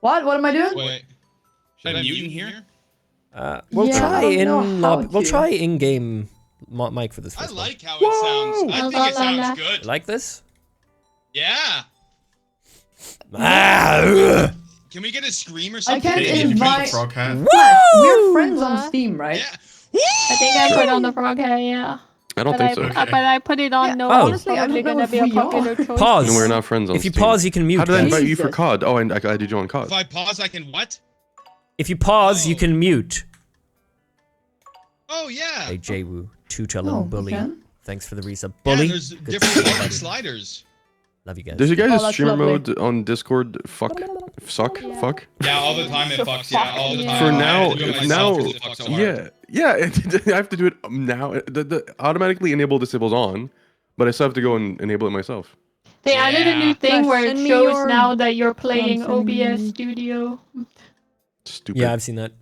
What? What am I doing? Wait. Should I mute in here? We'll Yeah, try I don't know in how lobby. We'll to. try in-game mic for this I first one. like how it sounds. I think it sounds good. You like this? Yeah. Ah, Can we get a scream or I something? can't Hey, did you invite. press the frog hat? We're friends on Steam, right? Yeah. I think I put on the frog hair, yeah. I don't think so. But I put it on. Yeah, No, oh. it's honestly, I probably don't know gonna if be a we are. popular choice. Pause. And we're not friends on If you Steam. pause, you can mute. How did I guys. invite you for Jesus. COD? Oh, I did you on COD. If I pause, I can what? If you pause, you Oh. can mute. Oh, yeah. Hey, Jwoo, Tuchel Oh, and Bully. okay. Thanks for the resub. Yeah, Bully, there's good different to see you, volume buddy. sliders. Love you guys. There's a guy Oh, who's that's streamer lovely. mode on Discord. Fuck. Suck. Yeah. Fuck. Yeah, all the time it fucks. Yeah, all the Yeah. time. For I have now, to do it now, myself 'cause it fucks so hard. yeah. I have to do it now. The automatically enable disables on, but I still have to go and enable it myself. They added a new Yeah. thing Gosh, where it send me shows your- now that you're playing send me- OBS Studio. Stupid. Yeah, I've seen that.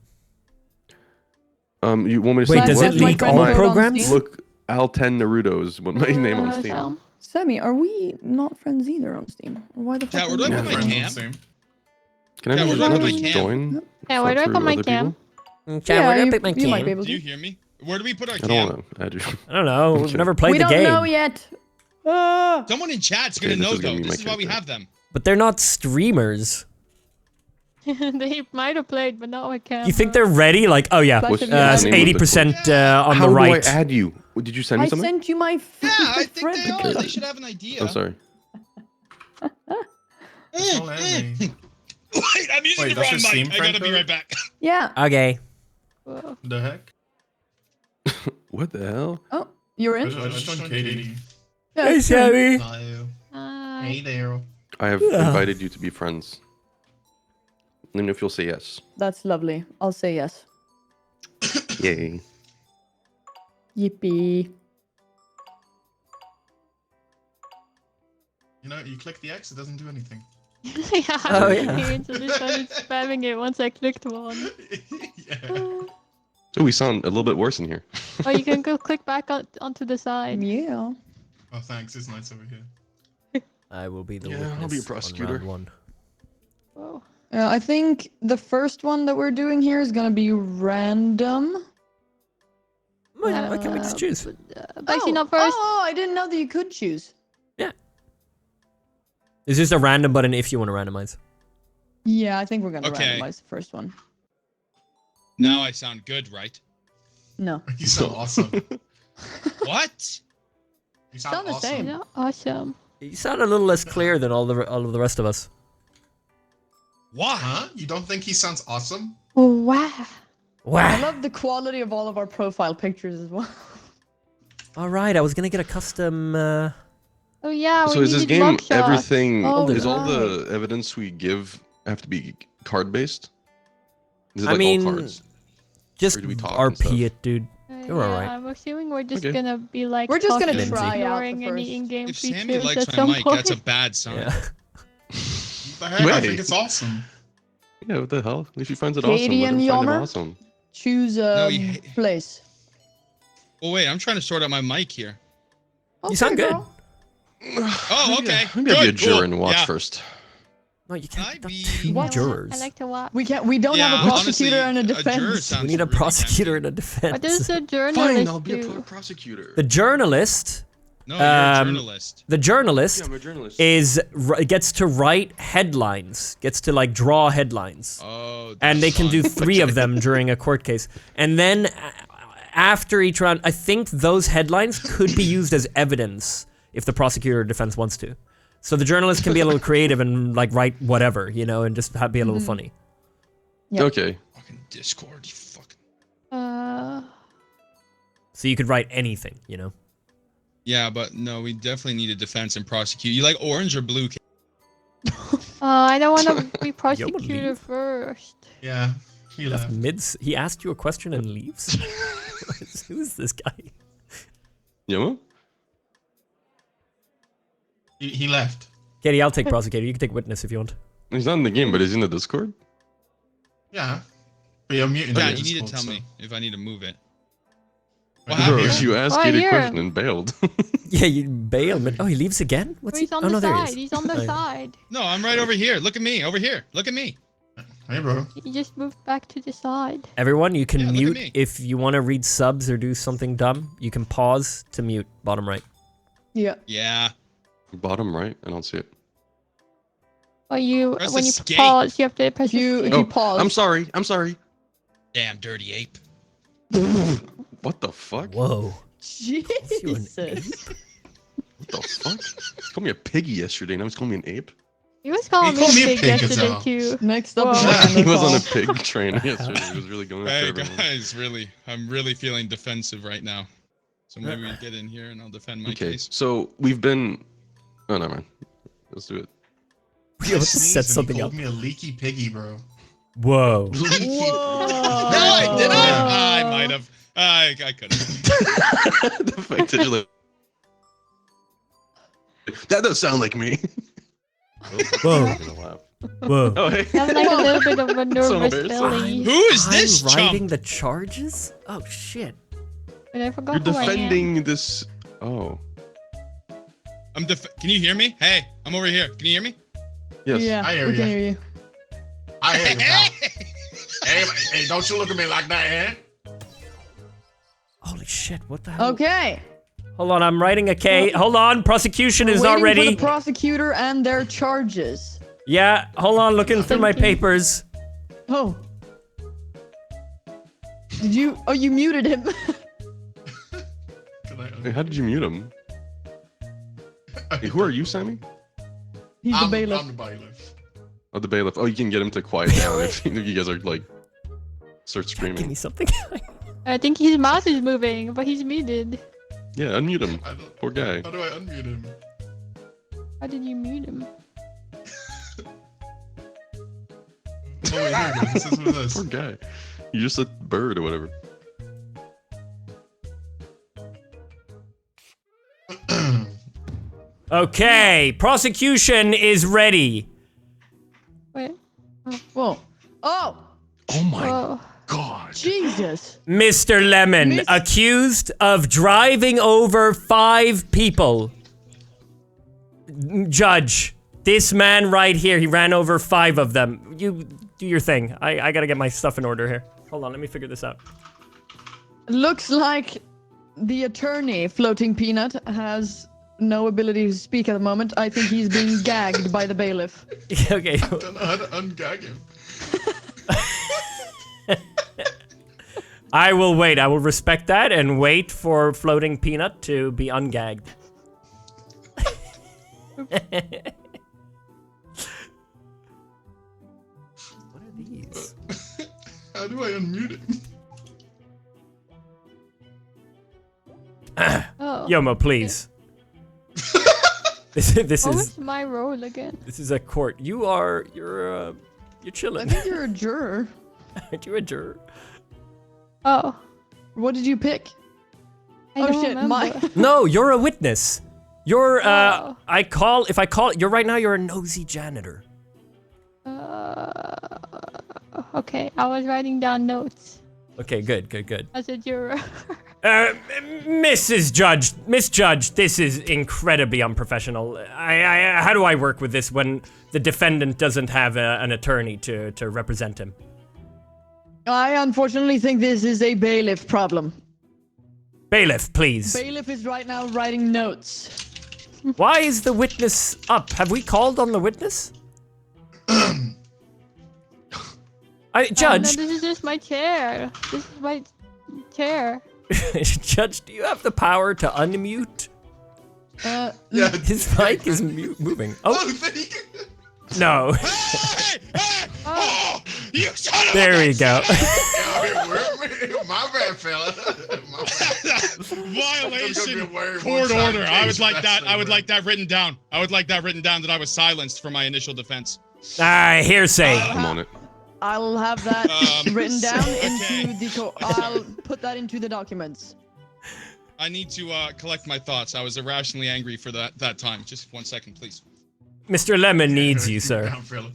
You want me to Wait, say does what? it leak friend all code on programs? Steam? Look, Al10 Naruto is what my name on Steam. So- Sammy, are we not friends either on Steam? Or why the fuck? Yeah, are where we do I not put my friends? Friends cam? on Steam. Can I Yeah, have where do I another put my cam? join? Yeah, where do I Fuck put through my other cam? people? Okay, Yeah, where do I you, put my you might cam? be able Do you to. hear me? Where do we put our I don't cam? want to add you. I don't know. We've Okay. never played We the don't game. know yet. Ah. Someone in chat's Okay, gonna this know is gonna though. be This my is why we character. have them. But they're not streamers. They might have played, but not with cam. You think they're ready? Like, oh yeah, What's the name of the 80% on How the do right. I add you? Did you send me I something? sent you my Yeah, I think friend they are. request. They should have an idea. I'm sorry. Don't add me. Wait, I'm using Wait, the that's wrong your Steam mic. I gotta friend be code? right back. Yeah. Okay. Whoa. The heck? What the hell? Oh, you're I in? just joined Katie. Yeah, Hey, it's fine. Sammy. Hello. Hi. Hey there. I have invited you to be friends. Let me know if you'll say yes. That's lovely. I'll say yes. Yay. Yippee. You know, you click the X, it doesn't do anything. Yeah. Oh, yeah. He instantly started spamming it once I clicked one. Yeah. Oh, Oh, we sound a little bit worse in here. you can go click back onto the side. Yeah. Oh, thanks. It's nice over here. I will be the Yeah, witness I'll be a on prosecutor. round one. Whoa. I think the first one that we're doing here is gonna be random. Why can't we just choose? Bashing up first. Oh, I didn't know that you could choose. Is this a random button if you want to randomize? Yeah, I think we're gonna Okay. randomize the first one. Now I sound good, right? No. You sound awesome. What? You Sound sound the awesome. same. Yeah, awesome. You sound a little less clear than all of the rest of us. Why? Huh? You don't think he sounds awesome? Oh, wow. I Wow. love the quality of all of our profile pictures as well. All right, I was gonna get a custom. Oh, yeah. So we is this needed game mug shots. everything? Oh, is all right. the evidence we give have to be card based? Is it I like mean, all cards? Just Or do we talk and stuff? RP it, dude. You're yeah, alright. I'm assuming we're just Okay. gonna be like. We're just gonna talking, try out the ignoring any first. in-game If features Sammy likes at my some mic, point. that's a bad sign. Yeah. What the heck? I Wait. think it's awesome. Yeah, what the hell? If he finds it Katie awesome, and let him find it Yommer? awesome. Choose a No, you- place. Well, wait, I'm trying to sort out my mic here. You sound good. girl. Oh, okay. Maybe I'll be a Good, juror cool. and watch Yeah. first. No, you Can I can't. Not be- two What? jurors. I like to watch. We can't. We don't Yeah, have a prosecutor honestly, and a a juror defense. sounds We need a really prosecutor and a What does defense. the Fine, journalist I'll be a do? prosecutor. The journalist, No, you're a Um, journalist. the journalist Yeah, I'm a journalist. gets to write headlines, gets to like draw headlines. Oh, And they can do fun. 3 of them during a court case. And then after each round, I think those headlines could be used as evidence if the prosecutor or defense wants to. So the journalist can be a little creative and like write whatever, you know, and just be a little funny. Yep. Okay. Fucking Discord, you fucking. So you could write anything, you know. Yeah, but no, we definitely need a defense and prosecute. You like orange or blue? I don't want to be leave. prosecutor first. Yeah, he left. He asked you a question and leaves? Who is this guy? Yoma? He left. Katie, I'll take prosecutor. You can take witness if you want. He's not in the game, but he's in the Discord. Yeah. But you're muted. Yeah, on you need to Discord, tell so- me if I need to move it. What Right Bro, happened? here. you asked Oh, Katie a here. question and bailed. Yeah, you bail. Oh, he leaves again? What's He's he? on Oh, the no, there he side. is. He's on the Oh, yeah. side. No, I'm right over here. Look at me. Over here. Look at me. Hey, bro. You just moved back to the side. Everyone, you can Yeah, look at mute me. if you want to read subs or do something dumb. You can pause to mute. Bottom right. Yeah. Yeah. Bottom right. I don't see it. Or you, Press when you escape. pause, you have to press If you escape. pause. I'm sorry. I'm sorry. Damn dirty ape. What the fuck? Whoa. Jesus. What the fuck? He called me a piggy yesterday. Now he's calling me an ape. He was calling He me called a me a pig pig as yesterday well. too. Next up is Whoa. Random He was on Call. a pig train yesterday. He was really going after Hey everyone. guys, really, I'm really feeling defensive right now. So maybe we get in here and I'll defend my Okay, case. so we've been. Oh, never mind. Let's do it. We I have to sneezed set and he something called up. me a leaky piggy, bro. Whoa. Leaky. Whoa. No, I didn't. I might have. I could have. The fact that you're like. That does sound like me. Whoa. I'm gonna laugh. Whoa. Oh, hey. I'm like a little bit of a nervous embarrassing. Billy. Who is this I'm writing chump? the charges? Oh shit. But I forgot You're who I am. defending this. Oh. Can you hear me? Hey, I'm over here. Can you hear me? Yes. Yeah, I hear we can ya. hear you. I hear you, pal. Hey, don't you look at me like that, eh? Holy shit, what the hell? Okay. Hold on, I'm writing a K. Hold on, prosecution is not Waiting for ready. the prosecutor and their charges. Yeah, hold on, looking through my Thinking. papers. Oh. Did you? Oh, you muted him. Hey, how did you mute him? Hey, who are you, Sammy? He's the bailiff. I'm the bailiff. Oh, the bailiff. Oh, you can get him to quiet down if you guys are like start Give me screaming. something. I think his mouth is moving, but he's muted. Yeah, unmute him. I don't- Poor guy. How do I unmute him? How did you mute him? Oh, wait, here it is. This is what it is. Poor guy. You just a bird or whatever. Okay, prosecution is ready. Wait. Whoa. Oh, Oh my Oh. god. Jesus. Mr. Lemon, Miss- accused of driving over 5 people. Judge, this man right here, he ran over 5 of them. You do your thing. I gotta get my stuff in order here. Hold on, let me figure this out. Looks like the attorney, Floating Peanut, has no ability to speak at the moment. I think he's being gagged by the bailiff. Okay. I don't know how to ungag him. I will wait. I will respect that and wait for Floating Peanut to be ungagged. What are these? How do I unmute him? Oh. Yomo, please. This What is was my role again? this is a court. You're I chilling. think you're a juror. Aren't you a juror? Oh. What did you pick? I Oh don't shit, remember. my. No, you're a witness. You're Oh. if I call you're right now you're a nosy janitor. Okay, I was writing down notes. Okay, good. As a juror. Mrs. Judge, Miss Judge, this is incredibly unprofessional. How do I work with this when the defendant doesn't have an attorney to represent him? I unfortunately think this is a bailiff problem. Bailiff, please. Bailiff is right now writing notes. Why is the witness up? Have we called on the witness? Judge, No, this is just my chair. This is my chair. Judge, do you have the power to unmute? Yeah. His mic is moving. Oh, Oh, thank you. no. Hey! Hey! Oh! You son of There a we go. My bad, fella. My bad. Violation. Court Court order. I would like that. I would like that written down. I would like that written down that I was silenced for my initial defense. Hearsay. I'm on it. I'll have that written down okay. into the. I'll put that into the documents. I need to collect my thoughts. I was irrationally angry for that time. Just 1 second, please. Mr. Lemon needs you, sir. Down, fella.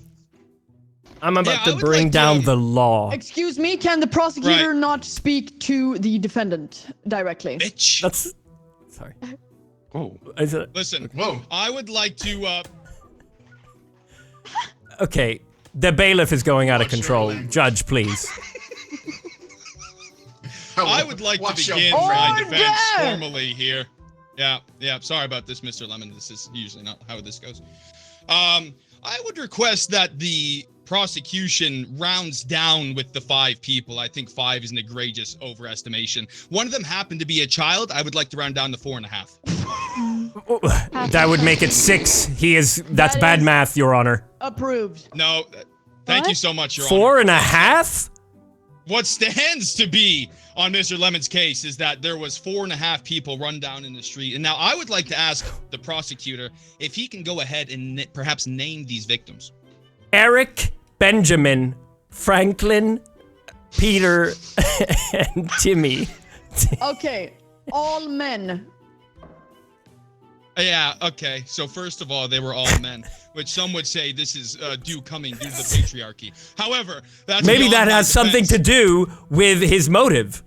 I'm about Yeah, I to would bring like down to- the law. Excuse me, can the prosecutor Right. not speak to the defendant directly? Bitch. That's... Sorry. Whoa. Is it... Listen, Whoa. I would like to. Okay. The bailiff is going out of Watch your control. language. Judge, please. I would like to Watch your begin language. my Order! defense formally here. Yeah. Sorry about this, Mr. Lemon. This is usually not how this goes. I would request that the prosecution rounds down with the 5 people. I think 5 is an egregious overestimation. One of them happened to be a child. I would like to round down to 4.5. That would make it 6. That's That bad is- math, Your Honor. Approved. No, thank you What? so much, Your Honor. 4.5? What stands to be on Mr. Lemon's case is that there was 4.5 people run down in the street. And now I would like to ask the prosecutor if he can go ahead and perhaps name these victims. Eric, Benjamin, Franklin, Peter, and Timmy. Okay, all men. Yeah, okay. So first of all, they were all men, which some would say this is due to the patriarchy. However, that's Maybe beyond that my has something to defense. do with his motive.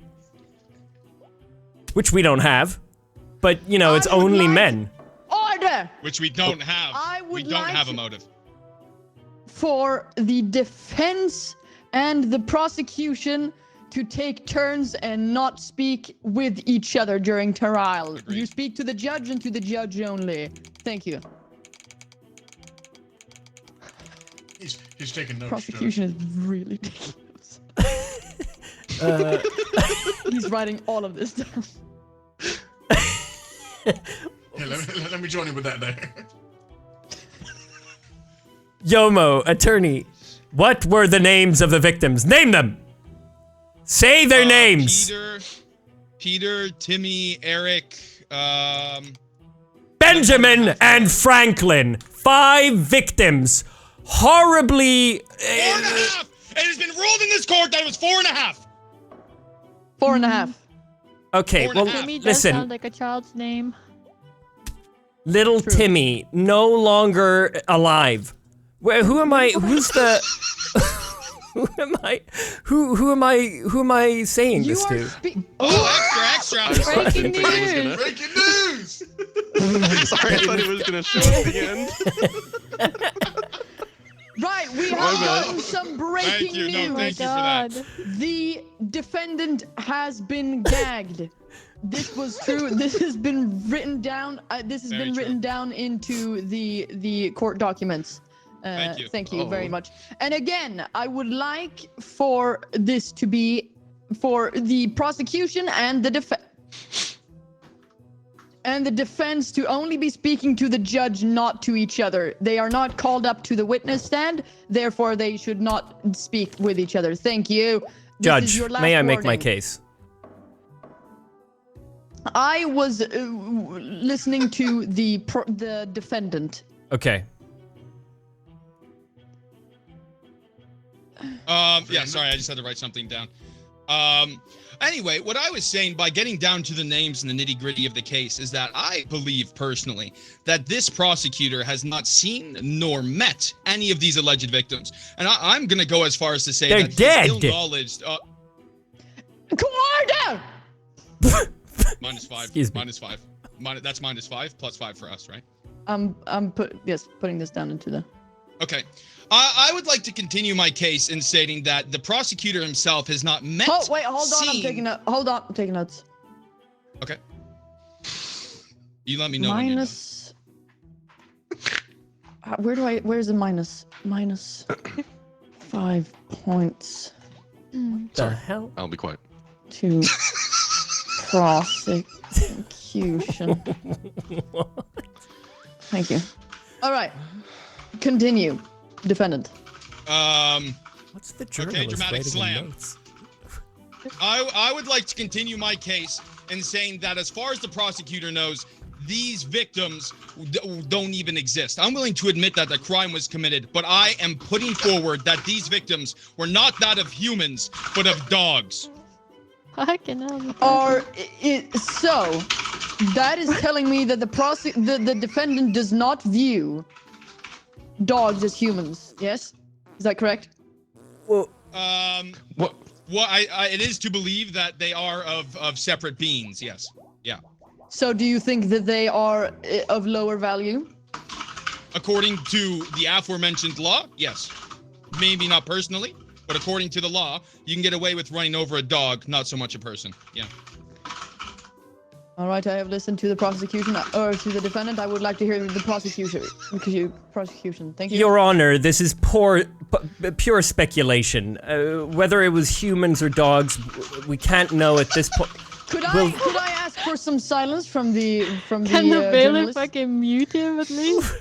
Which we don't have. But, you know, it's I would only like- men. Order Which we don't have. I We would don't like have a to- motive. for the defense and the prosecution to take turns and not speak with each other during trial. Agreed. You speak to the judge and to the judge only. Thank you. He's taking notes. Prosecution is really ridiculous. He's writing all of this down. Yeah, let me join you with that there. Yomo, attorney, what were the names of the victims? Name them! Say their names! Peter, Timmy, Eric, Benjamin and Franklin. 5 victims. Horribly... 4.5! It has been ruled in this court that it was 4.5! 4.5. Okay, well, 4.5. Timmy does listen. sound like a child's name. Little Timmy, no longer alive. Who am I? Who's the... Who am I saying You this are to? Oh, extra! I Breaking didn't think it was news. gonna. Breaking news! Sorry, I thought it was gonna show at the end. Right, we My have bad. gotten some Thank breaking you, no, news. Oh my thank you for that. god. The defendant has been gagged. This was true. This has been written down. This has Very been true. written down into the court documents. Thank you. very Oh. much. And again, I would like for this to be for the prosecution and the defense to only be speaking to the judge, not to each other. They are not called up to the witness stand, therefore they should not speak with each other. Thank you. This is Judge, your last may I make my warning. case? I was listening to the defendant. Okay. Yeah, sorry, I just had to write something down. Anyway, what I was saying by getting down to the names and the nitty-gritty of the case is that I believe personally that this prosecutor has not seen nor met any of these alleged victims. And I'm going to go as far as to say They're that dead. he's ill-knowledged. Order! -5. Excuse me. -5. That's -5 plus 5 for us, right? I'm putting this down into the. Okay. I would like to continue my case in stating that the prosecutor himself has not met. Oh wait, hold on. I'm seen- taking notes. Hold on, I'm taking notes. Okay. You let me know. when you're done. Minus. Where's the minus? Minus 5 points The hell? I'll be quiet. to prosecution. Thank you. All right. Continue, defendant. What's the journalist dramatic writing in slam. notes? I would like to continue my case in saying that as far as the prosecutor knows, these victims don't even exist. I'm willing to admit that the crime was committed, but I am putting forward that these victims were not that of humans, but of dogs. Fucking hell. So that is telling me that the defendant does not view dogs as humans. Yes, is that correct? Well, What? Well, it is to believe that they are of separate beings. Yes. Yeah. So do you think that they are of lower value? According to the aforementioned law, yes. maybe not personally, but according to the law, you can get away with running over a dog, not so much a person. Yeah. All right, I have listened to the prosecution, or to the defendant. I would like to hear the prosecution. Thank you. Your Honor, this is pure speculation. Whether it was humans or dogs, we can't know at this point. Could I ask for some silence from the Can the bailiff journalist? fucking mute him at least?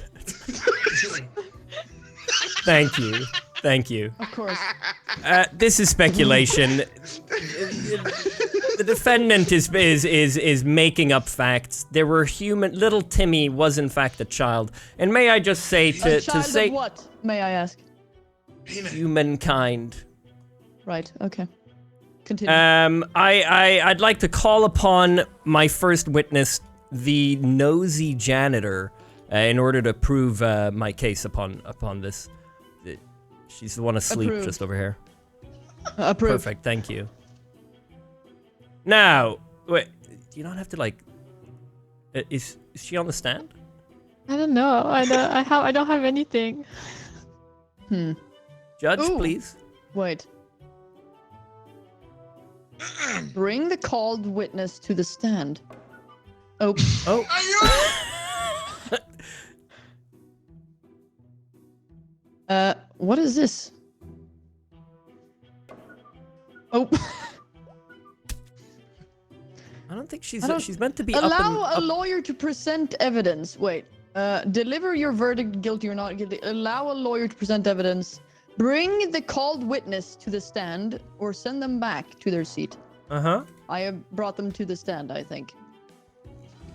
Thank you. Thank you. Of course. This is speculation. The defendant is making up facts. There were little Timmy was in fact a child. And may I just say A child of what, may I ask? humankind. Right, okay. Continue. I'd like to call upon my first witness, the nosy janitor, in order to prove my case upon this. She's the one asleep Approved. just over here. Approved. Perfect, thank you. Now, wait, do you not have to like? Is she on the stand? I don't know. I don't have anything. Judge, Ooh. please. Wait. Bring the called witness to the stand. Oh. Oh. What is this? Oh. I don't think she's I don't- she's meant to be Allow up a lawyer to present evidence. Wait. Deliver your verdict, guilty or not guilty. Allow a lawyer to present evidence. Bring the called witness to the stand or send them back to their seat. Uh-huh. I have brought them to the stand, I think.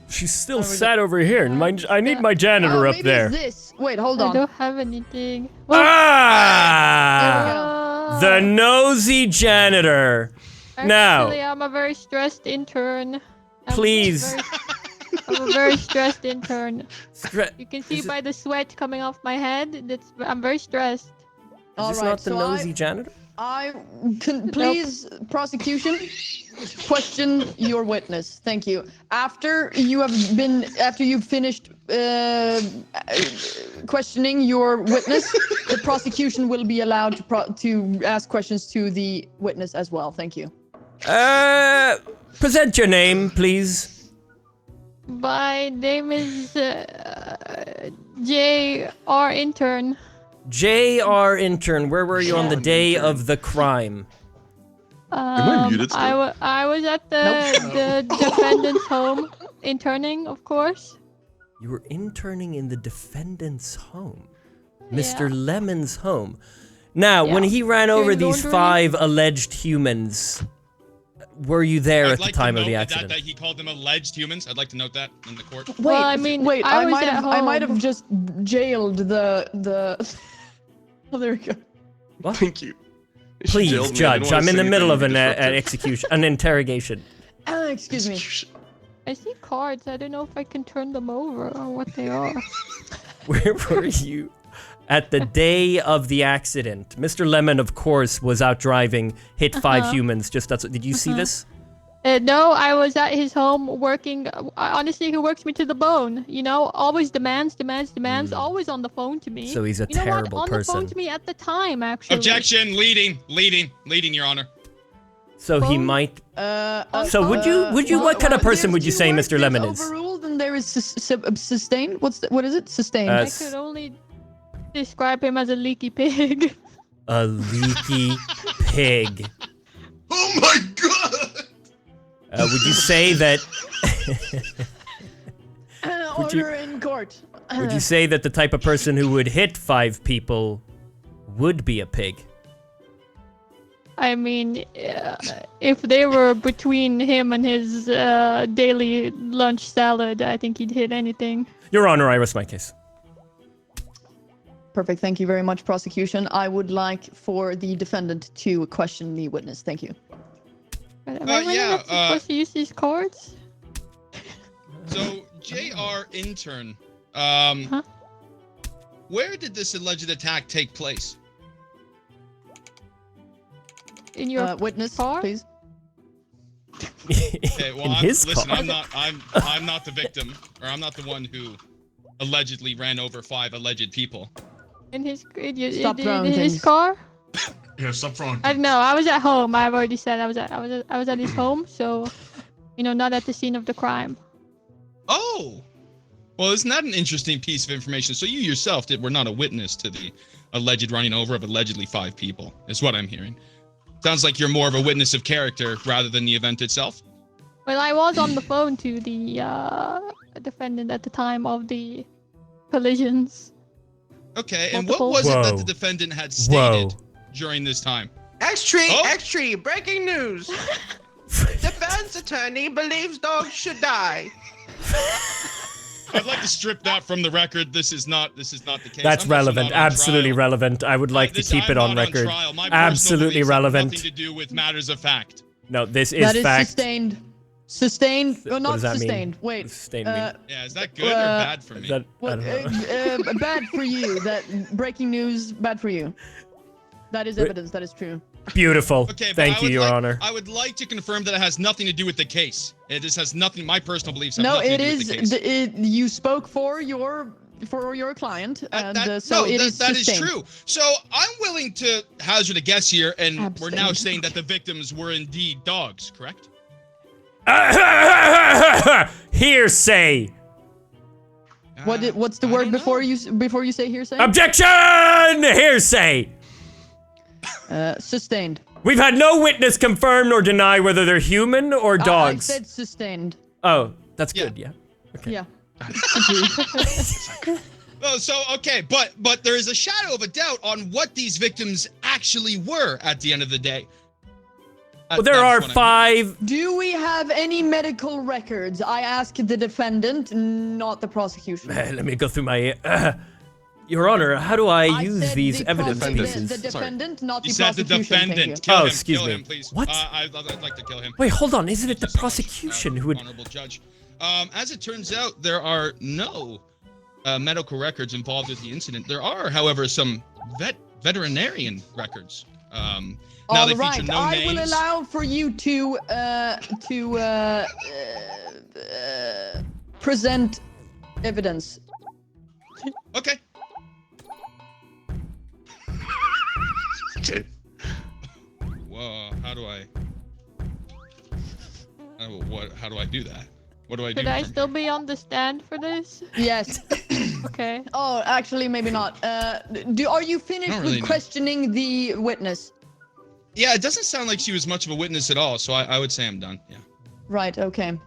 She's still we sat over here, and I need my janitor Oh, up maybe there. it's this. Wait, hold I on. don't have anything. Ah! The nosy janitor. Now- Actually, I'm a very stressed intern. Please. I'm a very stressed intern. Stre- You can see Is it- by the sweat coming off my head. I'm very stressed. Is this not the nosy janitor? I can please prosecution question your witness. Thank you. After you've finished questioning your witness, the prosecution will be allowed to ask questions to the witness as well. Thank you. Present your name, please. My name is J.R. Intern. J.R. Intern, where were you on the day of the crime? I muted still? I was at the defendant's home, interning, of course. You were interning in the defendant's home. Mr. Lemon's home. Now, when he ran over Doing these laundry? 5 alleged humans, were you there I'd at like the time to of the note accident? that he called them alleged humans. I'd like to note that in the court. Wait, Well, I mean, wait. I I was might at have. I might home. have just jailed the. Oh, there we go. What? Thank you. She Please, jailed me. I didn't Judge, wanna I'm say in the middle of anything an disruptive. execution, an interrogation. Excuse me. I see cards. I don't know if I can turn them over or what they are. Where were you at the day of the accident? Mr. Lemon, of course, was out driving, hit 5 humans. Just that's. Did you see this? No, I was at his home working. Honestly, he works me to the bone. You know, always demands, always on the phone to me. So he's a you know terrible what? On person. the phone to me at the time, actually. Objection, leading, Your Honor. So he Phone? might. On So would phone? you? What kind of person there's would you two say words. Mr. Lemon There's is? overruled, and there is sustained. What is it? Sustained. I could only describe him as a leaky pig. A leaky pig. Oh my god! Would you say that? would you- Order in court. Would you say that the type of person who would hit 5 people would be a pig? I mean, if they were between him and his daily lunch salad, I think he'd hit anything. Your Honor, I rest my case. Perfect. Thank you very much, prosecution. I would like for the defendant to question the witness. Thank you. But am I really yeah, not supposed to use these cards? So, J.R. Intern, where did this alleged attack take place? In your Witness, car? please. Okay, well, In his listen, car. I'm not the victim, or I'm not the one who allegedly ran over 5 alleged people. In his Stop throwing in his things. car. Yeah, stop throwing. I don't know. I was at home. I've already said I was at his home, so not at the scene of the crime. Oh, well, isn't that an interesting piece of information? So you yourself were not a witness to the alleged running over of allegedly 5 people, is what I'm hearing. Sounds like you're more of a witness of character rather than the event itself. Well, I was on the phone to the defendant at the time of the collisions. Okay, and Multiple. what was it that Whoa. the defendant had stated Whoa. during this time? X-Tree, Oh. X-Tree, breaking news. Defense attorney believes dogs should die. I'd like to strip that from the record. This is not the case. That's I'm also relevant. not on Absolutely trial. relevant. I would like to This- keep I'm it on not record. trial. My personal Absolutely beliefs have relevant. Nothing to do with matters of fact. No, this is That is fact. sustained. Sustained. What Well, not does that mean? sustained. Wait. What does sustained mean? Yeah, is that good or bad for me? That, I What, don't know. bad for you. That breaking news. Bad for you. That is evidence. That is true. Beautiful. Okay, but Thank I you, would Your like, Honor. I would like to confirm that it has nothing to do with the case. It just has nothing. My personal beliefs have No, nothing it to do is. with the case. You spoke for your client, and so it is that is sustained. true. So I'm willing to hazard a guess here, and we're now Abstain. saying that the victims were indeed dogs, correct? Hearsay. What's the I word don't before know. you say hearsay? Objection! Hearsay. Sustained. We've had no witness confirm nor deny whether they're human or dogs. I said sustained. Oh, that's Yeah. good. Yeah. Okay. Yeah. Oh, so okay, but there is a shadow of a doubt on what these victims actually were at the end of the day. Well, there are 5. Do we have any medical records? I ask the defendant, not the prosecution. Let me go through my. Your Honor, how do I use said these the evidence prose- pieces? The defendant, not You the said the prosecution. Thank you. defendant. Kill Oh, him. excuse Kill me. him, please. What? I'd like to kill him. Wait, hold on. Isn't it the Just so much, prosecution who would? Honorable judge. As it turns out, there are no medical records involved with the incident. There are, however, some veterinarian records. Now All they right, feature no I names. will allow for you to present evidence. Okay. Whoa, how do I? How do I do that? What do I do? Should I from still here? be on the stand for this? Yes. Okay. Oh, actually, maybe not. Are you finished don't with really know. questioning the witness? Yeah, it doesn't sound like she was much of a witness at all, so I would say I'm done. Yeah. Right. Okay.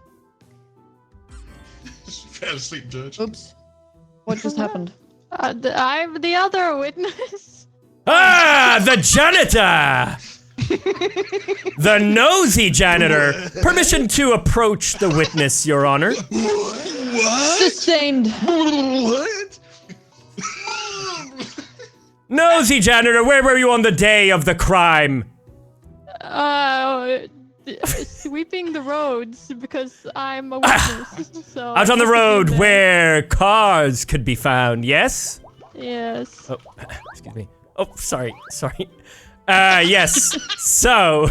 Fell asleep, Judge. Oops. What just happened? I'm the other witness. Ah, the janitor! The nosy janitor! Permission to approach the witness, Your Honor. Sustained. What? Nosy janitor, where were you on the day of the crime? Sweeping the roads because I'm a witness. So Out on the I have to be road there. where cars could be found, yes? Yes. Oh, excuse me. Oh, sorry. Yes. So,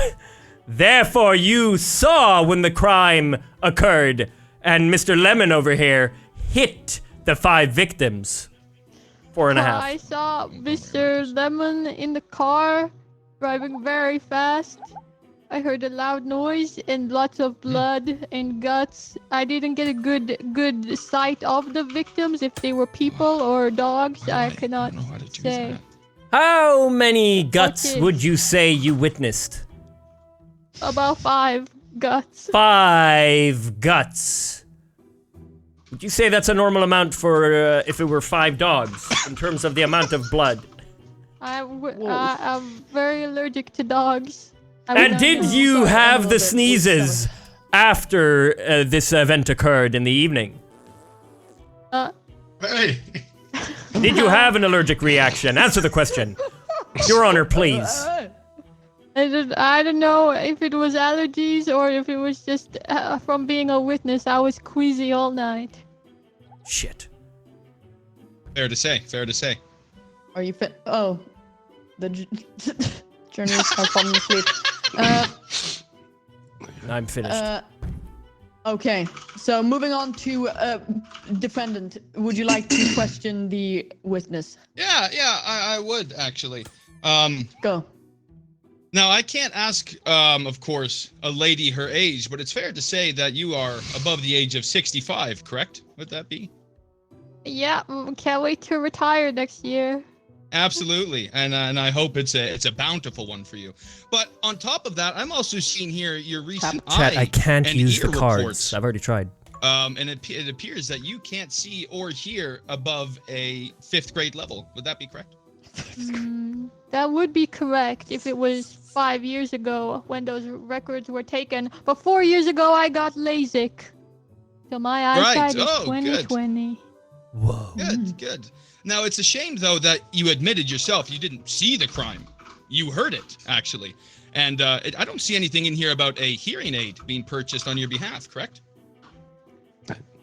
therefore, you saw when the crime occurred, and Mr. Lemon over here hit the 5 victims. 4.5. I saw Mr. Lemon in the car driving very fast. I heard a loud noise and lots of blood and guts. I didn't get a good sight of the victims, if they were people or dogs. I cannot don't know how to do say. that. How many guts Okay. would you say you witnessed? About 5 guts. 5 guts. Would you say that's a normal amount for if it were 5 dogs in terms of the amount of blood? I'm very allergic to dogs. I would And not did know. you Sorry, I'm a have little the bit weak sneezes after this event occurred in the evening? Hey. Did you have an allergic reaction? Answer the question. Your Honor, please. I don't know if it was allergies or if it was just from being a witness. I was queasy all night. Shit. Fair to say. Fair to say. Are you fit? Oh, the journalists are falling asleep. I'm finished. Okay, so moving on to defendant. Would you like to question the witness? Yeah, I would actually. Go. Now I can't ask, of course, a lady her age, but it's fair to say that you are above the age of 65, correct? Would that be? Yeah, can't wait to retire next year. Absolutely, and I hope it's a bountiful one for you. But on top of that, I'm also seeing here your recent Chat, I can't and use ear the cards. reports. I've already tried. And it appears that you can't see or hear above a 5th grade level. Would that be correct? That would be correct if it was 5 years ago when those records were taken. But 4 years ago, I got LASIK. So my eyesight is Oh, good. 20/20. Whoa. Good. Now, it's a shame, though, that you admitted yourself you didn't see the crime. You heard it, actually. And I don't see anything in here about a hearing aid being purchased on your behalf, correct?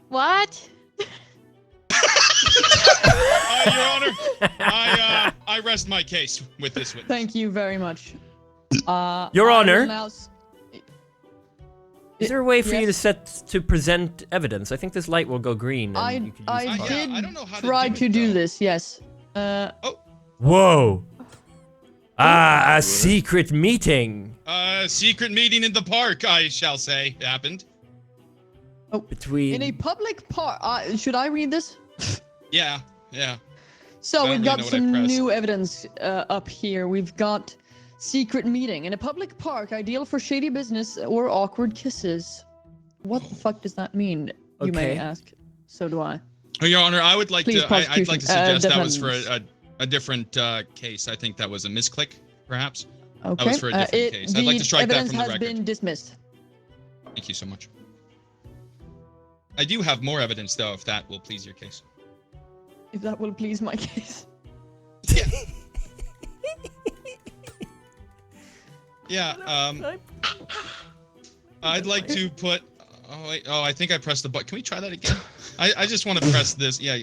What? Your Honor, I rest my case with this witness. Thank you very much. Your I Honor. will now Is there a way for you Yes. to present evidence? I think this light will go green. And I you can use I the Yeah, card. did I don't know how to try do to it, do though. this. Yes. Whoa. A secret meeting Secret meeting in the park, I shall say, happened. between. In a public park. Should I read this? Yeah. So I don't we've really got know what I some pressed. new evidence up here. We've got secret meeting in a public park, ideal for shady business or awkward kisses. What the fuck does that mean? You may Okay. ask. So do I. Oh, Your Honor, I would like Please, to. I'd like to suggest that was for defendants. a different case. I think that was a misclick, perhaps. Okay. was for a different case. I'd like to strike that evidence from the has record. been dismissed. Thank you so much. I do have more evidence, though, if that will please your case. If that will please my case. Yeah. I'd like to put. Oh wait. Oh, I think I pressed the button. Can we try that again? I just want to press this. Yeah.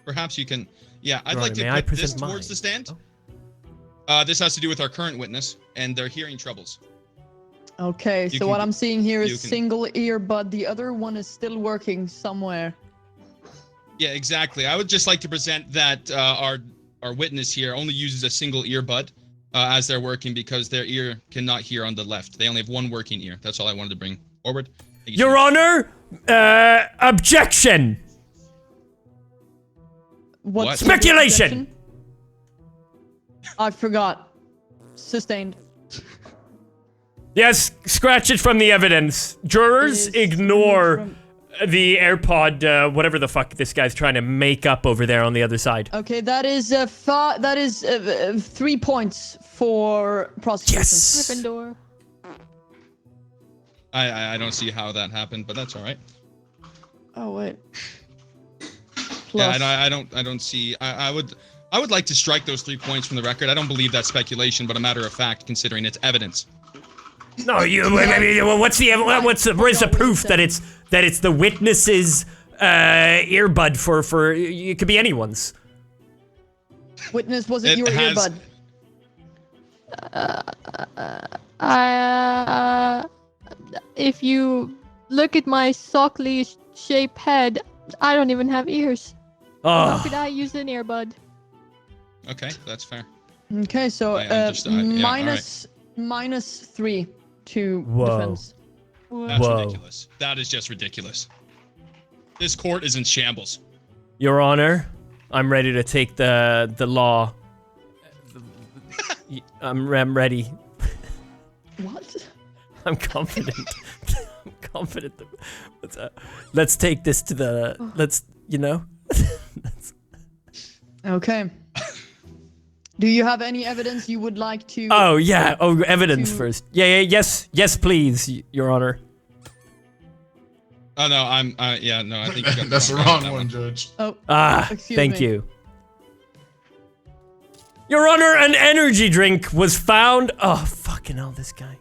Perhaps you can. Yeah. I'd Your like Honor, to may I put this present towards mine? the stand. This has to do with our current witness and their hearing troubles. Okay, You so can what get- I'm seeing here you is can- single earbud. The other one is still working somewhere. Yeah, exactly. I would just like to present that our witness here only uses a single earbud as they're working because their ear cannot hear on the left. They only have one working ear. That's all I wanted to bring forward. Thank you so Your much. Honor, objection. What? Speculation! Objection? I forgot. Sustained. Yes, scratch it from the evidence. Jurors, Is ignore from- the AirPod, whatever the fuck this guy's trying to make up over there on the other side. Okay, that is 3 points for prosecution. Yes. Gryffindor. I don't see how that happened, but that's all right. Oh wait. Yeah, Plus. I don't see. I would like to strike those 3 points from the record. I don't believe that's speculation, but a matter of fact, considering it's evidence. No, where's the proof that it's the witness's earbud for it could be anyone's. Witness, was it It your has- earbud? If you look at my sockly shaped head, I don't even have ears. How could Oh, I use an earbud? Okay, that's fair. Okay, so I understand. Yeah, minus 3 to Whoa. defense. That's Whoa. ridiculous. That is just ridiculous. This court is in shambles. Your Honor, I'm ready to take the law. I'm ready. What? I'm confident. I'm confident. Let's take this to the. Let's. Okay. Do you have any evidence you would like to? Oh yeah. Oh, evidence To- first. Yeah. Yes, please, Your Honor. Oh no, yeah, no, I think you got That's the guy wrong on that one, Judge. Oh, Excuse Thank me. you. Your Honor, an energy drink was found. Oh, fucking hell, this guy.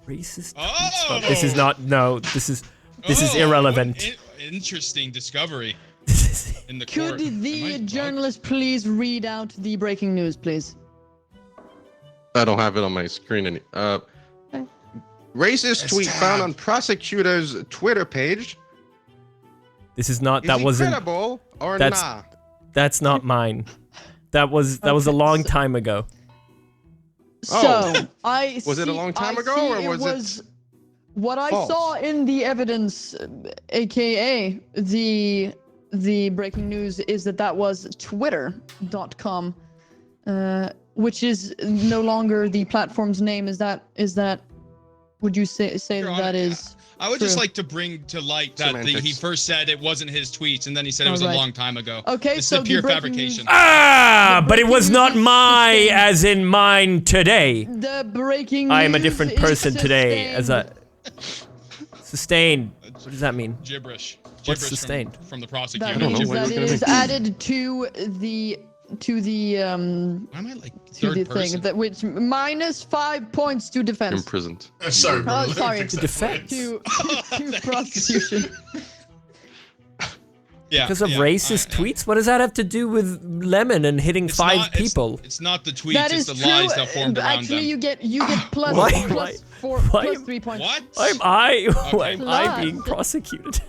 Racist. Oh! This is not. No, this is Oh, irrelevant. what interesting discovery This is- in the Could court. Am I the bugged? journalist please read out the breaking news, please? I don't have it on my screen any. Racist It's tweet tab. found on prosecutor's Twitter page. This is not. Is That he wasn't. credible or that's- nah? That's not mine. That was a Okay, long so- time ago. So Oh. I Was it a see- long time I ago, see or was it what I false? saw in the evidence, aka the breaking news, is that was Twitter.com, which is no longer the platform's name. Is that? Would you say Your that Honor, is? I would just True. like to bring to light that he Semantics. first said it wasn't his tweets, and then he said it was Alright. a long time ago. Okay, This so is a the pure breaking fabrication. news- Ah, but it breaking was news not is my, sustained. as in mine today. The breaking. I am a news different is person today. As a sustained. sustained. What does that mean? Gibberish. What's Gibberish sustained? from the prosecutor. That I don't know, means what that are you it looking is at me? added to the Why am I like to the third person? thing that which minus 5 points to defense. Imprisoned. Sorry, bro. Oh, Let me sorry. fix To that defense. voice. to prosecution. Yeah. Because of yeah, racist tweets? What does that have to do with Lemon and hitting It's 5 not- it's- people? It's not the tweets, That it's is the true. lies that formed around Actually, them. you get plus Why- plus why- four why plus am- 3 points. What? Why am I Plus. being prosecuted?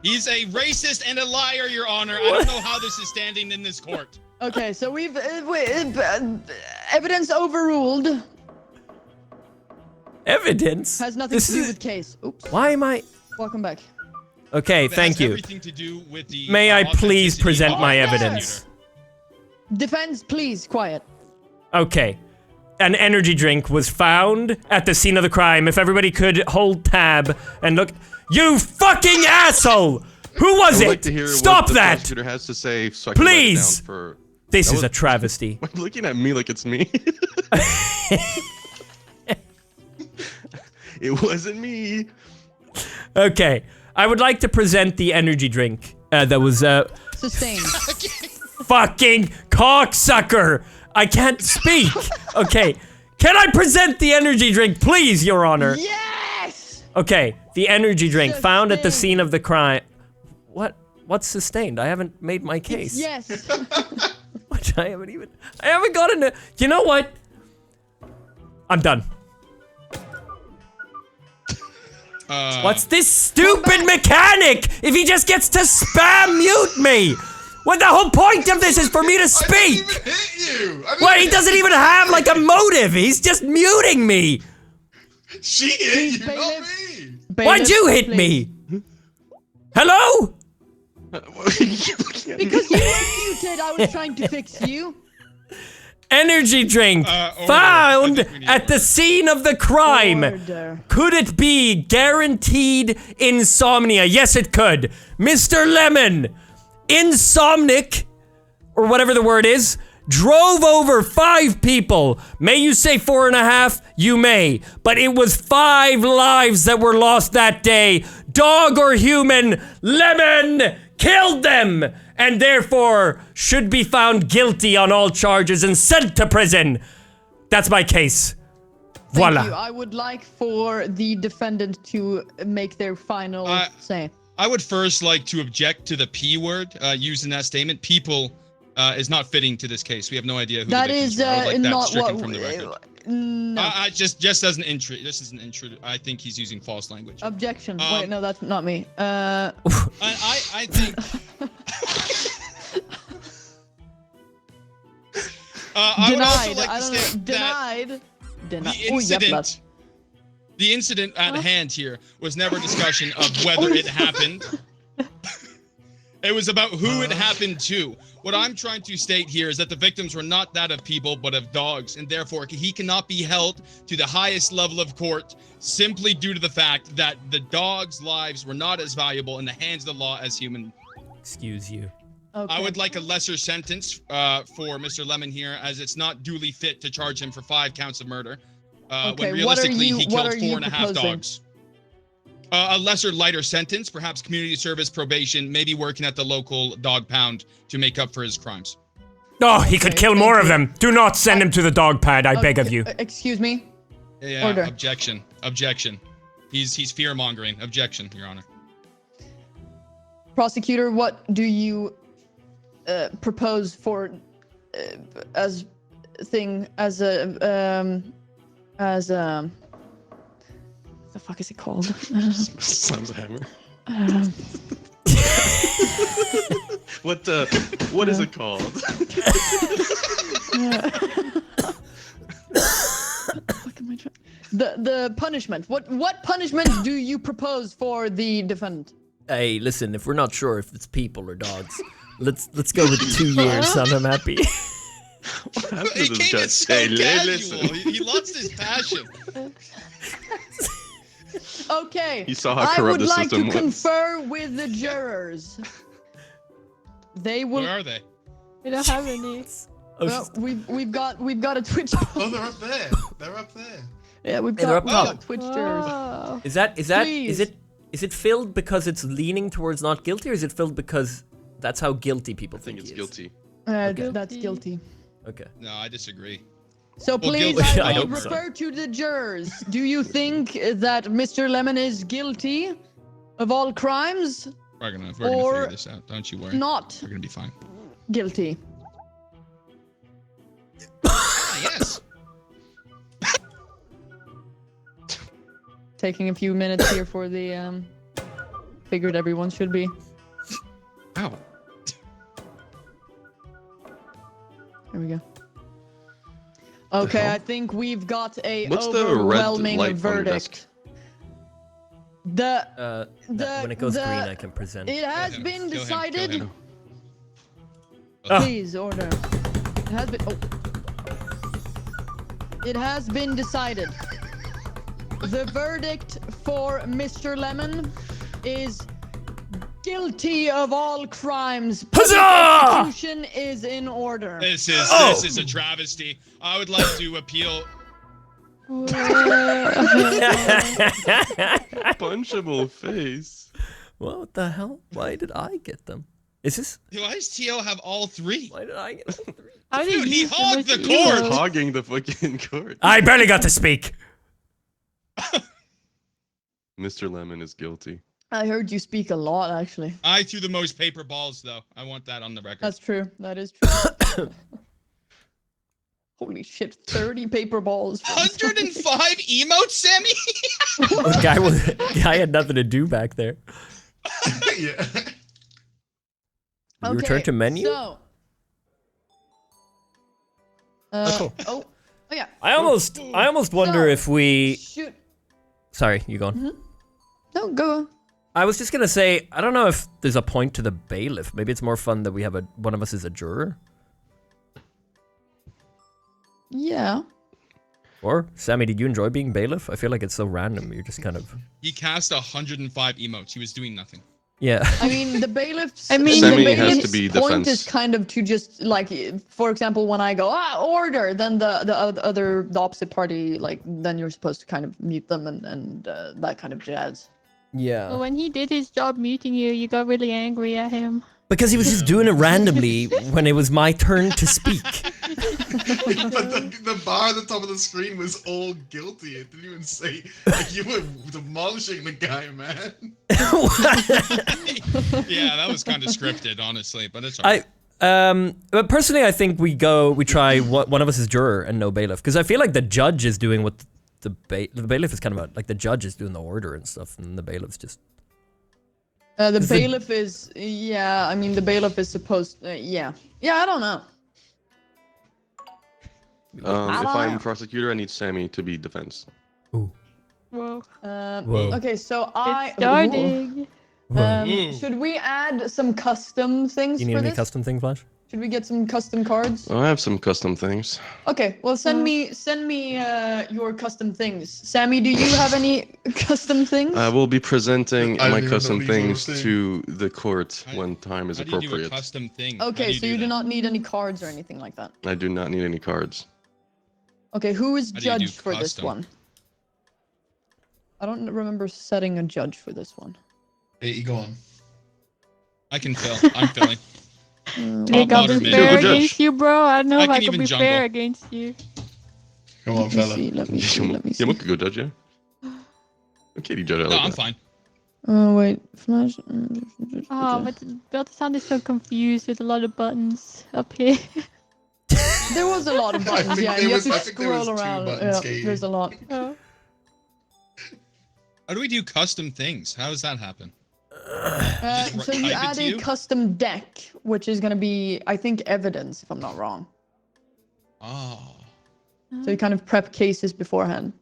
He's a racist and a liar, Your Honor. I don't know how this is standing in this court. Okay, so we've evidence overruled. Evidence? Has nothing This to do is- with case. Oops. Why am I? Welcome back. Okay, It thank has you. everything to do with the, May I please authenticity present of my the evidence? Defense, please, quiet. Okay. An energy drink was found at the scene of the crime. If everybody could hold tab and look. You fucking asshole! Who was I would it? like to hear Stop what the that! prosecutor has to say so I can write it Please! down for. This That is was- a travesty. Why are you looking at me like it's me? It wasn't me. Okay. I would like to present the energy drink that was Sustained. fucking cocksucker. I can't speak. Okay. Can I present the energy drink, please, Your Honor? Yes! Okay. The energy drink found at the Sustained. scene of the crime. What? What's sustained? I haven't made my case. Yes. Which I haven't gotten to. You know what? I'm done. What's this stupid mechanic? If he just gets to spam mute me! What the whole point of this is for me to I speak! didn't even hit you. I didn't What? He hit doesn't even have like a motive. He's just muting me. you. She hit you, not bailiff. me. Why'd you hit me? Hello? Because you were muted, I was trying to fix you. Energy drink Order. I found think we need at the scene of the crime. Order. Could it be guaranteed insomnia? Yes, it could. Mr. Lemon, insomnic, or whatever the word is, drove over 5 people. May you say 4.5? You may. But it was 5 lives that were lost that day. Dog or human, Lemon killed them, and therefore should be found guilty on all charges and sent to prison. That's my case. Thank Voila. you. I would like for the defendant to make their final say. I would first like to object to the P word used in that statement. People is not fitting to this case. We have no idea who That the victims is were. I would like that not stricken what. from the record. No. Just as an intro. This is an intro. I think he's using false language. Objection. Um, Wait, no, that's not me. I think. I would also Denied. like I to don't know. state that Denied. Denied. the Oh, yep, incident, the incident at hand here was never a discussion of whether it happened. It was about who it happened to. What I'm trying to state here is that the victims were not that of people, but of dogs, and therefore he cannot be held to the highest level of court simply due to the fact that the dogs' lives were not as valuable in the hands of the law as human. Excuse you. Okay. I would like a lesser sentence for Mr. Lemon here, as it's not duly fit to charge him for 5 counts of murder, Okay, when what are realistically you- he what killed are you 4.5 proposing? dogs. A lesser, lighter sentence, perhaps community service, probation, maybe working at the local dog pound to make up for his crimes. Oh, he could Okay, kill thank more of you. them. Do not send him to the dog pad, I beg of you. Excuse me. Yeah, Order. objection. Objection. He's fear-mongering. Objection, Your Honor. Prosecutor, what do you propose for as thing as a the fuck is it called? Slams a hammer. Um, What is it called? What am I trying? The punishment. What punishment do you propose for the defendant? Hey, listen, if we're not sure if it's people or dogs, let's go with 2 years, and I'm happy. He came in so casual. He lost his passion. Okay. You saw how I corrupt would the like to system was. confer with the jurors. They will. Where are they? We don't have any. Well, we've got a Twitch. Oh, they're up there. They're up there. Yeah, we've they're got, up top. Twitch jurors. Oh. Is Please. it filled because it's leaning towards not guilty, or is it filled because that's how guilty people I think it's he is? guilty. That's guilty. Okay. No, I disagree. So Well, please, guilty. I I will hope so. refer to the jurors. Do you think that Mr. Lemon is guilty of all crimes? We're gonna Or figure this out. Don't you worry. Not We're gonna be fine. guilty. Ah, yes. Taking a few minutes here for the figured everyone should be. Ow. Here we go. Okay, hell? I think we've got a What's the red overwhelming light on your desk? verdict. The When it goes green, I can present. it has him. been Kill him, kill decided. him. Ah. Please order. It has been. Oh. It has been decided. The verdict for Mr. Lemon is guilty of all crimes. Public Huzzah! execution is in order. This is a travesty. I would like to appeal. Punchable face. What the hell? Why did I get them? Is this? Why does Tio have all 3? Why did I get all 3? How did Dude, he you so hogged much the court. emo? Hogging the fucking court. I barely got to speak. Mr. Lemon is guilty. I heard you speak a lot, actually. I threw the most paper balls, though. I want that on the record. That's true. That is true. Holy shit, 30 paper balls. 105 emotes, Sammy? The guy had nothing to do back there. Yeah. We return to menu? So, cool. oh yeah. I almost wonder So, if we. Shoot. Sorry, you go on. No, go on. I was just gonna say, I don't know if there's a point to the bailiff. Maybe it's more fun that we have one of us is a juror. Yeah. Or Sammy, did you enjoy being bailiff? I feel like it's so random. You're just kind of. He cast 105 emotes. He was doing nothing. Yeah. I mean, the bailiff's. I mean, the Sammy has bailiff's to be point defense. is kind of to just like, for example, when I go order, then the opposite party, like, then you're supposed to kind of mute them and that kind of jazz. Yeah. Well, when he did his job muting you, you got really angry at him. Because he was just doing it randomly when it was my turn to speak. But the bar at the top of the screen was all guilty. It didn't even say like, you were demolishing the guy, man. Yeah, that was kind of scripted, honestly, but it's alright. But personally, I think we try one of us is juror and no bailiff, because I feel like the judge is doing what the bailiff is kind of like the judge is doing the order and stuff, and the bailiff's just. The bailiff is, yeah, I mean, the bailiff is supposed, yeah. Yeah, I don't know. If don't I'm know. prosecutor, I need Sammy to be defense. Ooh. Whoa. Whoa. Okay, so It's starting. should we add some custom things You need for any this? custom thing, Flash? Should we get some custom cards? I have some custom things. Okay, well send me your custom things. Sammy, do you have any custom things? I will be presenting I my didn't custom know these were a things thing. to the court How- when time is How do you do a appropriate. custom thing? How Okay, so you do that? not need any cards or anything like that. I do not need any cards. Okay, who is How do you do judge for this custom? one? I don't remember setting a judge for this one. Hey, you go on. I can fill. I'm filling. Nick, I'll modern be man. fair You're a judge. against you, bro. I don't know I if I can can even be jungle. fair against you. Come on, Let me fella. see, let me see, let me see. Yeah, we could go judge, yeah. Okay, you judge. I No, like I'm that. fine. Oh, wait. Flash. Oh, but Delta sounded so confused with a lot of buttons up here. There was a lot of buttons, think yeah. there You have was- to I think there was scroll two around. buttons, Yeah, Katie. there's a lot. Oh. How do we do custom things? How does that happen? So you type it add to a you? custom deck, which is going to be, I think, evidence, if I'm not wrong. Oh. So you kind of prep cases beforehand.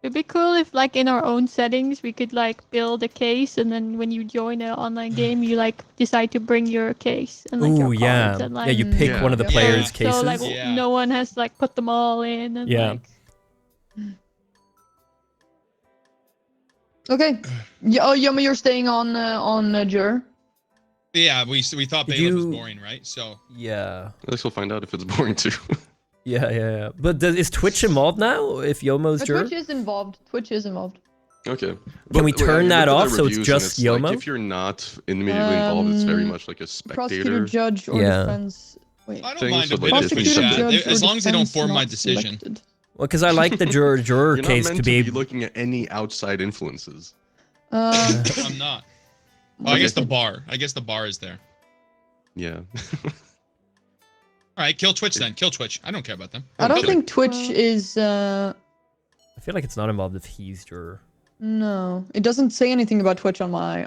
It'd be cool if, like, in our own settings, we could like build a case, and then when you join an online game, you like decide to bring your case and like Ooh, your yeah. cards and like. Yeah, you pick Yeah. one of the Yeah. players' Yeah. cases. So like Yeah. no one has to like put them all in and Yeah. like. Okay. Oh, Yummy, you're staying on Jur. Yeah, we thought Did bailiff was you- boring, right? So Yeah. I guess we'll find out if it's boring too. Yeah. But is Twitch involved now? If Yomo's juror? Twitch is involved. Twitch is involved. Okay. Can we Wait, turn I that looked at off the so it's reviews, and just like, Yomo? if you're not immediately involved, it's very much like a Prosecutor, spectator. judge, or Yeah. defense. Wait. I don't Things mind a with, bit like, of different Prosecutor, chat, judge, or as long as they don't defense form my not decision. selected. Well, because I like the juror You're not case meant to be. looking at any outside influences. I'm not. Oh, I guess the Okay. bar. I guess the bar is there. Yeah. All right, kill Twitch then. Kill Twitch. I don't care about them. I don't Okay. think Twitch is. I feel like it's not involved if he's juror. No, it doesn't say anything about Twitch on my.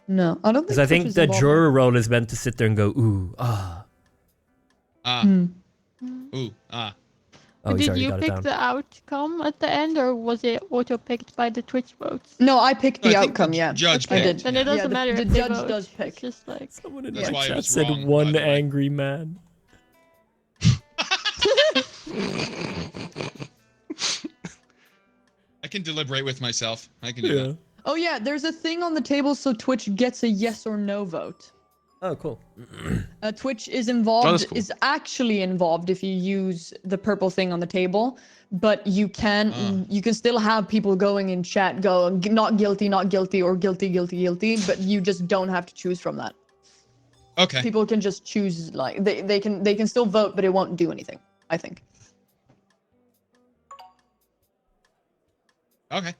No, I don't think. Because I Twitch think is the involved. juror role is meant to sit there and go, ooh, ah. Ah, Hmm. ooh, ah. Oh, he's Did already you got it pick down. the outcome at the end, or was it auto picked by the Twitch votes? No, I picked No, the I think outcome. the yeah, judge I picked. did. Then it Yeah. doesn't the- matter the if they judge vote. does pick. It's just like. Someone in That's my why it chat was said wrong, one by the way. angry man. I can deliberate with myself. I can do that. Oh yeah, there's a thing on the table so Twitch gets a yes or no vote. Oh, cool. Twitch is Oh, involved. that's cool. Is actually involved if you use the purple thing on the table, but you can still have people going in chat go not guilty, or guilty, but you just don't have to choose from that. Okay. People can just choose like they can still vote, but it won't do anything. I think. Okay.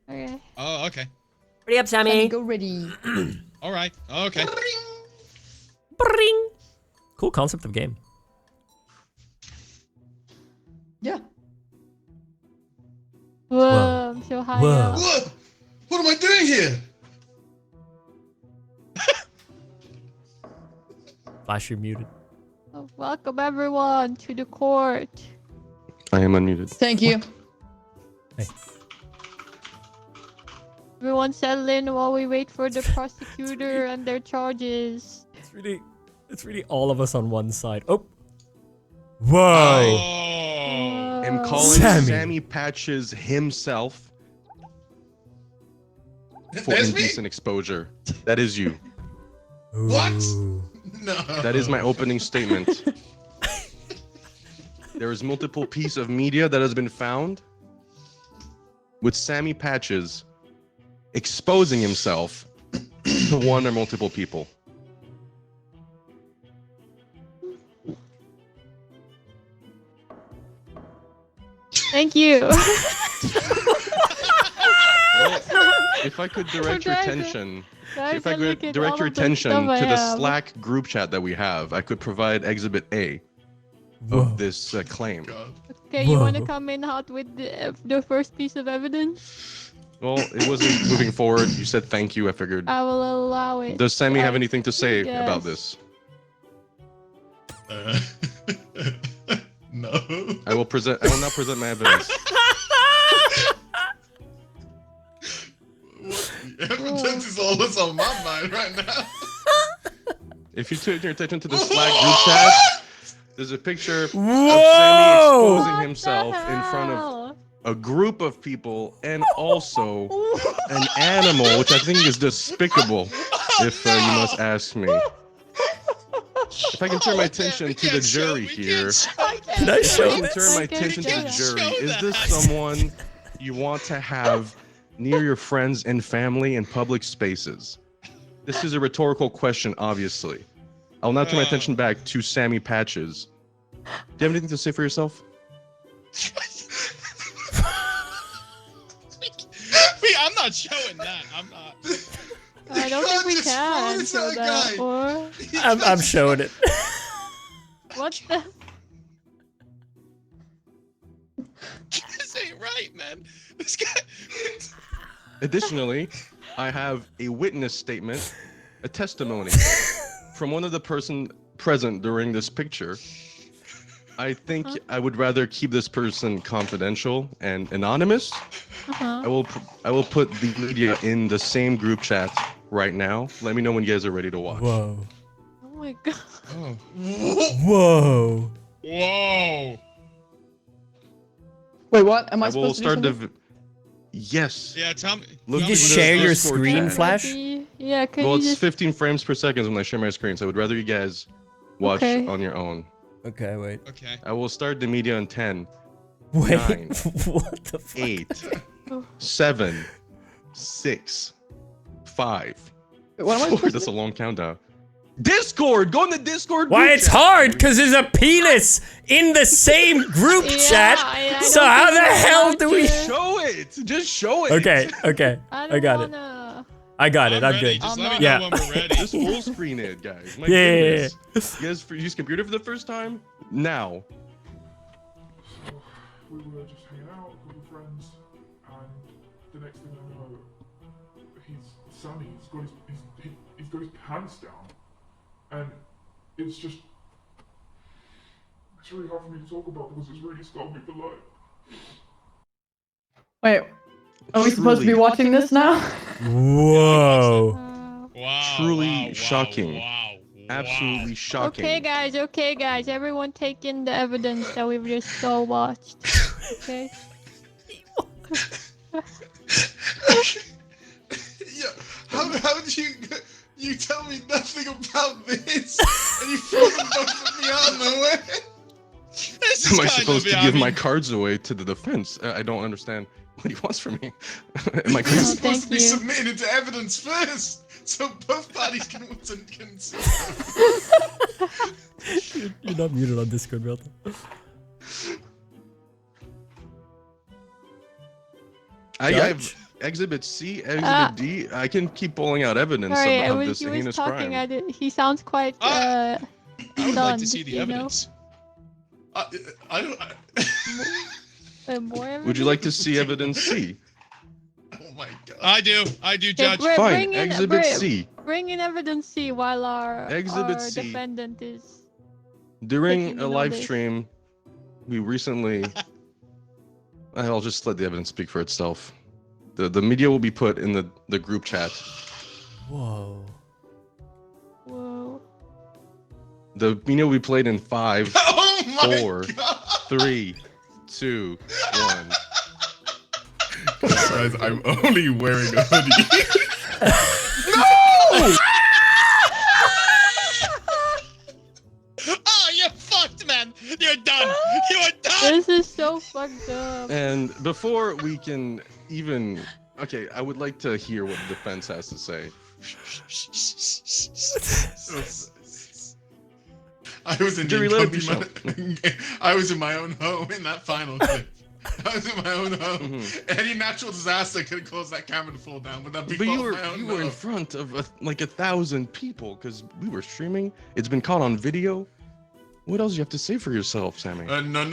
Okay. Oh, okay. Ready up, Sammy. Go ready. All right. Okay. Bring. Cool concept of game. Yeah. Whoa, I'm so high Whoa. up. What? What am I doing here? Flash, you're muted. Oh, welcome everyone to the court. I am unmuted. Thank you. Hey. Everyone settle in while we wait for the prosecutor and their charges. It's really all of us on one side. Oh. Whoa. Oh. I'm Whoa. calling Sammy. Sammy Patches himself for That's me? indecent exposure. That is you. What? Ooh. No. That is my opening statement. There is multiple piece of media that has been found with Sammy Patches exposing himself to one or multiple people. Thank you. If I could direct your attention, Guys, if I look could at direct all your of the attention stuff I to the have. Slack group chat that we have, I could provide Exhibit A Whoa. of this claim. God. Okay, you want to Whoa. come in hot with the first piece of evidence? Well, it wasn't moving forward. You said thank you. I figured. I will allow it. Does Sammy have Yes. anything to say Yes. about this? No. I will not present my evidence. Evidence is all that's on my mind right now. If you turn your attention to the Slack group chat, there's a picture of Sammy Whoa. exposing What himself the in front of hell? a group of people and also an animal, which I think is despicable, if you must ask me. If I can turn my attention to the jury here, Can I show if I can this? turn my Okay, attention to the show jury, is this that. someone you want to have near your friends and family in public spaces? This is a rhetorical question, obviously. I'll now turn my attention back to Sammy Patches. Do you have anything to say for yourself? Wait, I'm not showing that. I'm not. I don't think we Just can throw it show to that. that guy. Or I'm showing it. what the? Additionally, I have a witness statement, a testimony from one of the person present during this picture. I think I would rather keep this person confidential and anonymous. I will put the media in the same group chat right now. Let me know when you guys are ready to watch. Whoa. Oh my god. Oh. Whoa. Whoa. Wait, what? Am I I will supposed to do start something? Yes. Yeah, tell me. You tell just me share what your it is. Discord screen chat. flash? Yeah, can Well, you it's just... 15 frames per second when I share my screen, so I would rather you guys watch Okay. on your own. Okay, wait. Okay. I will start the media in 10, Wait. 9, What the fuck? 8, Oh. 7, 6, 5, Wait, what am I 4. supposed That's to a long countdown. Discord! Go in the Discord Why group it's chat. hard? Because there's a penis in the same group Yeah, chat. I So don't how think the we're hell allowed do we? to- Show it! Just show it! Okay, okay. I got it. wanna... I got it. I'm I'm ready. good. Just I'm let me not- know Yeah. when we're ready. Just full screen it, guys. My Yeah, yeah, goodness. You guys use computer for the first time? Now. So we were just hanging out, a couple of friends, and the next thing I know, Sammy, he's got his pants down, and it's just, it's really hard for me to talk about because it's really scarred me for life. Wait, are we supposed to be Truly. watching this now? Whoa. Wow. Truly wow, wow, shocking. Wow. Absolutely shocking. Okay guys, everyone take in the evidence that we've just so watched. Okay? Yeah, how do you tell me nothing about this and you fucking both put me out of nowhere? This is Am I kind supposed of, to yeah, give I my mean, cards away to the defense? I don't understand what he wants from me. Am I This crazy? is supposed thank to be you. submitted into evidence first, so both parties can see. You're not muted on Discord, Belton. I have Judge? Exhibit C, Exhibit D. I can keep pulling out evidence Sorry, of he this was heinous talking crime. he sounds quite, I would like to stunned, see the you know? evidence. I don't. More Would you like to see Evidence C? Oh my god. I do, Judge. Fine, Exhibit C. Bring in evidence C while our Exhibit C. defendant is... During Taking a live notice. stream, we recently... I'll just let the evidence speak for itself. The media will be put in the group chat. Whoa. Whoa. The media will be played in 5, Oh my 4, god. 3, 2, 1. Guys, I'm only wearing a hoodie. Oh, you're fucked, man. You're done. You are done. This is so fucked up. And before we can even... Okay, I would like to hear what the defense has to say. I was in Jury, the let it be incognito- I was in my own home in that final clip. I was in my own home. Mhm. Any natural disaster could cause that camera to fall down. Would that be But fault you of were my own? you were in No. front of like 1,000 people because we were streaming. It's been caught on video. What else do you have to say for yourself, Sammy? No.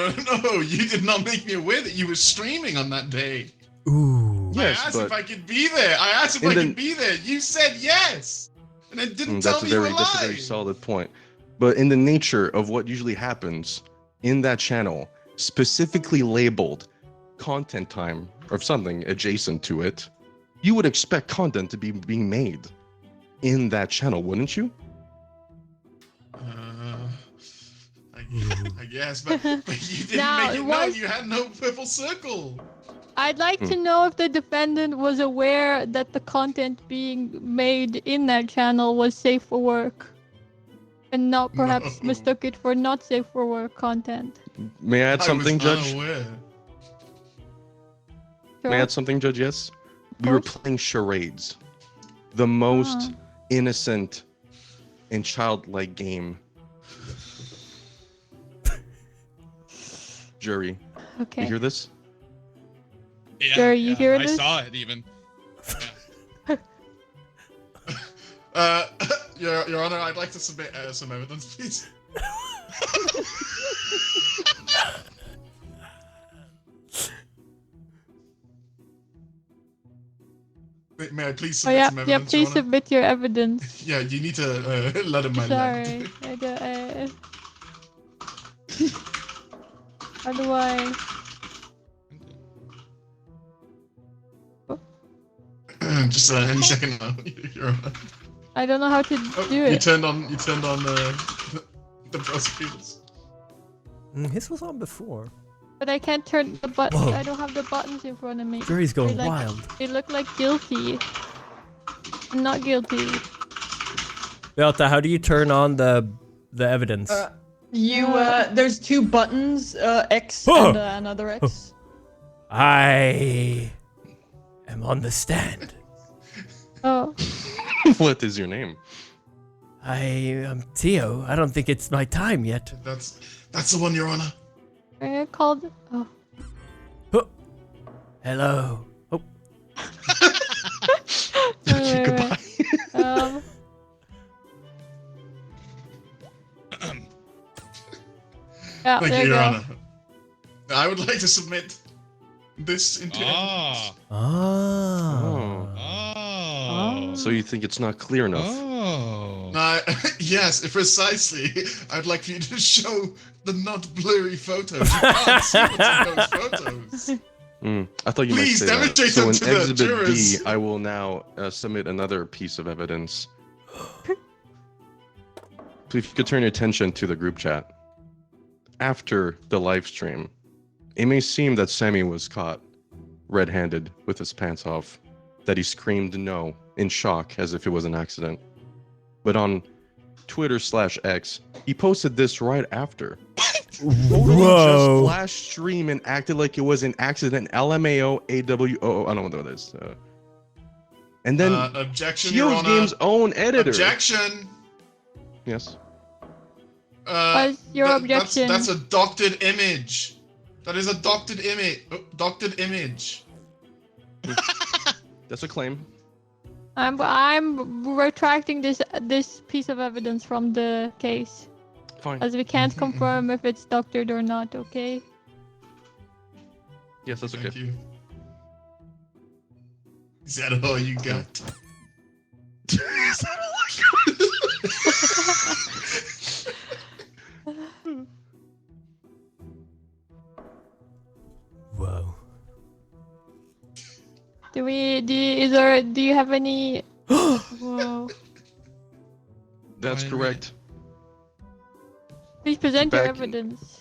You did not make me aware that you were streaming on that day. Ooh. Yes, I asked but if I could be there. I asked if And I then- could be there. You said yes, and then didn't tell that's me you were that's a very lying. solid point. But in the nature of what usually happens in that channel, specifically labeled content time or something adjacent to it, you would expect content to be being made in that channel, wouldn't you? I guess, but you didn't Now, make it it known. was- You had no purple circle. I'd like to know if the defendant was aware that the content being made in that channel was safe for work. And not perhaps No. mistook it for not safe for work content. May I add something, I was Judge? unaware. May I Sure. add something, Judge? Yes. We were course. playing charades, the most Ah. innocent and childlike game. Jury, Okay. you hear this? Yeah, Sure, you hear I this? saw it even. Your Honor, I'd like to submit some evidence, please. may I please Oh submit yeah, some yeah. evidence, Please Your Honor? submit your evidence. Yeah, you need to let him my Sorry. left. How do I? Just any second now, Your Honor. I don't know how to Oh, do you it. turned on the prosecutors. His was on before. But I can't turn the button. Whoa. I don't have the buttons in front of me. Jury's going They, like, wild. They look like guilty. I'm not guilty. Beata, how do you turn on the evidence? There's two buttons, X Oh. and another X. I am on the stand. Oh. What is your name? I am Theo. I don't think it's my time yet. That's the one, Your Honor. I called. Oh. Huh. Hello. Oh, Wait. Goodbye. Yeah, Thank there you, you Your go. Honor. I would like to submit this into evidence. Oh. Oh. So you think it's not clear enough? Oh. Yes, precisely. I'd like for you to show the not blurry photos. You can't see what's in those photos. I thought you Please might say that. demonstrate So them in to the Exhibit jurors. B, I will now submit another piece of evidence. Please, if you could turn your attention to the group chat. After the live stream, it may seem that Sammy was caught red-handed with his pants off, that he screamed no in shock as if it was an accident. But on Twitter/X, he posted this right after. Totally just flash stream and acted like it was an accident. LMAO, AWO, I don't know what that is. And then Objection, Your Teal's Honor. Game's own editor. Objection. Yes. What's your objection? That's a doctored image. That is a doctored image. Doctored image. That's a claim. I'm retracting this piece of evidence from the case, Fine. as we can't confirm if it's doctored or not. Okay. Yes, that's okay. Thank you. Is that all you got? Is that all I got? Whoa. Do you have any? Whoa. That's Wait a correct. Please present your Back- evidence.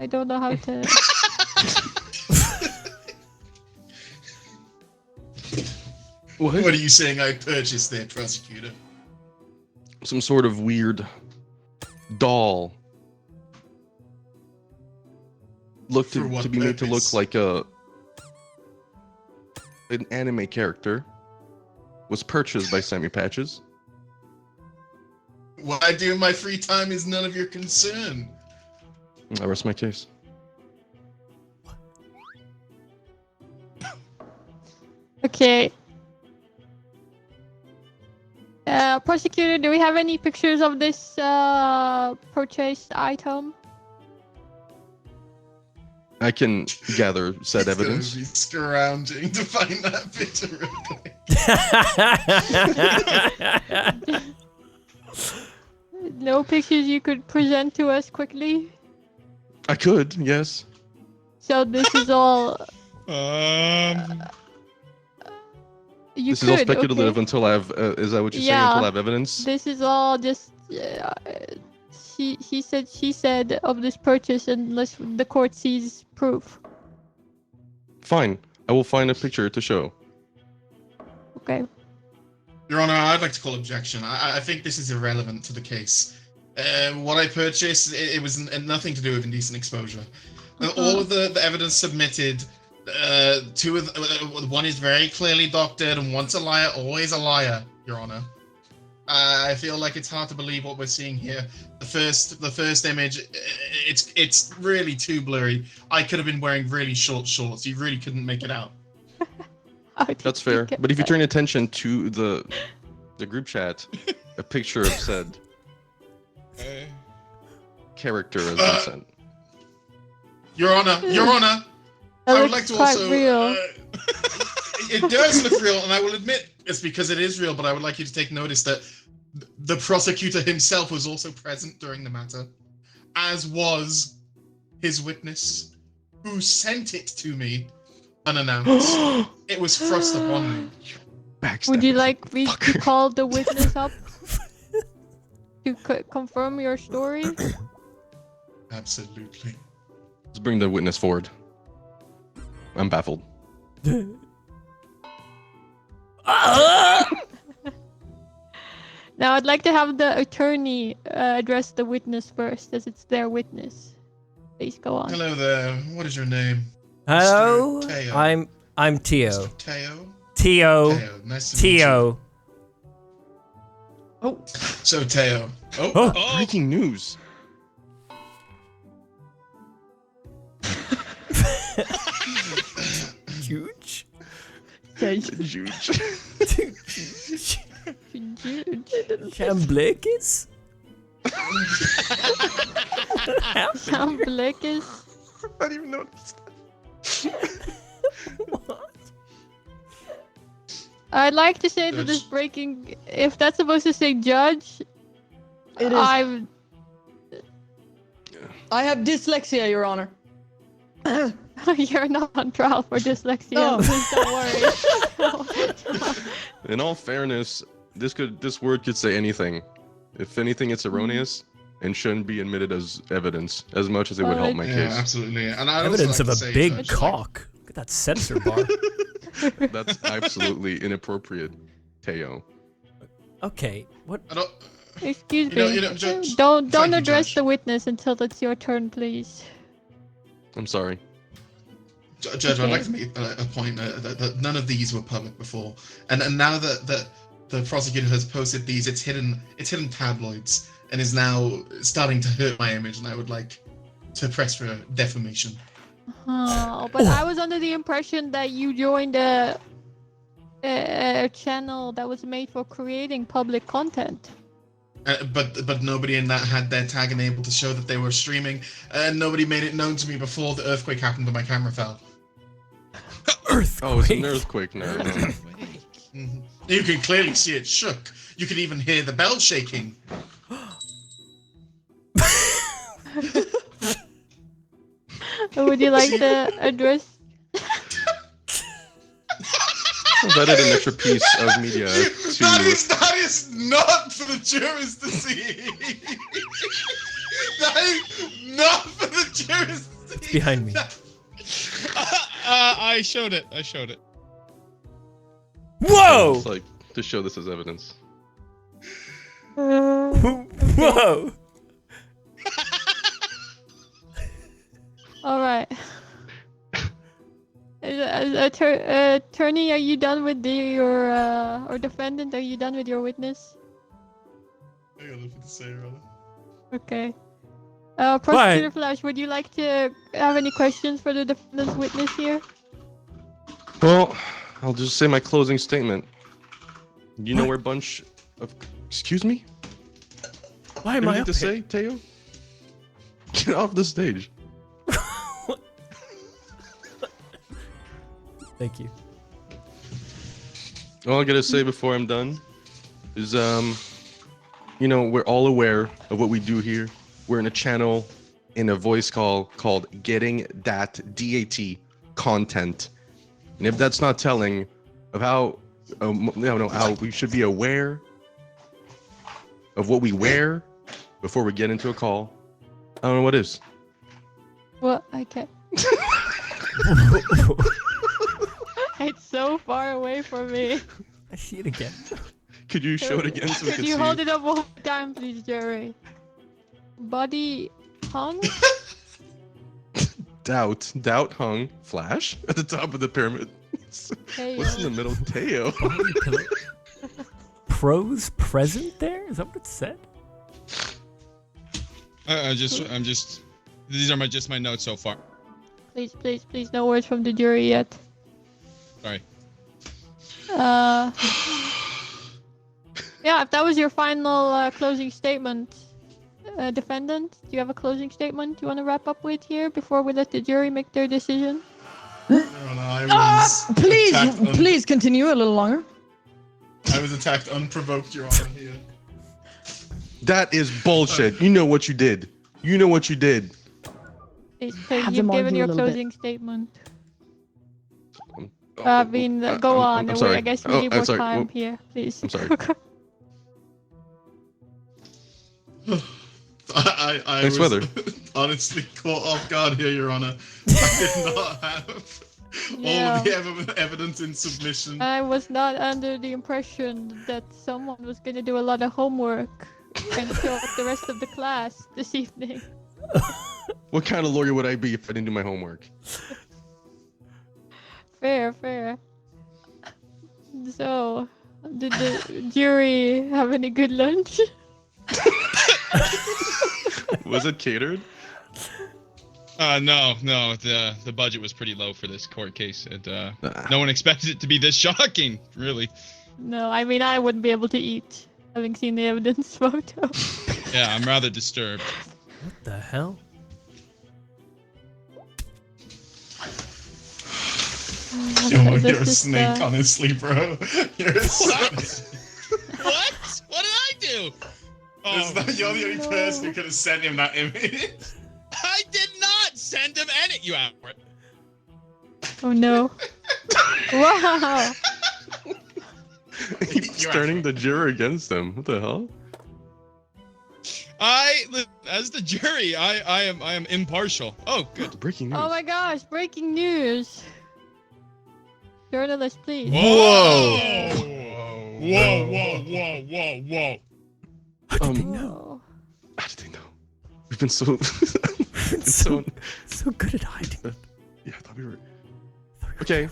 I don't know how to. What? What are you saying I purchased there, prosecutor? Some sort of weird doll. Looked For what to be made to look purpose? like an anime character. Was purchased by Sammy Patches. What I do in my free time is none of your concern. I rest my case. Okay. Prosecutor, do we have any pictures of this purchased item? I can gather said It's evidence. gonna be scrounging to find that picture real quick. No pictures you could present to us quickly? I could, yes. So this is all... You This is all could, speculative okay. until I have. Is that what you're saying? Yeah. Until I have evidence? This is all just... he said, she said of this purchase unless the court sees proof. Fine. I will find a picture to show. Okay. Your Honor, I'd like to call objection. I think this is irrelevant to the case. What I purchased, it was nothing to do with indecent exposure. All of the evidence submitted, one is very clearly doctored, and once a liar, always a liar, Your Honor. I feel like it's hard to believe what we're seeing here. The first image, it's really too blurry. I could have been wearing really short shorts. You really couldn't make it out. That's fair. But if you turn attention to the group chat, a picture of said character has been sent. Your Honor, I would like to quite also. real. it does look real, and I will admit it's because it is real, but I would like you to take notice that the prosecutor himself was also present during the matter, as was his witness, who sent it to me unannounced. It was thrust upon me. Would you like me to call the witness up to confirm your story? Absolutely. Let's bring the witness forward. I'm baffled. Now, I'd like to have the attorney address the witness first, as it's their witness. Please go on. Hello there. What is your name? Hello, Mr. Teo. I'm Teo. Mr. Teo? Teo. Teo. Nice to meet you. Teo. Oh, So, Teo. Oh, Oh. Breaking news. Huge. Huge. Chamblekis? Sam Blakis. I didn't even notice. What? I'd like to say that this Judge. breaking, if that's supposed to say judge, it is. I'm. I have dyslexia, Your Honor. You're not on trial for dyslexia. No. Please don't worry. In all fairness, this word could say anything. If anything, it's erroneous and shouldn't be admitted as evidence as much as it would help my yeah, case. absolutely. And I'd Evidence also of like a to say, big Judge, cock. Look at that censor bar. That's absolutely inappropriate, Teo. Okay, what? I don't, Excuse You know, me. Judge. Don't Thank you, address Judge. the witness until it's your turn, please. I'm sorry. Judge, I'd like to make a point that none of these were public before, and now that the prosecutor has posted these, it's hidden tabloids and is now starting to hurt my image, and I would like to press for defamation. Oh, but I was under the impression that you joined a channel that was made for creating public content. But nobody in that had their tag enabled to show that they were streaming, and nobody made it known to me before the earthquake happened and my camera fell. Earthquake. Oh, it's an earthquake now. No. Mhm. You can clearly see it shook. You can even hear the bell shaking. Would you like to address? I've added an extra piece of media to. That is not for the jurors to see. That is not for the jurors to see. Behind me. I showed it. Whoa! It's like to show this as evidence. Whoa! All right. Attorney, are you done with your or defendant? Are you done with your witness? I got nothing to say, rather. Okay. Prosecutor Flash, would you like to have any questions for the defendant's witness here? Well, I'll just say my closing statement. You know we're a bunch of. Excuse me? Why am Anything I up to here? say, Teo? Get off the stage. Thank you. All I gotta say before I'm done is, you know, we're all aware of what we do here. We're in a channel, in a voice call called Getting Dat DAT Content. And if that's not telling of how, how we should be aware of what we wear before we get into a call, I don't know what is. Well, I can't. It's so far away from me. I see it again. Could you show it again so we Could can you see? hold it up one more time, please, Jerry? Body hung? Doubt hung Flash at the top of the pyramid. Teo. What's in the middle? Teo. Pros present there? Is that what it said? I'm just. These are just my notes so far. Please, no words from the jury yet. Sorry. Yeah, if that was your final closing statement, defendant, do you have a closing statement you want to wrap up with here before we let the jury make their decision? Your Honor, I was attacked Please continue a little longer. I was attacked unprovoked, Your Honor. Here. That is bullshit. You know what you did. You know what you did. Have You've them given argue a your little bit. closing statement. Go I'm on. sorry. I guess we need I'm more sorry. time Well, here, please. I'm sorry. I Nice was weather. honestly caught off guard here, Your Honor. I did not have all of the evidence in submission. I was not under the impression that someone was going to do a lot of homework and show up the rest of the class this evening. What kind of lawyer would I be if I didn't do my homework? Fair. So, did the jury have any good lunch? Was it catered? No. The budget was pretty low for this court case, and no one expected it to be this shocking, really. No, I mean, I wouldn't be able to eat, having seen the evidence photo. Yeah, I'm rather disturbed. What the hell? You're a snake, honestly, bro. You're a snake. What? What did I do? You're the only person who could have sent him that image. I did not send him any. You out for it? Oh no. Wow. He's turning the juror against him. What the hell? As the jury, I am impartial. Oh, good. Breaking news. Oh my gosh, breaking news. Journalist, please. Whoa! Whoa! How did they know? Oh. How did they know? We've been so so good at hiding it. Yeah, I thought we were. Okay,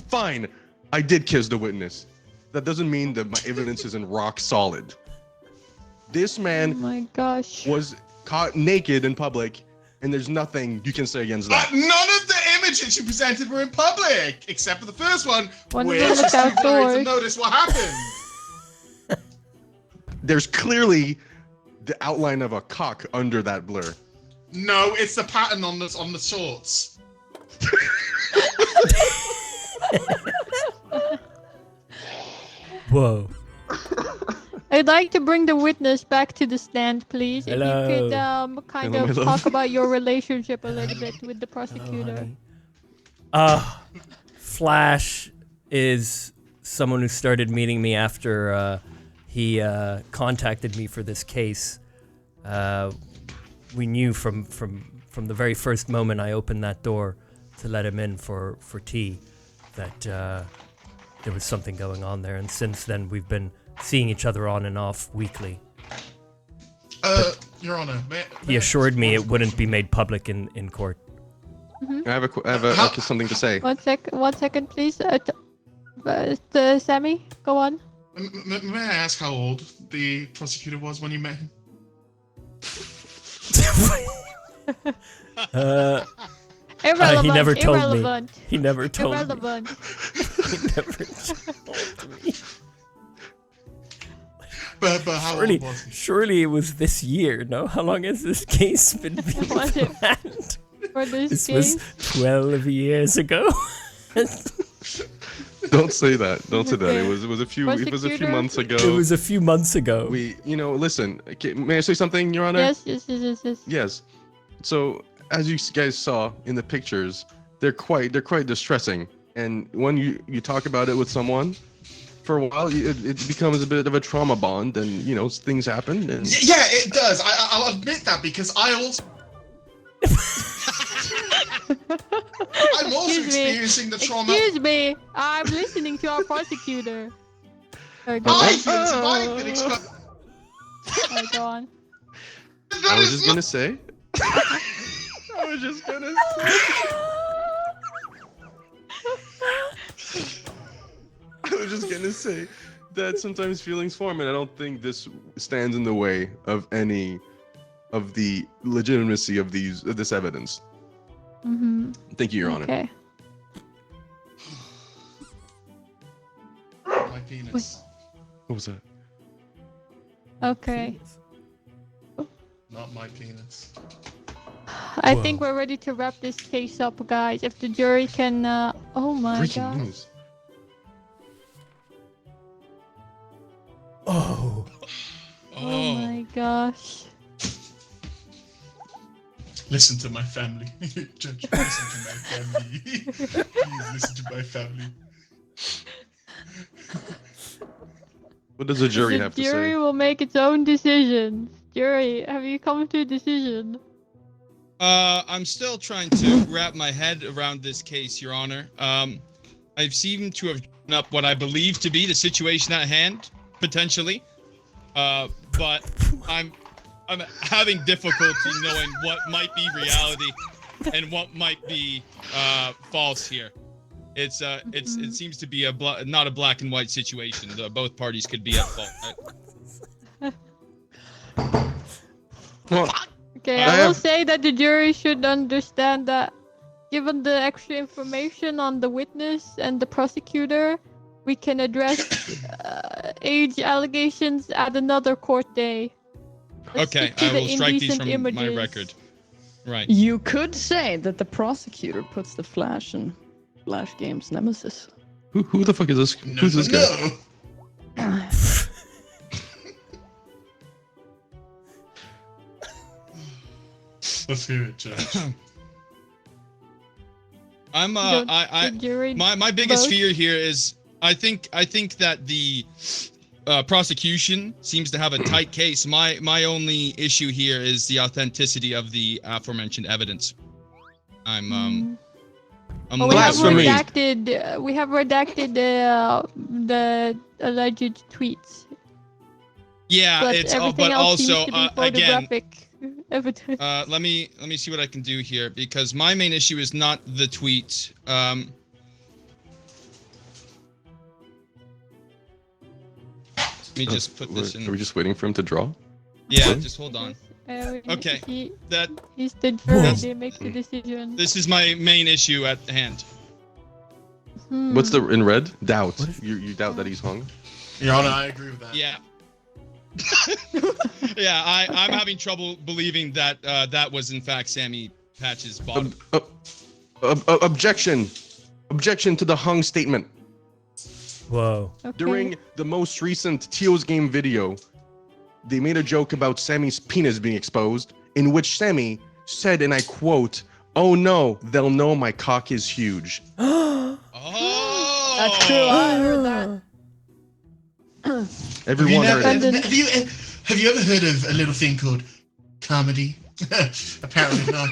fine. I did kiss the witness. That doesn't mean that my evidence isn't rock solid. This Oh man my gosh. was caught naked in public, and there's nothing you can say against that. None of the images you presented were in public, except for the first one, One of where them it's was just too blurry to outdoors. notice what happened. There's clearly the outline of a cock under that blur. No, it's the pattern on the shorts. Whoa. I'd like to bring the witness back to the stand, please. Hello. If you could kind Hello, of my love. talk about your relationship a little bit with the prosecutor. Flash is someone who started meeting me after he contacted me for this case. We knew from the very first moment I opened that door to let him in for tea that there was something going on there, and since then we've been seeing each other on and off weekly. Your Honor, He assured me it wouldn't be made public in court. I have something to say. 1 second, please. Sammy, go on. may I ask how old the prosecutor was when you met him? Irrelevant. He never told me. irrelevant. He never told me. Irrelevant. He never told me. But how old was he? Surely it was this year, no? How long has this case been being Was it planned? for this This case? was 12 years ago. Don't say that. Don't say that. Okay. It was a few Prosecutor? months ago. It was a few months ago. Listen. Okay, may I say something, Your Honor? Yes. Yes. So, as you guys saw in the pictures, they're quite distressing. And when you talk about it with someone, for a while, it becomes a bit of a trauma bond, and things happen. And Yeah, it does. I'll admit that because I also. I'm also Excuse me. experiencing the trauma. Excuse me. I'm listening to our prosecutor. Sorry, go I've on. been exposed. Sorry, go on. I was just gonna say. I was just gonna say that sometimes feelings form, and I don't think this stands in the way of any of the legitimacy of this evidence. Mm-hmm. Thank you, Your Honor. Okay. My penis. What was that? Okay. Not my penis. I think we're ready to wrap this case up, guys. If the jury can, oh my Breaking god. news. Oh. Oh my gosh. Listen to my family. Judge, listen to my family. Please listen to my family. What does the jury The have to jury say? will make its own decision. Jury, have you come to a decision? I'm still trying to wrap my head around this case, Your Honor. I've seemed to have drawn up what I believe to be the situation at hand, potentially. But I'm having difficulty knowing what might be reality and what might be false here. It seems to be not a black and white situation. Both parties could be at fault. Well, Okay, I I will have- say that the jury should understand that given the extra information on the witness and the prosecutor, we can address age allegations at another court day. Let's Okay, stick to I the will strike these indecent from my images. record. Right. You could say that the prosecutor puts the Flash in Flash Games nemesis. Who the fuck is this? No, Who's this guy? no. Let's hear it, Judge. I'm Don't I the jury my biggest vote? fear here is I think that the prosecution seems to have a tight case. My only issue here is the authenticity of the aforementioned evidence. I'm Well, we have Blasphemy. redacted the alleged tweets. yeah, But it's everything but else also seems to be again photographic evidence. let me see what I can do here because my main issue is not the tweet. Let me just put this in. Are we just waiting for him to draw? Yeah, What? just hold on. Okay. Okay. That He's the jury. They make the decision. this is my main issue at hand. What's the in red? Doubt. You doubt that he's hung? Your Honor, I agree with that. Yeah. Yeah, I'm having trouble believing that that was in fact Sammy Patches' bottom. Objection. Objection to the hung statement. Whoa. Okay. During the most recent Teals game video, they made a joke about Sammy's penis being exposed, in which Sammy said, and I quote, "Oh no, they'll know my cock is huge." Oh, That's true. I heard that. Everyone have, heard you it. never, have you ever heard of a little thing called comedy? Apparently not.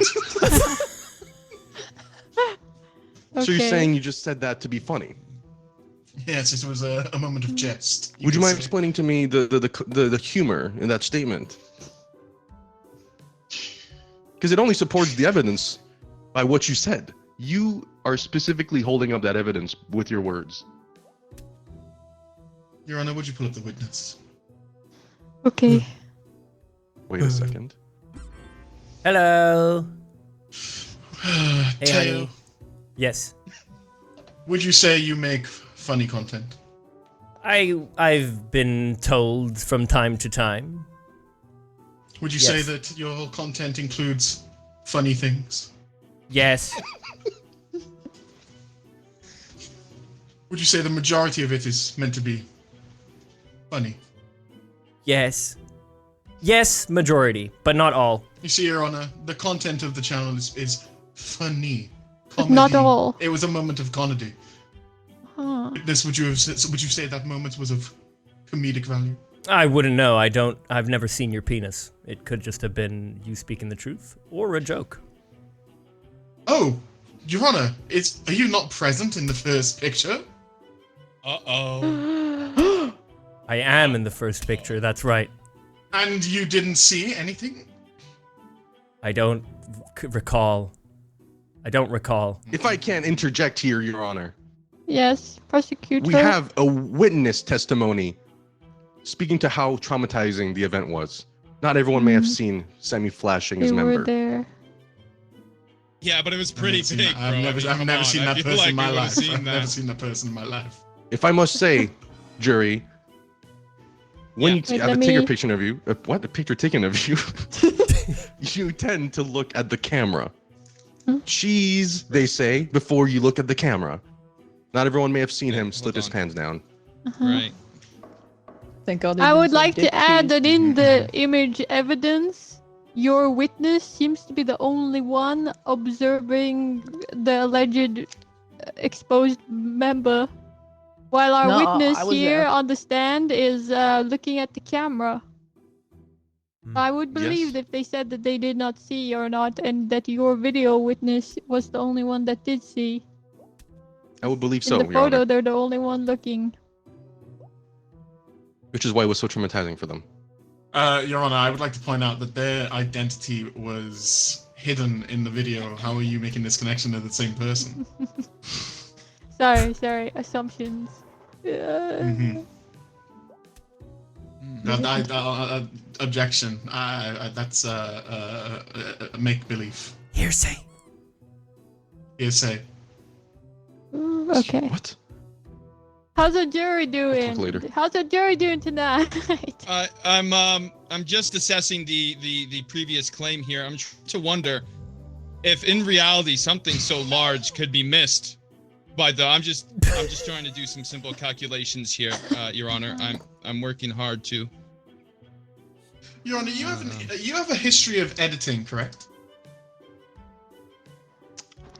So you're Okay. saying you just said that to be funny? Yes, it was a moment of jest. Would you could mind say. explaining to me the humor in that statement? Because it only supports the evidence by what you said. You are specifically holding up that evidence with your words. Your Honor, would you pull up the witness? Okay. Wait a second. Hello. Hey, Teo, honey. Yes. would you say you make funny content? I've been told from time to time. Would you Yes. say that your content includes funny things? Yes. Would you say the majority of it is meant to be funny? Yes. Yes, majority, but not all. You see, Your Honor, the content of the channel is funny. But not Comedy. all. It was a moment of comedy. Huh. This would you say that moment was of comedic value? I wouldn't know. I've never seen your penis. It could just have been you speaking the truth or a joke. Oh, Your Honor, are you not present in the first picture? Uh-oh. I am in the first picture, that's right. And you didn't see anything? I don't recall. I don't recall. If I can interject here, Your Honor, Yes, prosecutor. we have a witness testimony speaking to how traumatizing the event was. Not everyone may have seen Sammy flashing They his were member. there. Yeah, but it was pretty seen big, that. I've bro. never, I mean, I've come never on. seen I that feel person like in my we would've life. seen I've that. never seen that person in my life. If I must say, jury, when Yeah. you Wait, have a let picture me- picture of you, what a picture taken of you, you tend to look at the camera. Cheese, they say, before you look at the camera. Not everyone may have seen him slip his pants down. Right. Thank God. they I didn't would say like dick to add cheese. that in the image evidence, your witness seems to be the only one observing the alleged exposed member, while our No, witness I was here there. on the stand is looking at the camera. I would believe Yes. if they said that they did not see or not, and that your video witness was the only one that did see. I would believe In so, the Your photo, Honor. they're the only one looking. Which is why it was so traumatizing for them. Your Honor, I would like to point out that their identity was hidden in the video. How are you making this connection to the same person? Sorry, assumptions. Mhm. Objection. That's a make believe. Hearsay. Hearsay. Okay. What? How's the jury doing? later. How's the jury doing tonight? I'm just assessing the previous claim here. I'm trying to wonder if in reality something so large could be missed by the. I'm just trying to do some simple calculations here, Your Honor. I'm working hard to. Your Honor, you have a history of editing, correct?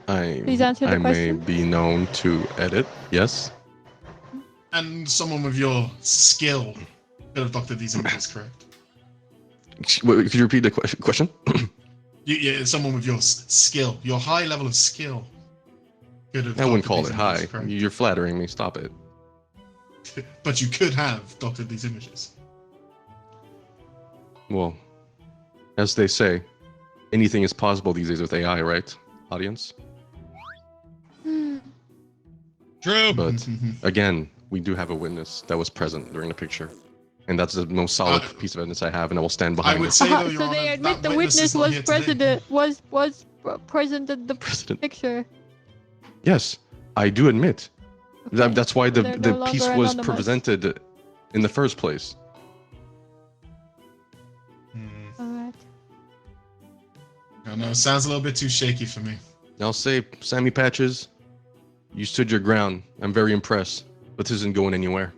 Please answer the I question. may be known to edit, yes. And someone with your skill could have doctored these images, correct? Wait, could you repeat the question? Yeah, someone with your skill, your high level of skill, could have. I wouldn't doctored call these it high. images, correct? You're flattering me. Stop it. But you could have doctored these images. Well, as they say, anything is possible these days with AI, right, audience? True. But again, we do have a witness that was present during the picture. And that's the most solid piece of evidence I have, and I will stand behind I would it. say, though, Your So Honor, they admit that the witness witness is not was here today. present at the President. picture. Yes, I do admit. Okay. That's why They're the no piece longer was anonymous. presented in the first place. Alright. I know, it sounds a little bit too shaky for me. I'll say, Sammy Patches, you stood your ground. I'm very impressed, but this isn't going anywhere.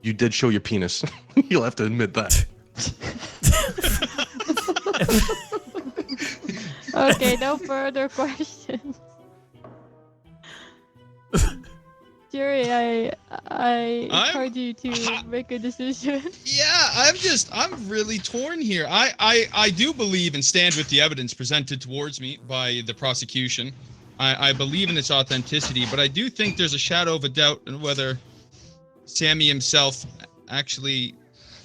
You did show your penis. You'll have to admit that. Okay, no further questions. Jury, I heard you to make a decision. Yeah, I'm really torn here. I do believe and stand with the evidence presented towards me by the prosecution. I believe in its authenticity, but I do think there's a shadow of a doubt on whether Sammy himself actually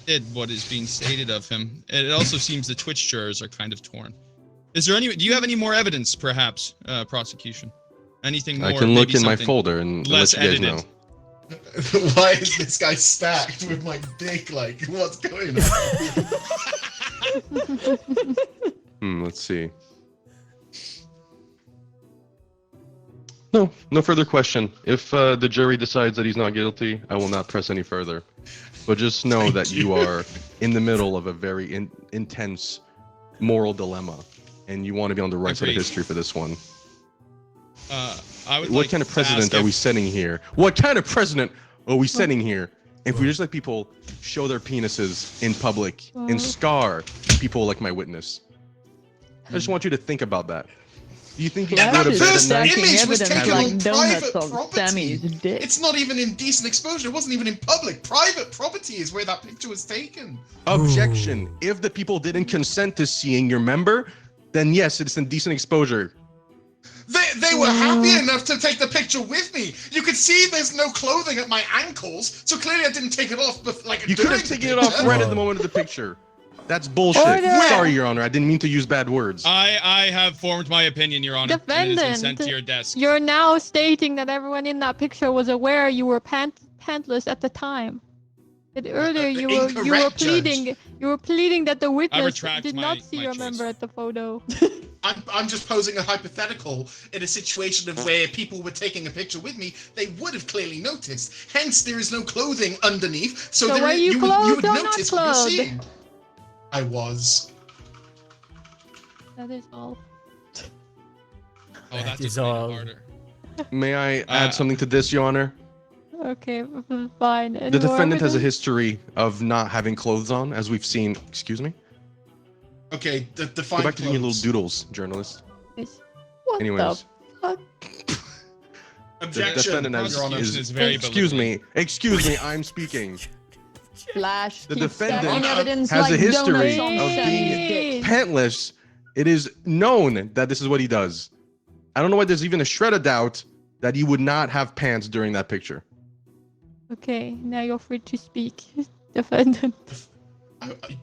did what is being stated of him. And it also seems the Twitch jurors are kind of torn. Do you have any more evidence, perhaps, prosecution? Anything more? I can look maybe in my something folder and less let you guys edited. know. Why is this guy stacked with my dick? Like, what's going on? Let's see. No further question. If the jury decides that he's not guilty, I will not press any further. But just know Thank that you are in the middle of a very intense moral dilemma, and you want to be on the right side of Agreed. history for this one. I would What like kind of to precedent ask are we if- setting here? What kind of precedent are we setting here? If we just let people show their penises in public and scar people like my witness, I just want you to think about that. Do you think you Yeah, can go to that bed is at night? stacking image was evidence taken like on donuts private of property. Sammy's dick. It's not even indecent exposure. It wasn't even in public. Private property is where that picture was taken. Objection. If the people didn't consent to seeing your member, then yes, it's indecent exposure. They were happy enough to take the picture with me. You could see there's no clothing at my ankles, so clearly I didn't take it off. But like You could during have the taken it off picture. right at the moment of the picture. That's bullshit. Order. Sorry, Your Honor. I didn't mean to use bad words. I have formed my opinion, Your Honor. And it has been sent to Defendant, your desk. you're now stating that everyone in that picture was aware you were pantless at the time. That earlier you were incorrect, pleading that the witness retract did my- not see my your choice. member at the photo. I'm just posing a hypothetical in a situation of where people were taking a picture with me. They would have clearly noticed. Hence, there is no clothing underneath, So were you you clothed would or not notice what you're clothed? seeing. I was. That is all. Oh, that is just made it all. harder. May I add something to this, Your Honor? Okay, fine. The defendant has a history of not having clothes on, as we've seen. Excuse me? Okay, Go define back to doing your little clothes. doodles, journalist. What Anyways. the fuck? Objection, defendant has- Your Honor. Prosecution is very Excuse belittling. me. Excuse me, I'm speaking. Flash. The keep defendant stacking evidence has a like history donuts on of Sam's being dick. Pantless. It is known that this is what he does. I don't know why there's even a shred of doubt that he would not have pants during that picture. Okay, now you're free to speak, defendant.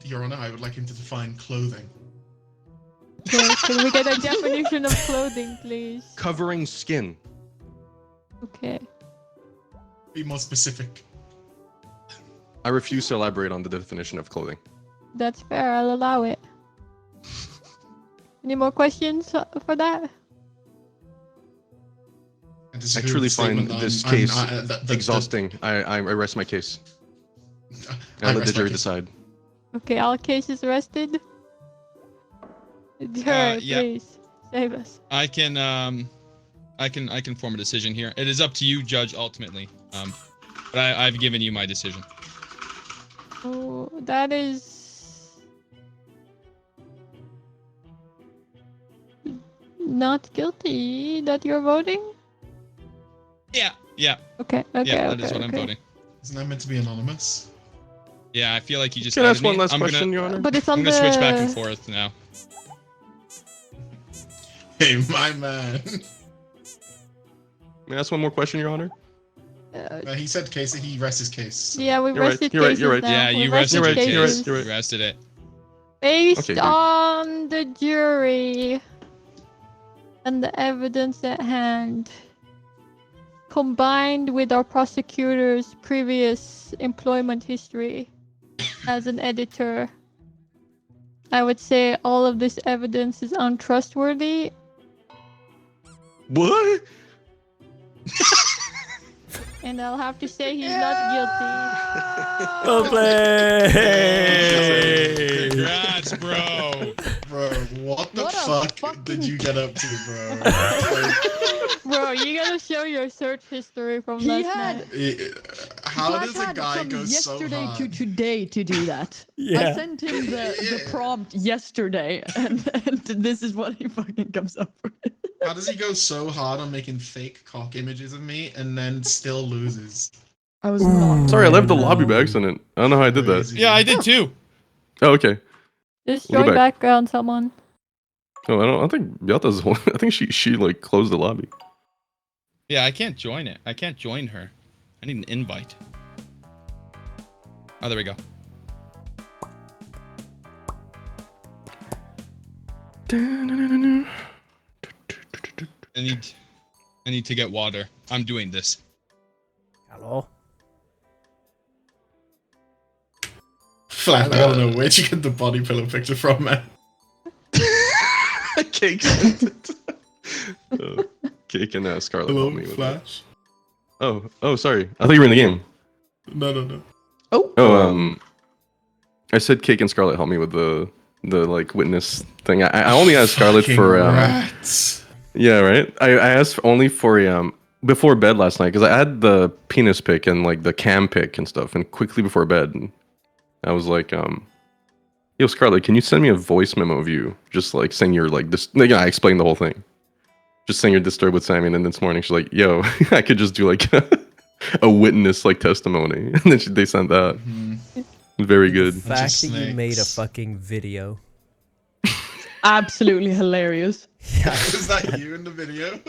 Your Honor, I would like him to define clothing. Okay, can we get a definition of clothing, please? Covering skin. Okay. Be more specific. I refuse to elaborate on the definition of clothing. That's fair, I'll allow it. Any more questions for that? I truly find this case exhausting. I rest my case. I'll let the jury decide. Okay, all cases rested. Jury, yeah. please save us. I can form a decision here. It is up to you, Judge, ultimately. But I've given you my decision. Oh, that is not guilty that you're voting? Yeah. Okay. Yeah, that is what I'm voting. Isn't that meant to be anonymous? Yeah, I feel like you just. Can I ask outed me. one last I'm question, gonna, Your Honor? But it's on I'm the. gonna switch back and forth now. Hey, my man. May I ask one more question, Your Honor? He said case. He rests his case. Yeah, we You're right, rested you're right, cases you're right. now. Yeah, We you rested your cases. case. You're right. You rested it. Based Okay, good. on the jury and the evidence at hand, combined with our prosecutor's previous employment history as an editor, I would say all of this evidence is untrustworthy. What? And I'll have to say he's not guilty. Well played. Congrats, bro. Bro, what the What a fuck fucking- did you get up to, bro? Bro, you gotta show your search history from He last had- night. How Flash does a had guy from go so yesterday hard? to today to do that. I Yeah. sent him the prompt yesterday, and this is what he fucking comes up with. How does he go so hard on making fake cock images of me and then still loses? I was not. Sorry, I left the lobby by accident. I don't know how I did that. Crazy. Yeah, I did too. Oh, okay. Just We'll go join back. background, someone. Oh, I think Yata's. I think she like closed the lobby. Yeah, I can't join it. I can't join her. I need an invite. Oh, there we go. I need to get water. I'm doing this. Hello. Flat, I don't know where'd you get the body pillow picture from, man. Cake sent it. Cake and Scarlet Hello, helped me with that. Flash. Oh, sorry. I thought you were in the game. No. Oh, I said Cake and Scarlet helped me with the like witness thing. I only asked Scarlet Fucking for rats. yeah, right. I asked only for before bed last night because I had the penis pic and like the cam pic and stuff, and quickly before bed, and I was like, yo, Scarlet, can you send me a voice memo of you just like saying you're like this? Like, I explained the whole thing, just saying you're disturbed with Sammy, and then this morning she's like, yo, I could just do like a witness like testimony, and then they sent that. Very good. The fact Just that you made a snakes. fucking video. Absolutely hilarious. Yeah. Is that you in the video?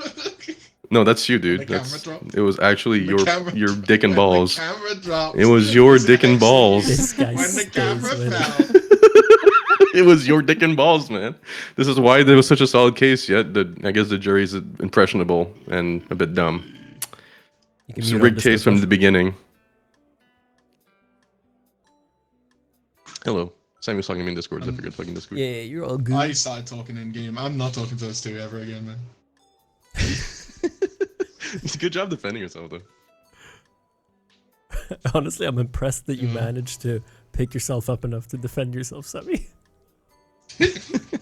No, that's you, dude. The camera That's dropped? it was actually The camera- your dick and when balls. The camera drops. It was your It's dick and actually balls. you. This guy When the stays camera with it. fell. It was your dick and balls, man. This is why there was such a solid case. Yet I guess the jury's impressionable and a bit dumb. You can It's a mute all rigged this case stuff. from the beginning. Hello. Sammy's talking to me in Discord. I figured fucking Discord. Yeah, you're all good. I started talking in game. I'm not talking to those two ever again, man. Good job defending yourself, though. Honestly, I'm impressed that you managed to pick yourself up enough to defend yourself, Sammy.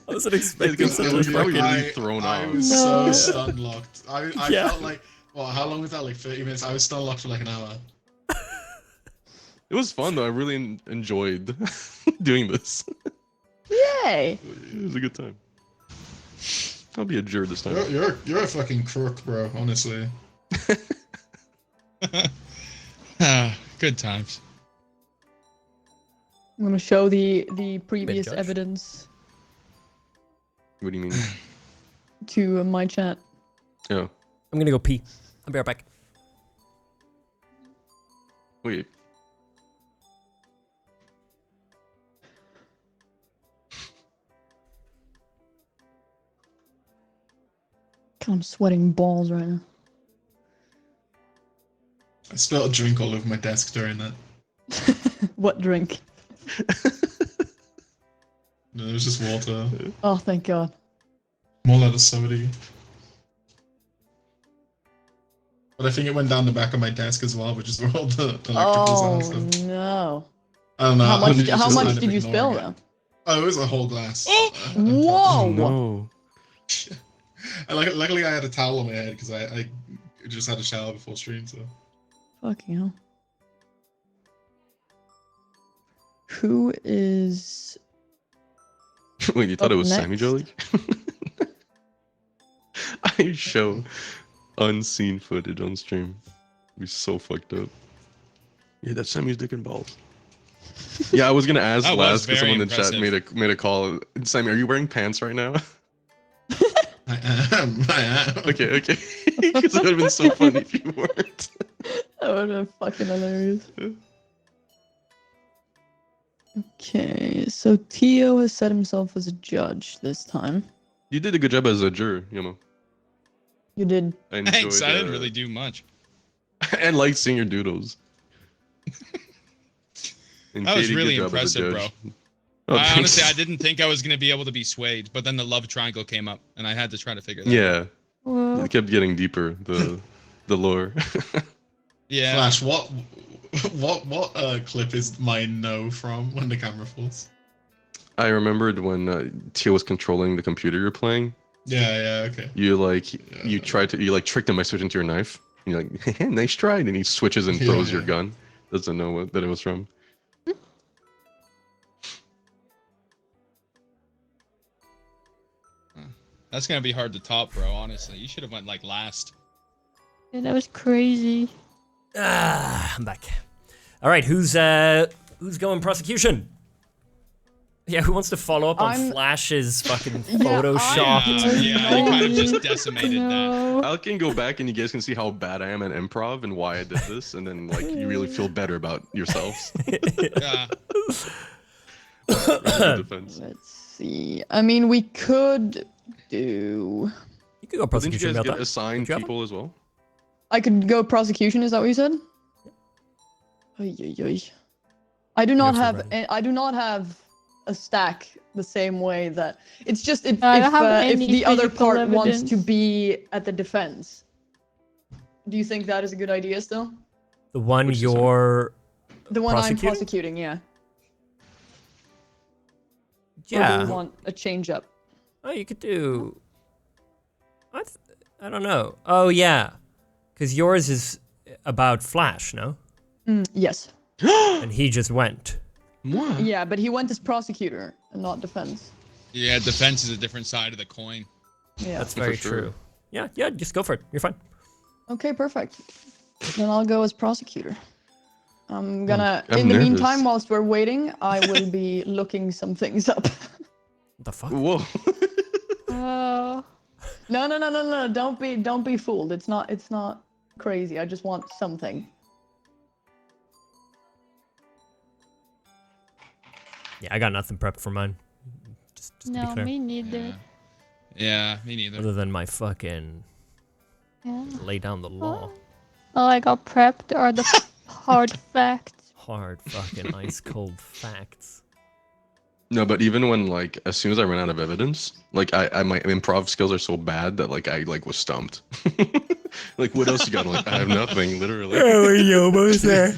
I wasn't expecting Because such it a was probably fucking. really thrown I off. was No. so stun locked. I Yeah. felt like, well, how long was that? Like 30 minutes? I was stun locked for like an hour. It was fun though. I really enjoyed doing this. Yay! It was a good time. I'll be a juror this time. You're a fucking crook, bro. Honestly. Good times. I'm gonna show the previous judge. evidence What do you mean? to my chat. Yeah. I'm gonna go pee. I'll be right back. Wait. God, I'm sweating balls right now. I spilled a drink all over my desk during that. What drink? No, it was just water. Oh, thank God. More like a soda. But I think it went down the back of my desk as well, which is where all the electricals are and Oh stuff. no! I don't know. How I much? just How ended much up did you spill ignoring it. though? Oh, it was a whole glass. Whoa! No. Luckily, I had a towel on my head because I just had a shower before stream. So Fucking hell. Who is? Wait, you thought it Up was Sammy next. Jolly? I show unseen footage on stream. It'd be so fucked up. Yeah, that's Sammy's dick and balls. Yeah, I was gonna ask That was last because very someone in the chat impressive. made a call. Sammy, are you wearing pants right now? I am. Okay. Because it would have been so funny if you weren't. That would have been fucking hilarious. Okay, so Tio has set himself as a judge this time. You did a good job as a juror, Yamo. You did. I enjoyed, Thanks. I didn't really do much. and like seeing your doodles. And That was Katie, really good job as a impressive, judge. Oh, I honestly, I thanks. didn't think I was gonna be able to be swayed, but then the love triangle came up, and I had to try to figure that out. Yeah, Whoa. it kept getting deeper. The lore. Yeah. Flash, what clip is my no from when the camera falls? I remembered when Tio was controlling the computer you're playing. Yeah, okay. You tricked him by switching to your knife. And you're like, hey, nice try. And then he switches and throws your Yeah. gun. Doesn't know that it was from. That's gonna be hard to top, bro. Honestly, you should have went like last. Yeah, that was crazy. I'm back. All right, who's going prosecution? Yeah, who wants to follow up on I'm- Flash's fucking Yeah, photoshopped? Yeah, you kind of just decimated that. No. I can go back and you guys can see how bad I am at improv and why I did this, and then like you really feel better about yourselves. Yeah. In defense. Let's see. I mean, we could do. You could go But didn't you prosecution guys about get that. assigned Don't you have people as well? I could go prosecution. Is that what you said? Oy, oy, oy. I do not Yes, have. Rebecca. I do not have a stack the same way that it's just if I don't have if any the other physical part wants to evidence. be at the defense. Do you think that is a good idea still? The one Which is you're. The one I'm Prosecuting? prosecuting, yeah. Or do Yeah. you want a change up? Oh, you could do. I don't know. Oh yeah, because yours is about Flash, no? Yes. And he just went. What? Yeah, but he went as prosecutor and not defense. Yeah, defense is a different side of the coin. Yeah. That's very sure. true. Yeah, just go for it. You're fine. Okay, perfect. Then I'll go as prosecutor. I'm gonna. I'm in the nervous. meantime, whilst we're waiting, I will be looking some things up. What the fuck? Whoa. Oh. No. Don't be fooled. It's not crazy. I just want something. Yeah, I got nothing prepped for mine. Just to be No, clear. me neither. Yeah, me neither. Other than my fucking Yeah. lay down the law. All I got prepped are the hard facts. Hard fucking ice cold facts. No, but even when like as soon as I ran out of evidence, like I my improv skills are so bad that like I like was stumped. Like what else you got? I'm like I have nothing, literally. Oh, we're almost there.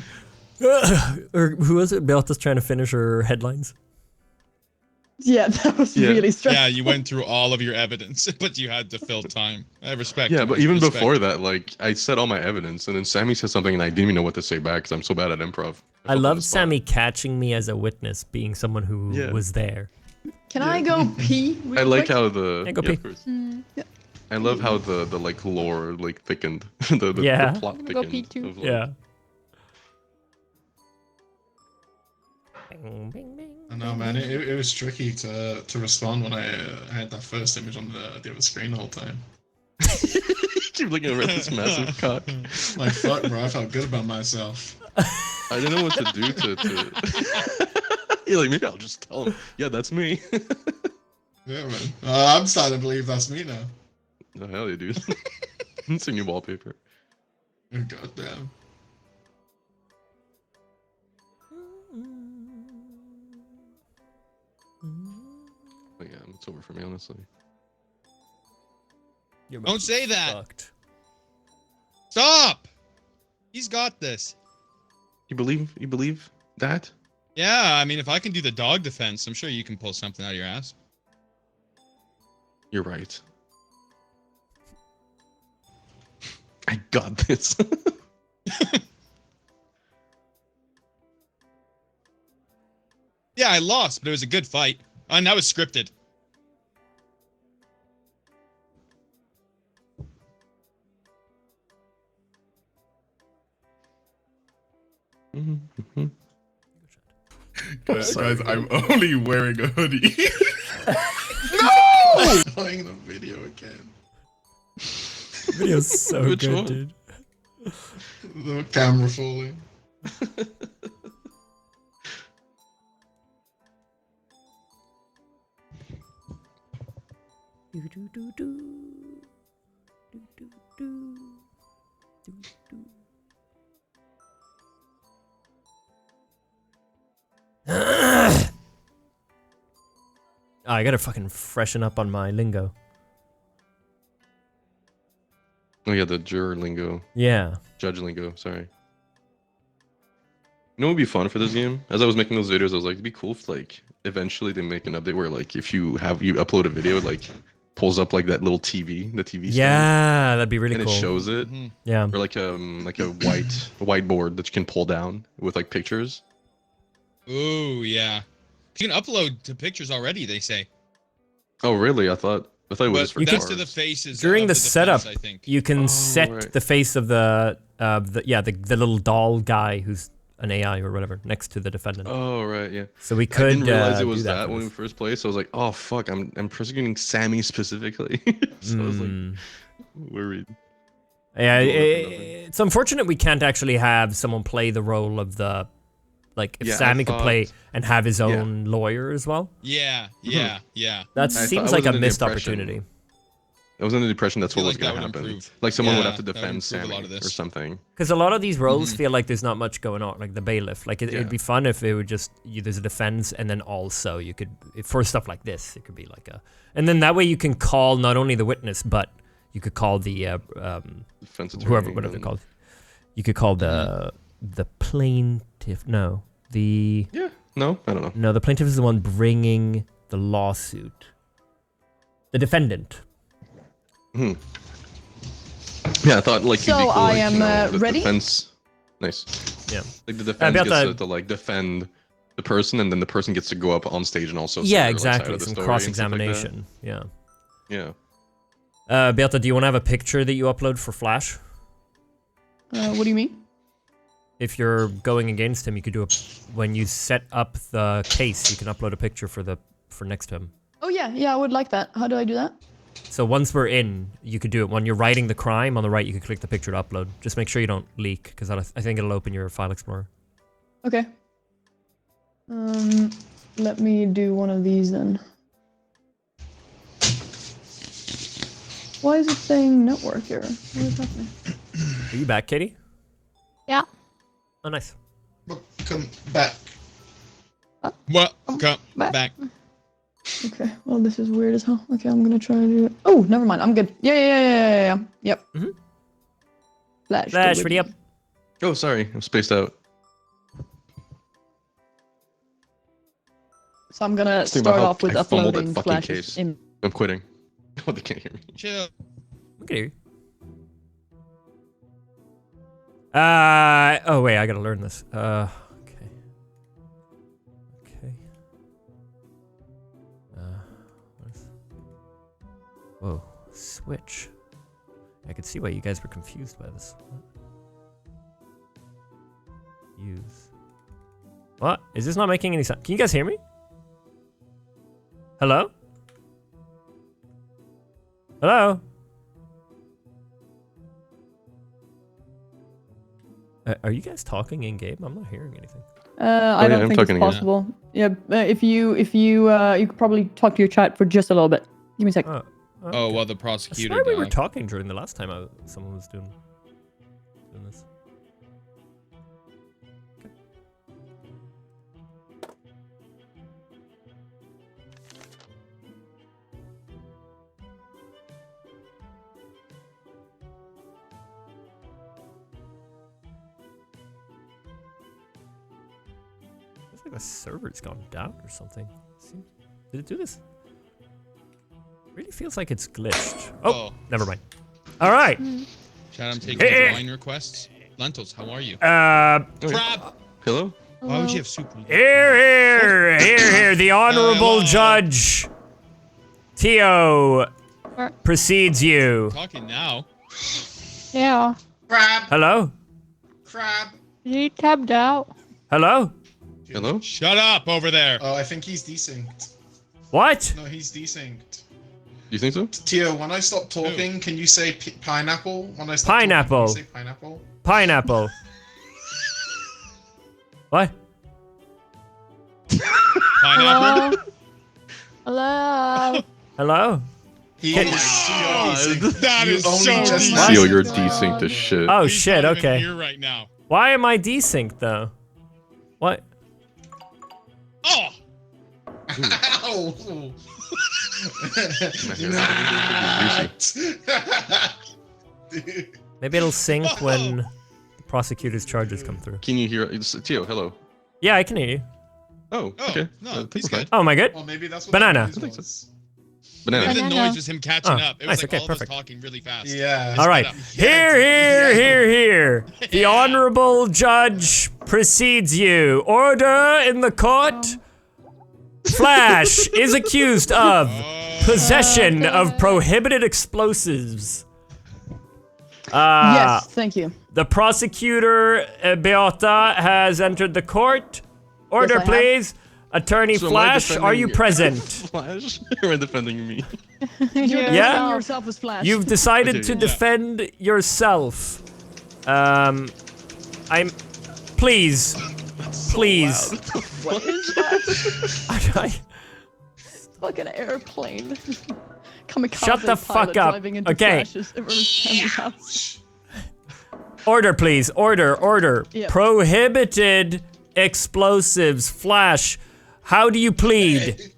Or who was it? Belta's trying to finish her headlines. Yeah, that was Yeah. really stressful. Yeah, you went through all of your evidence, but you had to fill time. I respect. Yeah, you, but even respect. before that, like I said all my evidence, and then Sammy said something, and I didn't even know what to say back because I'm so bad at improv. I felt on love the spot. Sammy catching me as a witness, being someone who Yeah. was there. Can I go pee real I like quick? how the Yeah, go yeah, pee. of course. Yeah. I love how the like lore like thickened, the Yeah. plot I'm gonna go pee thickened. too. Of, like, Yeah. I know, man. It was tricky to respond when I had that first image on the other screen the whole time. Keep looking over at this massive cock. Like, fuck, bro. I felt good about myself. I didn't know what to do to... You're like, maybe I'll just tell him. Yeah, that's me. Yeah, man. I'm starting to believe that's me now. Oh, hell yeah, dude. It's a new wallpaper. Oh, goddamn. But yeah, it's over for me, honestly. Don't say that. Fucked. Stop. He's got this. You believe that? Yeah, I mean, if I can do the dog defense, I'm sure you can pull something out of your ass. You're right. I got this. Yeah, I lost, but it was a good fight. And that was scripted. Guys, I'm only wearing a hoodie. No! Playing the video again. Video's so Which good, one? dude. The camera falling. Oh, I gotta fucking freshen up on my lingo. Oh yeah, the juror lingo. Yeah. Judge lingo, sorry. You know what would be fun for this game? As I was making those videos, I was like, it'd be cool if like eventually they make an update where like if you upload a video, it like pulls up like that little TV, the TV stand, Yeah, that'd be really and cool. it shows it. Yeah. Or like a whiteboard that you can pull down with like pictures. Ooh, yeah. You can upload to pictures already, they say. Oh really? I thought it was But just for that's cards. to the faces During of the defense, setup, I think. you can Oh, set right. the face of the little doll guy who's an AI or whatever next to the defendant. Oh right, yeah. So we could I didn't realize it do was that for when we this. first played, so I was like, oh fuck, I'm prosecuting Sammy specifically. So I was like Mm. worried. Yeah, Roll up for nothing. it's unfortunate we can't actually have someone play the role of the, like, if Yeah, I Sammy could play thought- and have his own lawyer as well. Yeah, yeah, yeah. That I seems was like a under the missed impression- opportunity. I was under the impression that's I feel what was like that going to would happen. improve. Like someone would Yeah, have to that would defend improve a Sammy lot of or this. something. Because a lot of these roles Mhm. feel like there's not much going on, like the bailiff. Like it'd Yeah. be fun if it would just there's a defense, and then also you could for stuff like this, it could be like a, and then that way you can call not only the witness, but you could call the Defense attorney. whoever, whatever they're and- called. You could call the plaintiff. No, the Yeah. No, I don't know. no, the plaintiff is the one bringing the lawsuit. The defendant. Hmm. Yeah, I thought like. it'd be So cool, I like, am, you know, the ready? Defense. Nice. Yeah. Like the defense about gets the- to like defend the person, and then the person gets to go up on stage and also. say Yeah, their, like, side exactly. of the Some story and stuff like that. cross-examination. Yeah. Yeah. Beata, do you want to have a picture that you upload for Flash? What do you mean? If you're going against him, you could do when you set up the case, you can upload a picture for next to him. Oh yeah, I would like that. How do I do that? So once we're in, you could do it. When you're writing the crime on the right, you can click the picture to upload. Just make sure you don't leak, because I think it'll open your file explorer. Okay. Let me do one of these then. Why is it saying network error? What is happening? Are you back, Katie? Yeah. Oh, nice. Come back. What? Come back. back. Okay, well this is weird as hell. Okay, I'm gonna try to do it. Oh, never mind. I'm good. Yeah. Yep. Mhm. Flash. Flash, the ready up. wiki. Oh, sorry, I'm spaced out. So I'm gonna Just think about start how off with I fumbled that uploading fucking Flash's case. image. I'm quitting. Oh, they can't hear me. Chill. Okay. Oh wait, I gotta learn this. Okay. Okay. What is... Whoa, switch. I could see why you guys were confused by this. Use. What? Is this not making any sense? Can you guys hear me? Hello? Hello? Are you guys talking in game? I'm not hearing anything. I don't I'm think talking it's again. possible. Yeah, if you could probably talk to your chat for just a little bit. Give me a sec. Oh, Okay. well, the I prosecutor swear we were died. talking during the last time someone was doing this. Looks like the server's gone down or something. Did it do this? Really feels like it's glitched. Oh, never mind. All right. Chat, I'm taking Hey. drawing requests. Lentils, how are you? Crab. Hello? Why would you have soup? Here. The honorable judge, Tio, precedes you. Talking now. Yeah. Crab. Hello? Crab. He tabbed out. Hello? Hello? Shut up over there. Oh, I think he's desynced. What? No, he's desynced. You think so? Tio, when I stop talking, can you say pineapple? When I stop Pineapple. talking, can you say pineapple? Pineapple. What? Pineapple? Hello. Hello? He Can- is so desynced. That You is only so just desynced. Theo, listened you're to- desynced as shit. Oh He's shit, not even okay. here right now. Why am I desynced though? What? Oh! Ow! Maybe it'll sync when the prosecutor's charges come through. Can you hear? Tio, hello. Yeah, I can hear you. Oh, Oh, okay. no, I think he's we're fine. good. Oh, am I good? Well, maybe that's what Banana. the noise was. Banana. Maybe the Banana. noise was him catching Oh, up. It was nice, like okay, all perfect. of us talking really fast. Yeah. All right. up. Here. The honorable judge precedes you. Order in the court. Flash is accused of possession of prohibited explosives. Yes, thank you. The prosecutor, Beata, has entered the court. Order, Yes, I have. please. Attorney So am I Flash, are you defending- present? Flash? You're defending me. You're Yeah? defending yourself as Flash. You've decided Okay, to yeah. defend yourself. I'm. Please. Please. What is that? I- Fucking airplane. Kamikaze Shut the fuck pilot up. driving into Okay. Flash's house. Order, please. Order. Yep. Prohibited explosives. Flash, how do you plead?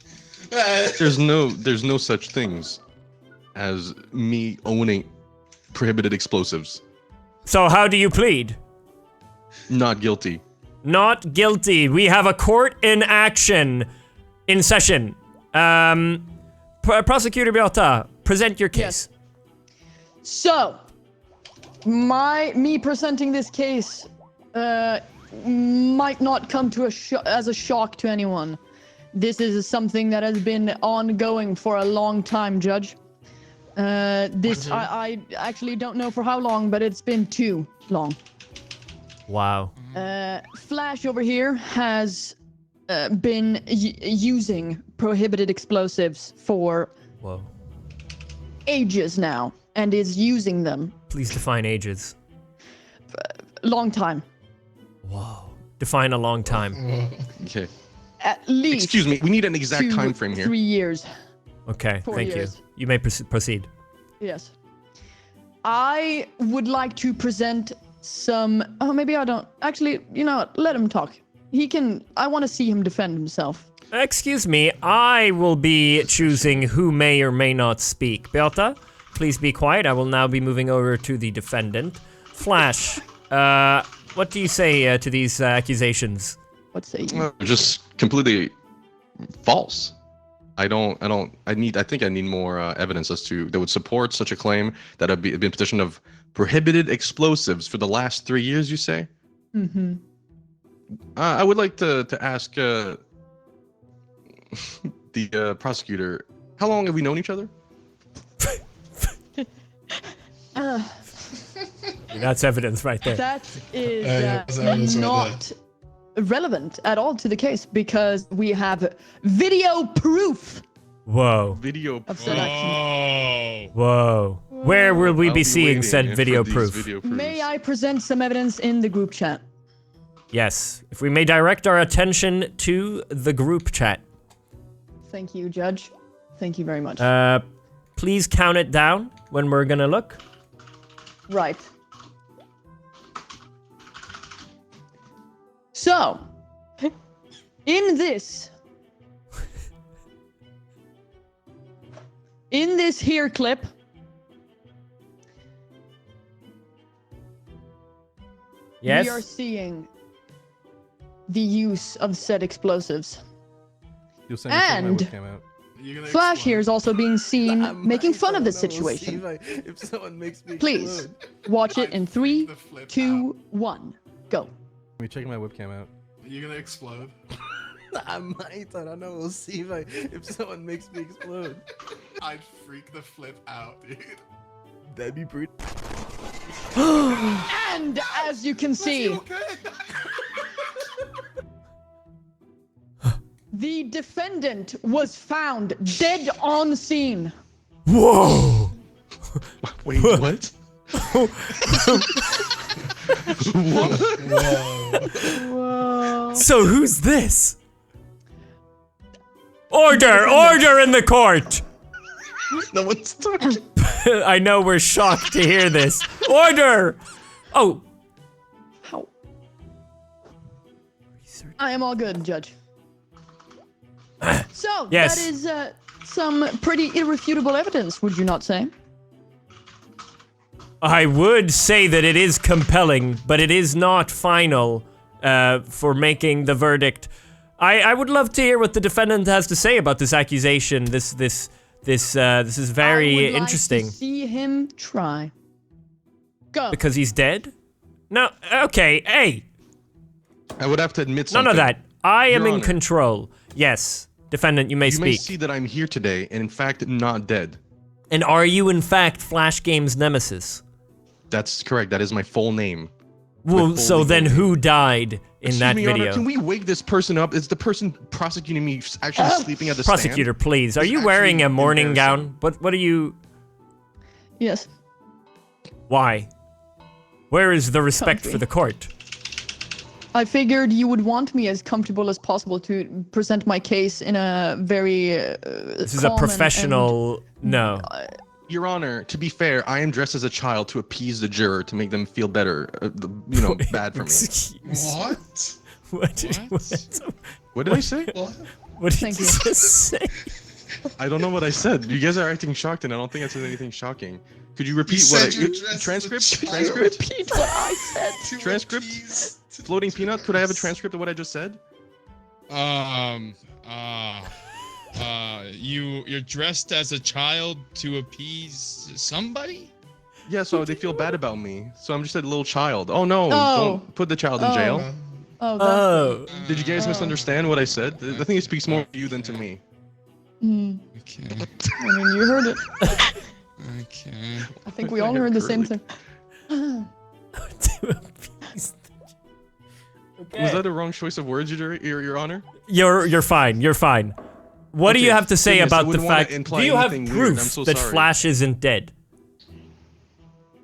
There's no such things as me owning prohibited explosives. So how do you plead? Not guilty. Not guilty. We have a court in action, in session. Prosecutor Beata, present your case. So, me presenting this case might not come to as a shock to anyone. This is something that has been ongoing for a long time, Judge. I actually don't know for how long, but it's been too long. Wow. Flash over here has been using prohibited explosives for Whoa. ages now, and is using them Please define ages. long time. Whoa. Define a long time. Okay. At least Excuse me. We need an exact 2, time frame here. 3 years. Okay, 4 thank years. you. You may proceed. Yes. I would like to present some. Oh, maybe I don't. Actually, you know what? Let him talk. He can. I want to see him defend himself. Excuse me, I will be choosing who may or may not speak. Beata, please be quiet. I will now be moving over to the defendant. Flash, what do you say to these accusations? What say you? Just completely false. I think I need more evidence as to that would support such a claim that I've been in possession of prohibited explosives for the last 3 years, you say? Mm-hmm. I would like to ask the prosecutor, how long have we known each other? That's evidence right there. That is that's right not relevant at all to the case because we have video proof Whoa. Video of said action. Whoa. Whoa. Where will we I'll be seeing waiting said for video these proof? video proofs. May I present some evidence in the group chat? Yes. If we may direct our attention to the group chat. Thank you, Judge. Thank you very much. Please count it down when we're gonna look. Right. So, in this here clip, Yes. we are seeing the use of said explosives. You'll send me check my And webcam out. Flash here is also being seen making fun of the situation. If someone makes me Please, watch it in 3, 2, 1, go. Let me check my webcam out. You're gonna explode. I might. I don't know. We'll see if someone makes me explode. I'd freak the flip out, dude. That'd be pretty. And as you can see, the defendant was found dead on scene. Whoa. Wait, what? Whoa. So who's this? Order in the court. No one's talking. I know we're shocked to hear this. Order. Oh. How? I am all good, Judge. So, Yes. that is some pretty irrefutable evidence, would you not say? I would say that it is compelling, but it is not final for making the verdict. I would love to hear what the defendant has to say about this accusation. This is very I would interesting. Like to see him try. Go. Because he's dead? No. Okay. Hey. I would have to admit something. None of that. I am Your in Honor. control. Yes, defendant, you may You may speak. see that I'm here today, and in fact, not dead. And are you in fact Flash Games' nemesis? That's correct. That is my full name. Well, full so legal then name. who died in Excuse that me, Your video? Honor, can we wake this person up? Is the person prosecuting me actually sleeping at the Prosecutor, please. Are It's you wearing a actually morning embarrassing. gown? What are you... Yes. Why? Where is the respect Comfy. for the court? I figured you would want me as comfortable as possible to present my case in a very This is a professional... No. stand? Your Honor, to be fair, I am dressed as a child to appease the juror to make them feel better, bad for me. Excuse- What? What did I say? What did Thank you you. just say? I don't know what I said. You guys are acting shocked, and I don't think I said anything shocking. Could you repeat said what you're dressed as a transcript? child. Transcript? Repeat what I said. Transcript? Floating peanut? Could I have a transcript of what I just said? You're dressed as a child to appease somebody? Yeah, so they feel bad about me. So I'm just a little child. Oh no, Oh. don't put the child in jail. Oh, that's Oh. Did you guys misunderstand what I said? I think it speaks more to you than to me. Okay. I mean, you heard it. Okay. I think we all heard the same thing. Was that a wrong choice of words, Your Honor? You're fine. You're fine. What do Okay, you have to say goodness, I about the wouldn't wanna fact? imply Do you have anything weird, I'm proof so that sorry. Flash isn't dead?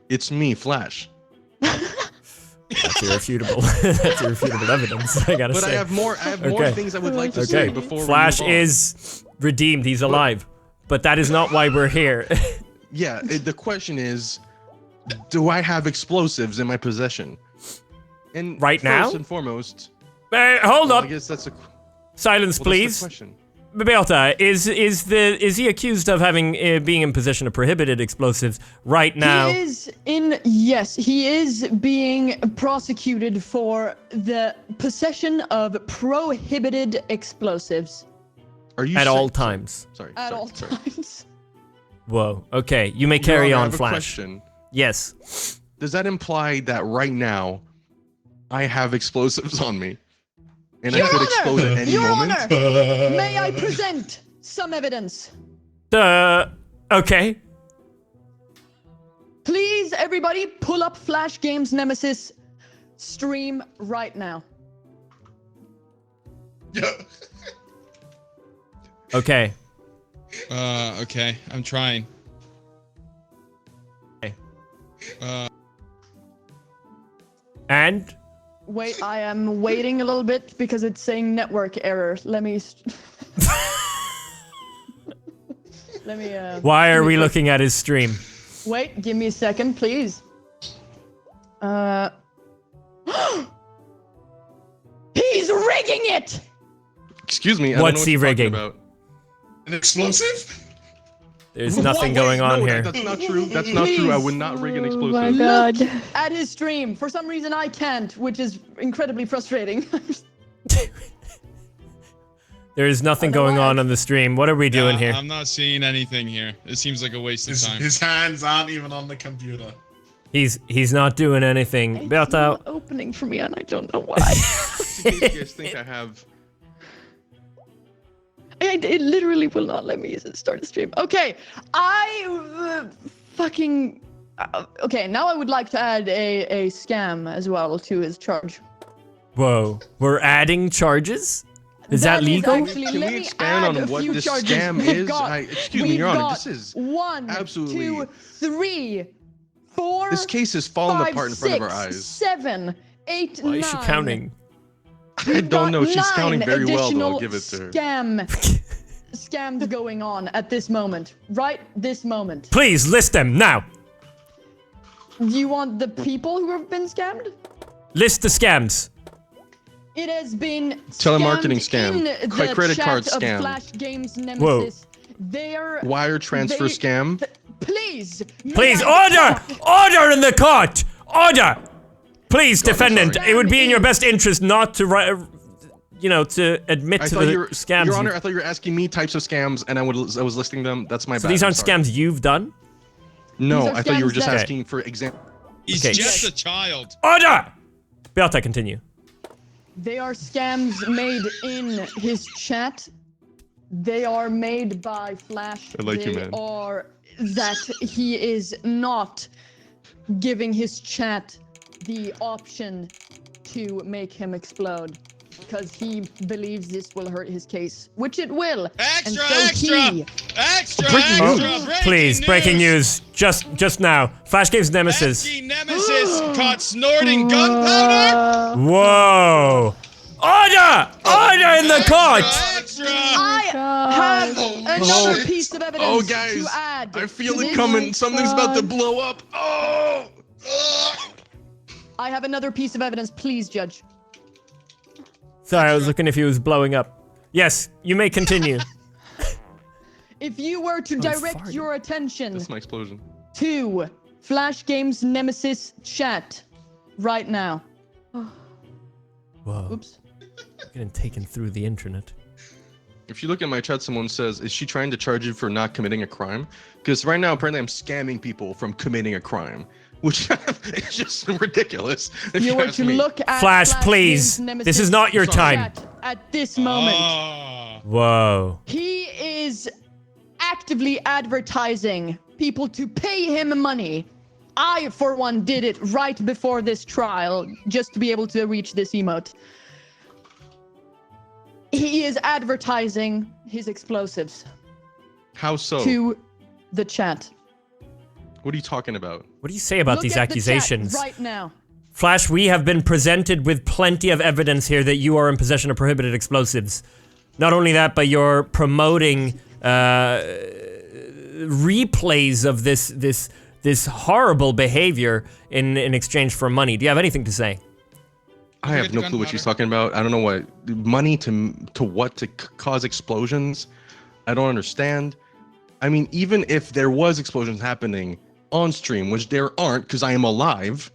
It's me, Flash. That's irrefutable. That's irrefutable evidence. I gotta But say. I have more Okay. things I would like to say Okay. before Flash we move on. is redeemed. He's alive. But that is not why we're here. Yeah, the question is, do I have explosives in my possession? And Right now? First and foremost, Hold well, up. I guess that's a Silence, well, please. That's the question. Beata, is he accused of having being in possession of prohibited explosives right now? He is being prosecuted for the possession of prohibited explosives. Are you At saying- all times. Sorry. At sorry, all sorry. times. Whoa. Okay, you may Your carry Honor, I on, have a Flash. question. Yes. Does that imply that right now I have explosives on me? And Your I could Honor! explode at any Your moment? Honor! May I present some evidence? Okay. Please, everybody, pull up Flash Games Nemesis stream right now. Yeah. Okay. Okay. I'm trying. Okay. Uh, And? Wait, I am waiting a little bit because it's saying network error. Let me. Let me. Why are give me we a quick- looking at his stream? Wait, give me a second, please. He's rigging it! Excuse me. I What's don't know what he you're talking rigging? about. An explosive? There's nothing going on No, here. that's not true. That's not true. I would not rig an Oh my explosive. god. Look at his stream. For some reason, I can't, which is incredibly frustrating. There is nothing going on the stream. What are we doing yeah, here? I'm not seeing anything here. It seems like a waste of His, time. his hands aren't even on the computer. He's not doing anything. It's Berta, not opening for me, and I don't know why. Just in case you guys think I have. It literally will not let me start a stream. Okay, fucking. Okay, now I would like to add a scam as well to his charge. whoa. We're adding charges? Is that legal? Actually, Can let we me expand add on a what few this charges. scam We've is? got- Excuse me, we've Your Honor, got this is 1, absolutely- 2, 3, 4. This case is falling 5, apart in front of our 6, eyes. 7, 8, Why 9. is she counting? I don't know. She's Got counting 9 very well, though. additional I'll give it to her. Scams going on at this moment. Right this moment. Please list them now. Do you want the people who have been scammed? List the scams. It has been Telemarketing scammed scam. in Credit the card chat of scam. Flash Games Nemesis. They're Wire transfer scam. Please. Please, order! Order in the court! Order! Please, God, I'm defendant, sorry. it would be in your best interest not to to admit I to thought the you were, scams. Your Honor, I thought you were asking me types of scams, and I was listing them. That's my bad. So these I'm aren't sorry. scams you've done? No, These are I thought you were scams just that- asking for example. He's Okay. just a child. Order! Berta, continue. They are scams made in his chat. They are made by Flash. I like you, They man. are that he is not giving his chat the option to make him explode because he believes this will hurt his case, which it will. Extra, and so extra, he, extra, Breaking extra, news. Please, breaking news. Just now. Flash Games Nemesis. Pesky Nemesis caught snorting gunpowder. Whoa! Order! Order in the court! Extra. I have another piece of evidence Oh, guys, to add. I feel to it this. coming. Something's about to blow up. Oh! I have another piece of evidence. Please, Judge. Sorry, I was looking if he was blowing up. Yes, you may continue. If you were to direct farting. your attention That's my explosion. to Flash Games Nemesis chat right now. Whoa. Oops. Getting taken through the internet. If you look at my chat, someone says, "Is she trying to charge you for not committing a crime?" Because right now, apparently, I'm scamming people from committing a crime, which is just ridiculous. If You were ask to me. look at Flash, please. Games Nemesis This is not your time. chat at this moment. Ah. Whoa. He is actively advertising people to pay him money. I, for one, did it right before this trial just to be able to reach this emote. He is advertising his explosives How so? to the chat. What are you talking about? What do you say about Look these at the chat accusations? right now. Flash, we have been presented with plenty of evidence here that you are in possession of prohibited explosives. Not only that, but you're promoting replays of this horrible behavior in exchange for money. Do you have anything to say? I have no clue what she's talking about. I don't know what money to what to cause explosions. I don't understand. I mean, even if there was explosions happening on stream, which there aren't, because I am alive.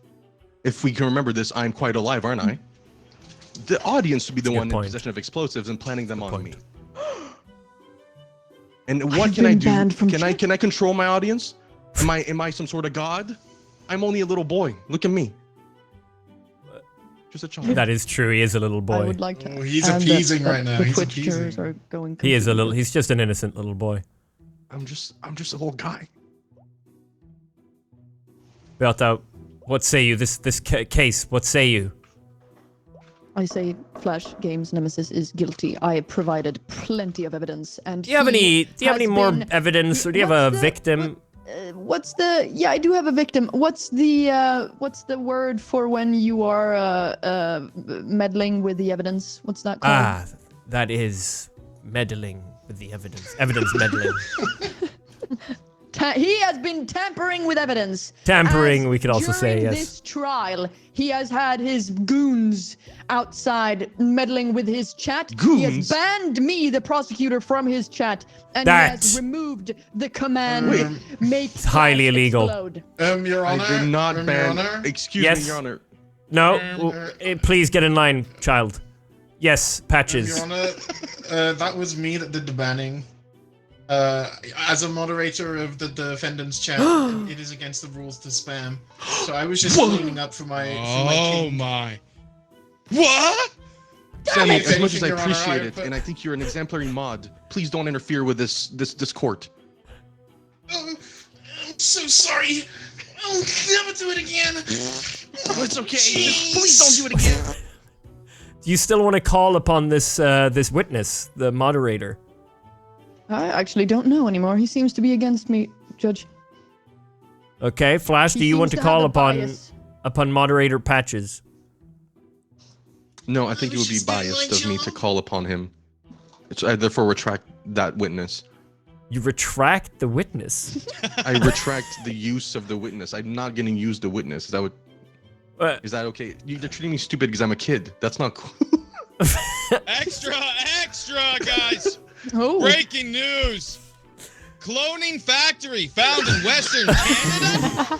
If we can remember this, I'm quite alive, aren't I? The audience would be the That's a good one in point. possession of explosives and planning them on me. And what I've can I been do? banned from Can I chat. control my audience? Am I some sort of god? I'm only a little boy. Look at me. Just a child. That is true. He is a little I boy. would like to. Oh, he's add appeasing that right now. The He's Twitch appeasing. viewers are going. He is a little. completely- He's just an innocent little boy. I'm just a little guy. Beata, what say you? This case. What say you? I say Flash Games Nemesis is guilty. I provided plenty of evidence, and Do you have any? Do you have any more been- evidence, or do you have a What's the- victim? What's the? Yeah, I do have a victim. What's the word for when you are meddling with the evidence? What's that called? Ah, that is meddling with the evidence. Evidence meddling. He has been tampering with evidence. Tampering, As we could also say, during yes. this trial, he has had his goons outside meddling with his chat. He has Goons? banned me, the prosecutor, from his chat, and he has That's- removed the command Wait. make It's highly Flash illegal. explode. Your Honor. I did not Your ban. Honor? Excuse Yes. me, Your Honor. No, please get in line, child. Yes, Patches. Your Honor, that was me that did the banning. As a moderator of the defendant's chat, it is against the rules to spam. So I was just cleaning up for my. Oh my. What? Sammy, If as much as I anything, Your Honor, appreciate I it, put- and I think you're an exemplary mod, please don't interfere with this court. I'm so sorry. I'll never do it again. It's okay. Just please don't do it again. Do you still want to call upon this this witness, the moderator? I actually don't know anymore. He seems to be against me, Judge. Okay, Flash, He do you want to seems have call a upon bias. moderator Patches? No, I think it would be biased of me to call upon him. I therefore retract that witness. You retract the witness. I retract the use of the witness. I'm not going to use the witness. Is that okay? You're treating me stupid because I'm a kid. That's not cool. Extra, guys! Oh, Breaking news! Cloning factory found in Western Canada?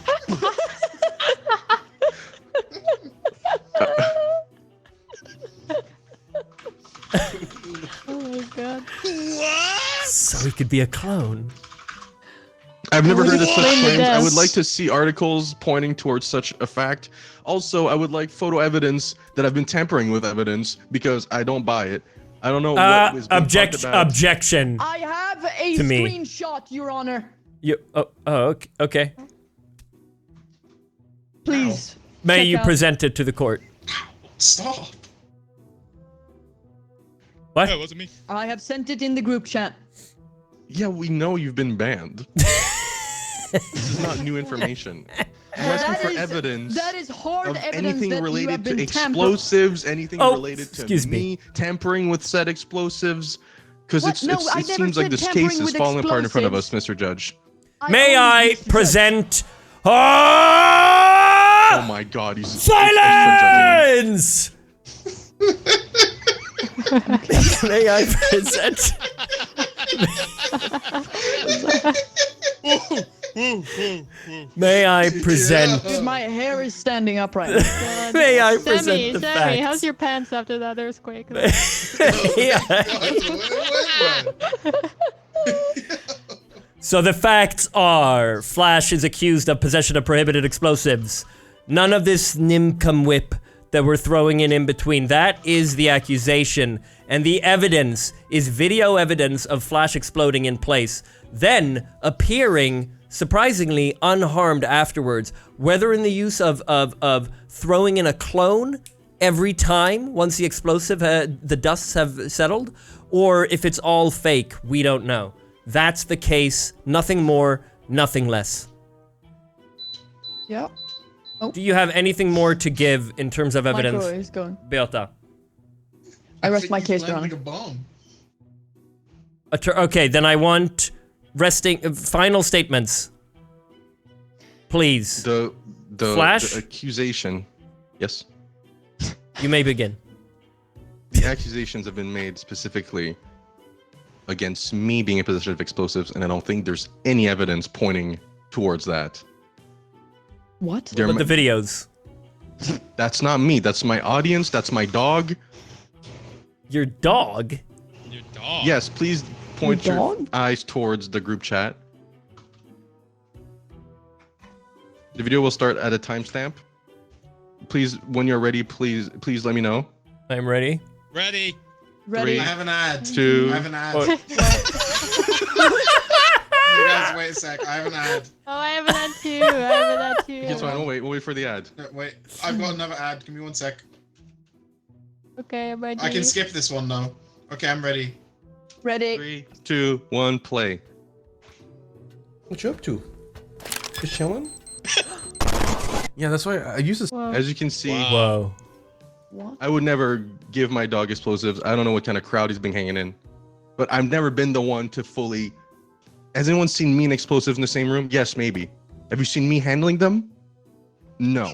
Oh my god. What? So he could be a clone. I've never would heard of such explain the claims. I would deaths. like to see articles pointing towards such a fact. Also, I would like photo evidence that I've been tampering with evidence because I don't buy it. I don't know what was being talked about. Objection. I have a To me. screenshot, Your Honor. You. Okay. Please. May check you out- present it to the court? Stop. What? That wasn't me. I have sent it in the group chat. Yeah, we know you've been banned. This is not new information. I'm asking That for is- evidence That is hard of evidence anything that you have related to been explosives, anything Oh, related to excuse me me. tampering with said explosives. Because What? No, I it never seems like said this tampering case is with falling apart in front of us, explosives. Mr. Judge. May only I used to judge. present? Oh my God, he's extra Silence! May I present? May I present? Dude, my hair is standing up right now. God. May I Sammy, present the Sammy, how's facts? your pants after that earthquake? Yeah. What? So the facts are: Flash is accused of possession of prohibited explosives. None of this nimcum whip that we're throwing in between. That is the accusation. And the evidence is video evidence of Flash exploding in place, then appearing surprisingly unharmed afterwards. Whether in the use of throwing in a clone every time once the explosive, the dusts have settled, or if it's all fake, we don't know. That's the case. Nothing more, nothing less. Yeah. Do you have anything more to give in terms of evidence, Micro is going. Beata? I rest my He's case, Your landing Honor. a bomb. Okay, then I want final statements. Please, The Flash? the accusation. Yes. you may begin. The accusations have been made specifically against me being in possession of explosives, and I don't think there's any evidence pointing towards that. What? There But mi- the videos. That's not me. That's my audience. That's my dog. Your dog? Your dog. Yes, please point Your your dog? eyes towards the group chat. The video will start at a timestamp. Please, when you're ready, please let me know. I'm ready. Ready. Ready? I have an ad. 2. I have an ad. Oh. You guys, wait a sec. I have an ad. Oh, I have an ad too. I have an ad too. It's fine. We'll wait for the ad. No, wait, I've got another ad. Give me 1 sec. Okay, I'm ready. I can skip this one though. Okay, I'm ready. Ready? 3, 2, 1, play. What you up to? Just chilling? Yeah, that's why I use this. Whoa. As you can see, Whoa. What? I would never give my dog explosives. I don't know what kind of crowd he's been hanging in, but I've never been the one to fully. Has anyone seen me and explosives in the same room? Yes, maybe. Have you seen me handling them? No.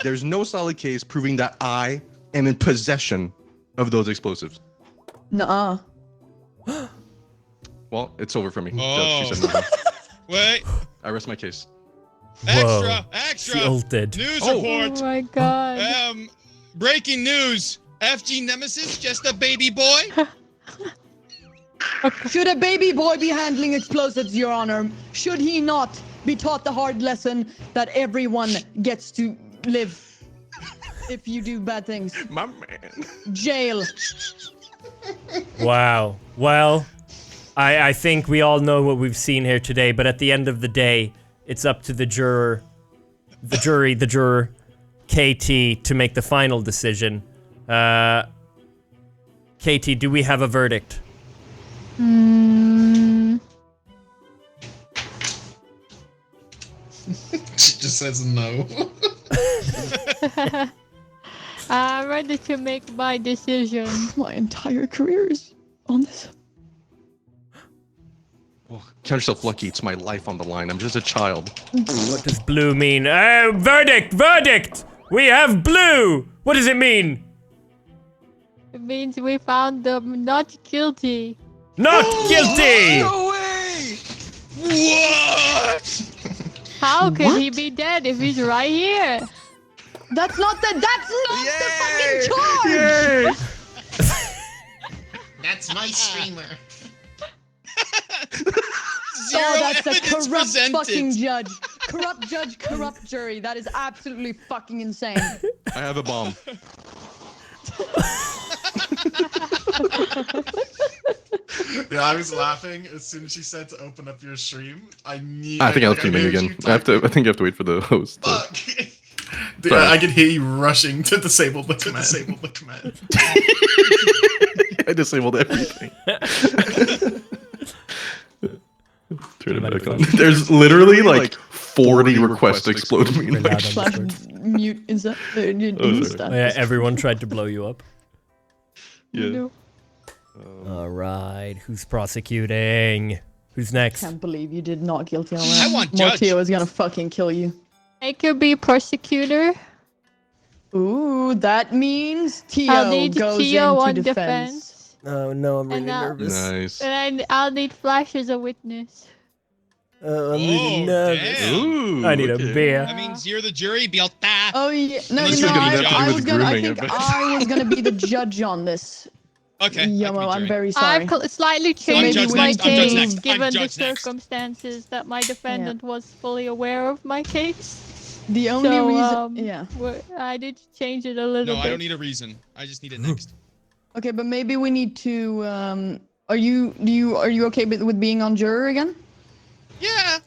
There's no solid case proving that I am in possession of those explosives. Nuh-uh. Well, it's over for me. Oh. Judge, she said no. Wait. I rest my case. Extra. She Extra. ulted. News Oh report. my god. Breaking news. FG Nemesis, just a baby boy. Should a baby boy be handling explosives, Your Honor? Should he not be taught the hard lesson that everyone gets to live if you do bad things? My man. Jail. Wow. Well, I think we all know what we've seen here today, but at the end of the day, it's up to the juror, KT, to make the final decision. KT, do we have a verdict? She just says no. I'm ready to make my decision. My entire career is on this. Well, count yourself lucky. It's my life on the line. I'm just a child. What does blue mean? Verdict! Verdict! We have blue! What does it mean? It means we found them not guilty. Not guilty! No way! What? How can What? he be dead if he's right here? That's not the fucking charge! That's my streamer. Zero Oh, that's a evidence corrupt presented. fucking judge. Corrupt judge, corrupt jury. That is absolutely fucking insane. I have a bomb. Yeah, I was laughing as soon as she said to open up your stream. I knew. I think I'll stream it heard again. you I think you have to wait for the host. Fuck. Dude, I could hear you rushing to disable the command. I disabled everything. Turn it back on. There's literally like 40 requests to explode me. We're loud on Slash Discord. mute Insta. Insta. Oh, yeah, everyone tried to blow you up. Yeah. No. All right, who's prosecuting? Who's next? Can't believe you did not guilty on that. I want judge. Mortio is gonna fucking kill you. I could be prosecutor. Ooh, that means I'll Tio need goes Tio into on defense. defense. Oh no, I'm really nervous. Nice. And I'll need Flash as a witness. I'm Oh, damn. Ooh, I need a okay. beer. That means you're the jury, Bielta. Oh yeah, no, Unless no, you're gonna I, be I with was the gonna. I grooming, think I bet. I was gonna be the judge on this. Okay. Yomo, I'm very I've sorry. slightly maybe changed we my need to- I'm judge case next. I'm given the judge next. circumstances that my defendant was fully aware of my case. The only So, reason, yeah. I did change it a little No, bit. I don't need a reason. I just need it next. Okay, but maybe we need to. Are you okay with being on juror again? Yeah.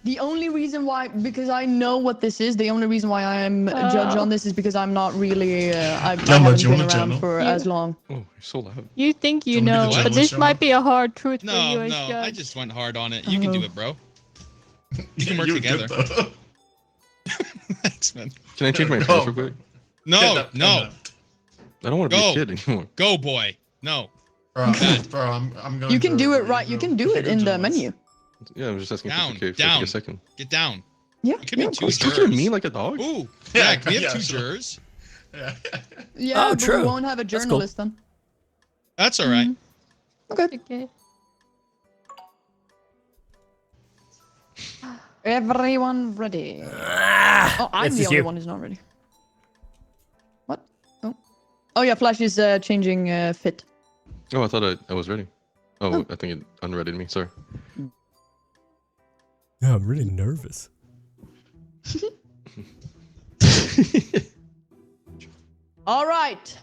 The only reason why, because I know what this is, the only reason why I'm a judge on this is because I'm not really, I haven't been around for as long. Oh, you're so loud. You think you Don't be the know, judge, but this Sean. might be a hard truth for No, you as no. judge. I just went hard on it. You can do it, bro. You can work You're together. good, though. Thanks, man. Can I change my Go. address real quick? No, Kidnapped, no. kidnapped. I don't want to be Go. a kid anymore. Go, boy. No. Bro, I'm going. You can do to- it right. You can do it in the menu. Yeah, I'm just asking Down, if it's okay. down. For a second. Get down. Yeah. It could be yeah, two of course. You're talking to me jurors. like a dog? Ooh. Yeah, Yeah, can we have yeah, two sure. jurors? Yeah. Yeah, Oh, but true. we won't have a That's cool. journalist then. That's all right. Okay. Okay. Everyone ready? Oh, I'm it's the just only you. one who's not ready. What? Oh. Oh yeah, Flash is changing fit. Oh, I thought I was ready. Oh, I think it unreaded me. Sorry. Yeah, I'm really nervous. All right.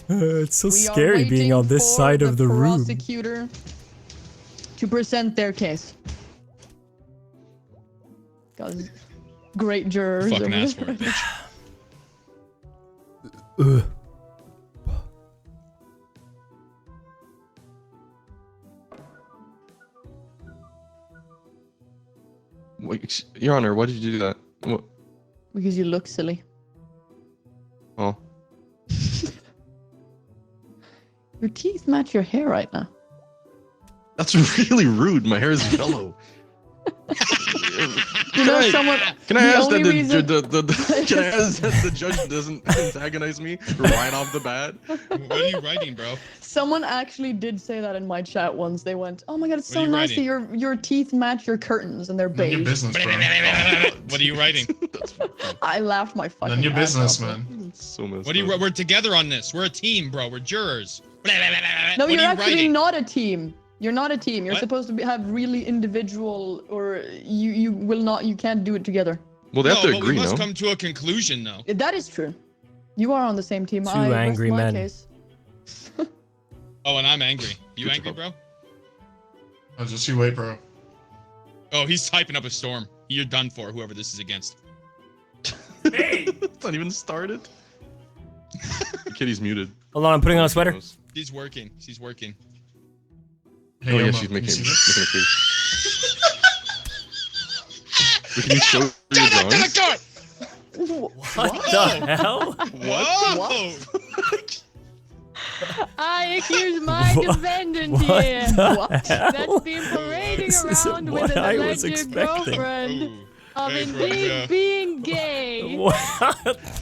It's so We are scary being waiting on this for side of the room. prosecutor to present their case. Guys, great jurors. Fucking over ask for there. it, bitch. Ugh. Wait, Your Honor, why did you do that? What? Because you look silly. Oh. Your teeth match your hair right now. That's really rude. My hair is yellow. You know, someone. Can I the ask that only reason- can I ask that the judge doesn't antagonize me right off the bat? What are you writing, bro? Someone actually did say that in my chat once. They went, "Oh my god, it's What are so you nice writing? that your teeth match your curtains and they're None your beige." business, bro. What are you writing? I laughed my fucking. None your ass business, off. man. That's so messed What are you? up. We're together on this. We're a team, bro. We're jurors. No, What you're are you actually writing? not a team. You're not a team. You're What? supposed to have really individual, or you will not. You can't do it together. Well, they have to but agree, we must no? come to a conclusion, though. That is true. You are on the same team. Two I rest angry my men. Case. Oh, and I'm angry. You Good angry, job. bro? Oh, just you wait, bro. Oh, he's typing up a storm. You're done for, whoever this is against. It's not even started. The kitty's muted. Hold on, I'm putting on a sweater. She's working. She's working. Hey, Oh yeah, Elmo, she's can making you see a this? case. Can you show your drawings? What the hell? Whoa! I accuse my What? defendant What here. the hell? That's been parading This isn't around what with an I was alleged expecting. girlfriend Ooh. of Hey, bro, indeed yeah. being gay. What?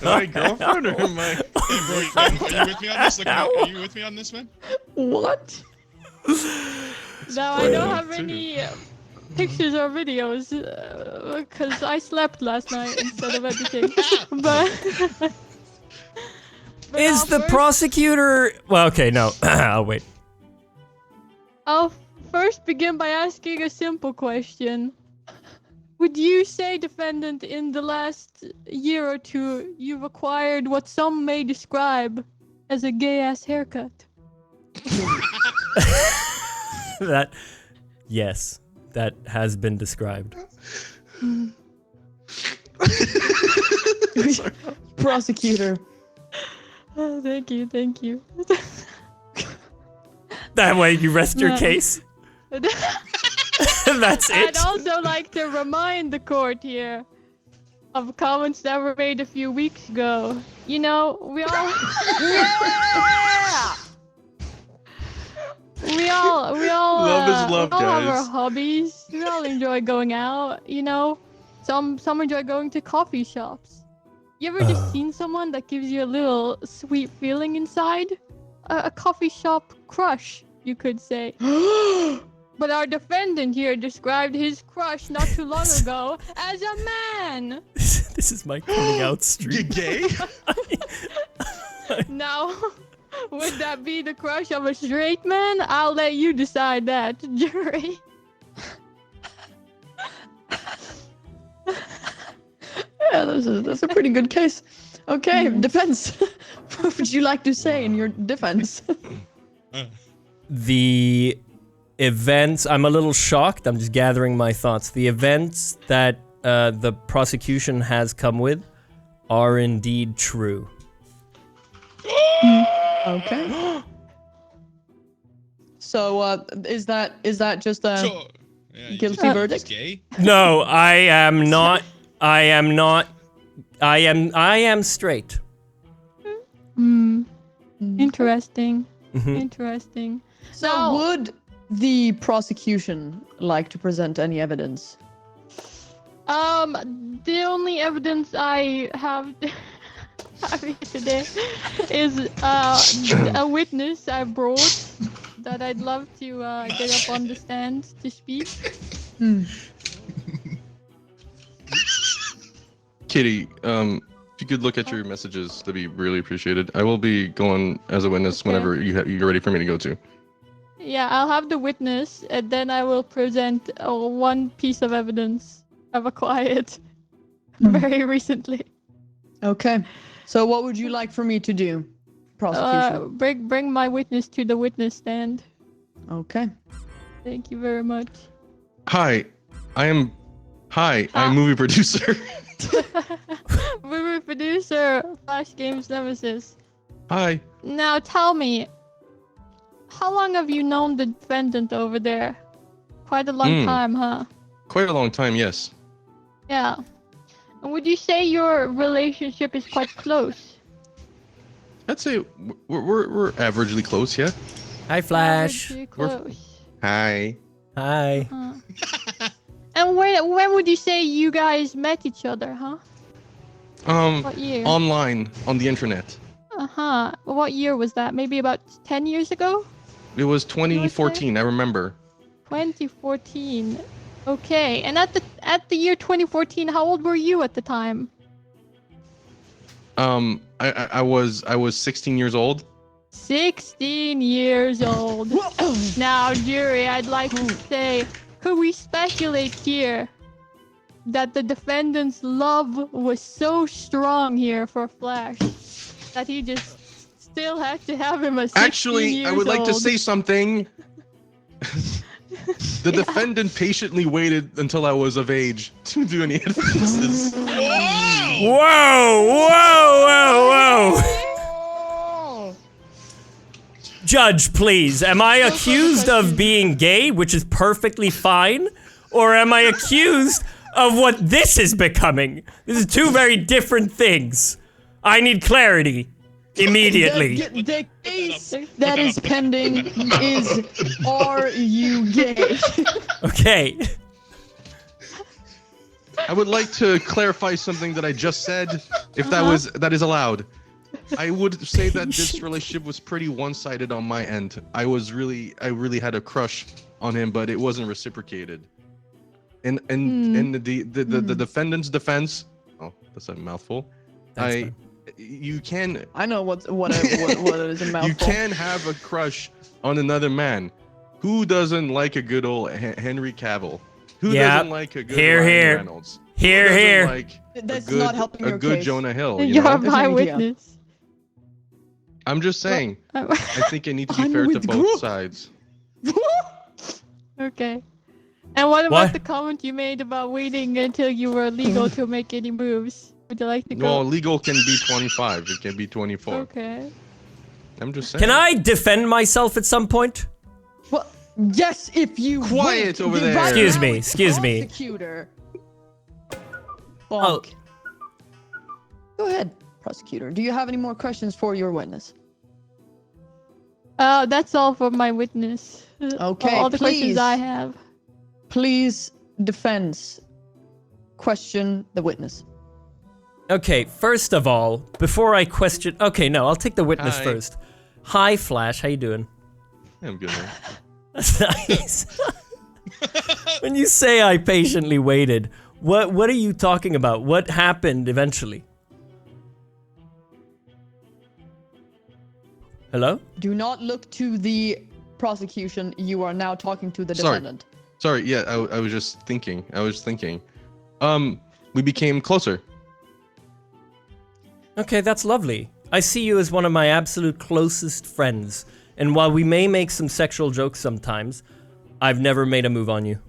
My girlfriend or my? Hey, bro, are you with me on this? Are you with me on this, man? What? Now I don't Spoiler have too. any pictures or videos because I slept last night instead of editing. But Is I'll the first- prosecutor? Well, okay, no. I'll wait. I'll first begin by asking a simple question. Would you say, defendant, in the last year or two, you've acquired what some may describe as a gay-ass haircut? That, yes, that has been described. Prosecutor. Oh, thank you, thank you. That way you rest your No. case. That's I'd it. also like to remind the court here of comments that were made a few weeks ago. You know, we all Love is love, we all have our guys. hobbies. We all enjoy going out, you know. Some enjoy going to coffee shops. You ever just seen someone that gives you a little sweet feeling inside? A coffee shop crush, you could say. But our defendant here described his crush not too long ago as a man. This is my coming out You stream. gay? Now, would that be the crush of a straight man? I'll let you decide that, jury. Yeah, that's a pretty good case. Okay, defense. What would you like to say in your defense? The events, I'm a little shocked. I'm just gathering my thoughts. The events that the prosecution has come with are indeed true. Okay. So, is that just a So, yeah, you guilty just- verdict? just gay? No, I am not. I am straight. Hmm. Interesting. Mhm. Interesting. So, Now- would the prosecution like to present any evidence? The only evidence I have here today is a witness I brought that I'd love to get up on the stand to speak. Hmm. Kitty, If you could look at your messages, that'd be really appreciated. I will be going as a witness Okay. whenever you're ready for me to go to. Yeah, I'll have the witness, and then I will present one piece of evidence I've acquired very recently. Okay. So what would you like for me to do? Prosecution. Bring my witness to the witness stand. Okay. Thank you very much. Hi, I'm movie producer. Movie producer, Flash Games Nemesis. Hi. Now tell me, how long have you known the defendant over there? Quite a long time, huh? Quite a long time, yes. Yeah. And would you say your relationship is quite close? I'd say we're averagely close, yeah. Hi, Flash. Averagely close. Hi. Hi. And when would you say you guys met each other, huh? What year? Online on the internet. Uh-huh. What year was that? Maybe about 10 years ago? It was 2014, I remember. 2014. Okay. And at the year 2014, how old were you at the time? I was 16 years old. 16 years old. Now, jury, I'd like to say, could we speculate here that the defendant's love was so strong here for Flash that he just still had to have him as 16 Actually, I would like to say something. The defendant patiently waited until I was of age to do any advances. Whoa! Whoa! Judge, please. Am I accused of being gay, which is perfectly fine? Or am I accused of what this is becoming? This is two very different things. I need clarity. Immediately. The case that is pending is, are you gay? Okay. I would like to clarify something that I just said, if that is allowed. I would say that this relationship was pretty one-sided on my end. I really had a crush on him, but it wasn't reciprocated. In the defendant's defense, oh, that's a mouthful. You can. I know what it is a mouthful. You can have a crush on another man. Who doesn't like a good old Henry Cavill? Who doesn't like a good Ryan Reynolds? Here. Like That's not helping your good case. Jonah Hill. You're know? my witness. I'm just saying. I think it needs to be fair to both sides. Okay. And what about the comment you made about waiting until you were legal to make any moves? Would you like to go? Well, legal can be 25. It can be 24. Okay. I'm just saying. Can I defend myself at some point? Well, yes, if you Quiet over there. Excuse me. Prosecutor. Oh. Go ahead, prosecutor. Do you have any more questions for your witness? That's all for my witness. Okay, all the questions please. I have. Please, defense, question the witness. Okay, first of all, before I question... Okay, no, I'll take the witness Hi. first. Hi, Flash. How you doing? I'm good, man. That's nice. When you say I patiently waited, what are you talking about? What happened eventually? Hello? Do not look to the prosecution. You are now talking to the Sorry. defendant. Sorry, yeah, I was just thinking. We became closer. Okay, that's lovely. I see you as one of my absolute closest friends. And while we may make some sexual jokes sometimes, I've never made a move on you.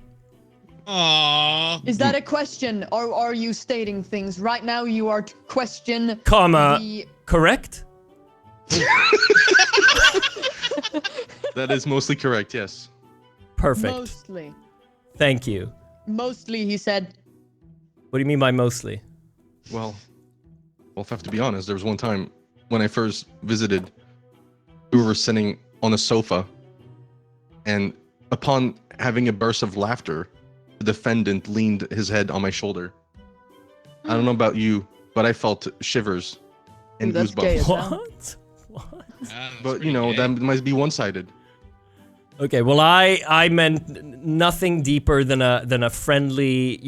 Aww. Is that a question, or are you stating things? Right now, you are to question Correct? That is mostly correct, yes. Perfect. Mostly. Thank you. Mostly, he said. What do you mean by mostly? Well, if I have to be honest, there was one time when I first visited, we were sitting on a sofa, and upon having a burst of laughter, the defendant leaned his head on my shoulder. I don't know about you, but I felt shivers and That's gay as goosebumps. hell. What? But you know, that might be one-sided. Okay, well, I meant nothing deeper than a friendly,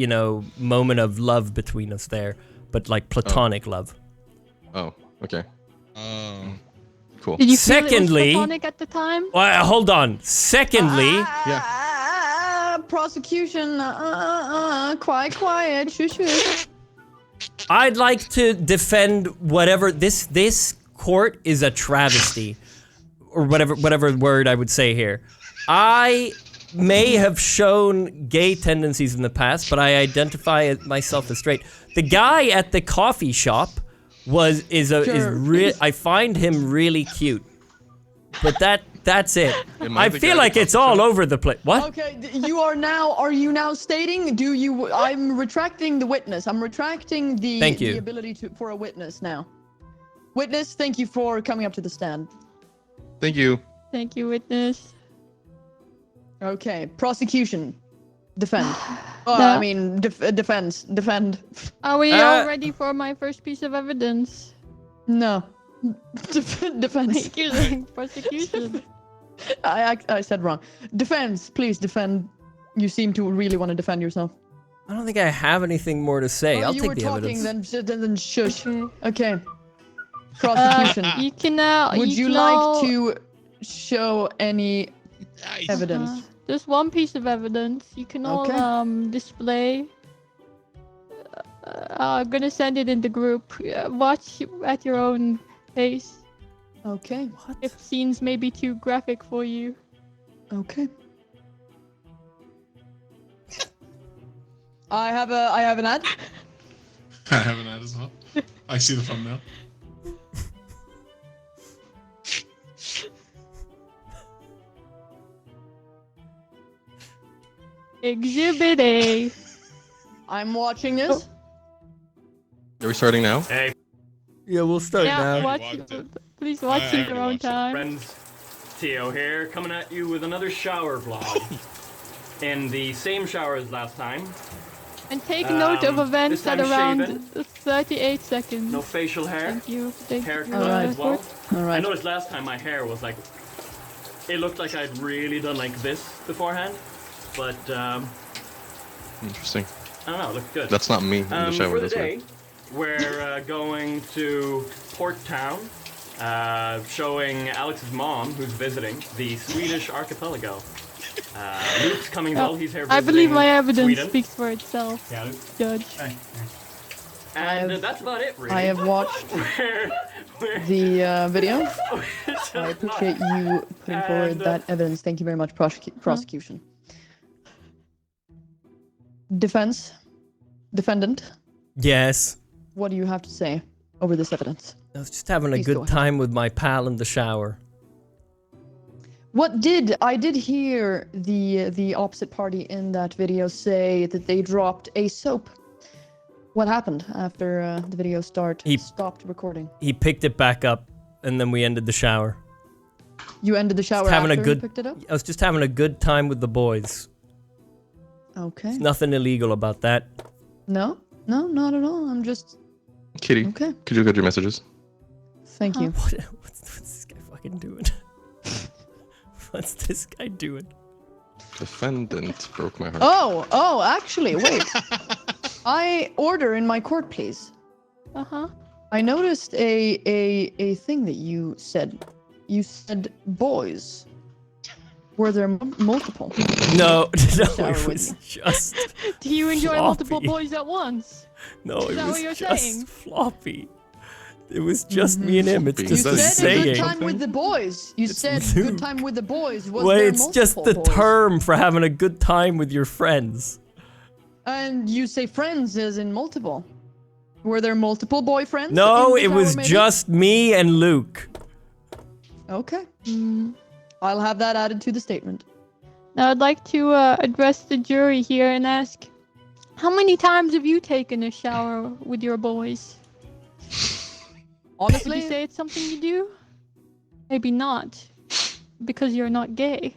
moment of love between us there, but like platonic love. Oh, okay. Oh. Cool. Did you feel it Secondly- was platonic at the time? Well, hold on. Secondly, Prosecution. Quiet. Shush. I'd like to defend whatever this court is a travesty, or whatever word I would say here. I may have shown gay tendencies in the past, but I identify myself as straight. The guy at the coffee shop I find him really cute, but that's it. I feel like it's all over the place. What? Okay, are you now stating, I'm retracting the witness. I'm retracting the ability for a witness now. Witness, thank you for coming up to the stand. Thank you. Thank you, witness. Okay, prosecution. Defend. No. I mean, defense. Defend. Are we all ready for my first piece of evidence? No. Defense. You're saying prosecution. I said wrong. Defense, please defend. You seem to really want to defend yourself. I don't think I have anything more to say. I'll take the evidence. Then shush. Okay. Prosecution. You can now. Would you like to show any evidence? There's one piece of evidence. You can all display. I'm gonna send it in the group. Watch at your own pace. Okay. What? If scenes may be too graphic for you. Okay. I have an ad. I have an ad as well. I see the thumbnail. Exhibit A. I'm watching this. Are we starting now? Hey, Yeah, we'll start Yeah, now. please watch it your own time. friends. Theo here, coming at you with another shower vlog. In the same shower as last time. And take note of events this at time around shaven. 38 seconds. No facial hair. Thank you. Haircut Alright. as well. All I right. noticed last time my hair was like, it looked like I'd really done like this beforehand, but Interesting. I don't know, it looked good. That's not me in the shower. For the That's day, weird. we're going to Port Town, showing Alex's mom, who's visiting, the Swedish archipelago. Luke's coming though, he's here visiting I believe my evidence Sweden. speaks for itself, Yeah, Luke. Judge. And that's about it, really. I have watched the video. I appreciate you putting forward that evidence. Thank you very much, prosecution. Defense, defendant. Yes. What do you have to say over this evidence? I was just having a Please go good ahead. time with my pal in the shower. I did hear the opposite party in that video say that they dropped a soap. What happened after the video stopped recording? He picked it back up, and then we ended the shower. You ended the shower Just having after a good, you picked it up? I was just having a good time with the boys. Okay. Nothing illegal about that. No, not at all. I'm just Kitty, okay. could you look at your messages? Thank you. What's this guy fucking doing? What's this guy doing? Defendant broke my heart. Oh, actually, wait. Order in my court, please. I noticed a thing that you said. You said boys. Were there multiple? No, Shower it with was me. just. Do you enjoy floppy. multiple boys at once? No, Is it that was what you're just saying? floppy. It was just me and him. It's You just You a said a good saying. time with the boys. You said Luke. good time with the boys. Was Well, there it's just the multiple boys? term for having a good time with your friends. And you say friends as in multiple. Were there multiple boyfriends? No, in the it was shower, maybe? just me and Luke. Okay. I'll have that added to the statement. Now I'd like to address the jury here and ask, how many times have you taken a shower with your boys? Would Honestly, you say it's something you do? Maybe not, because you're not gay.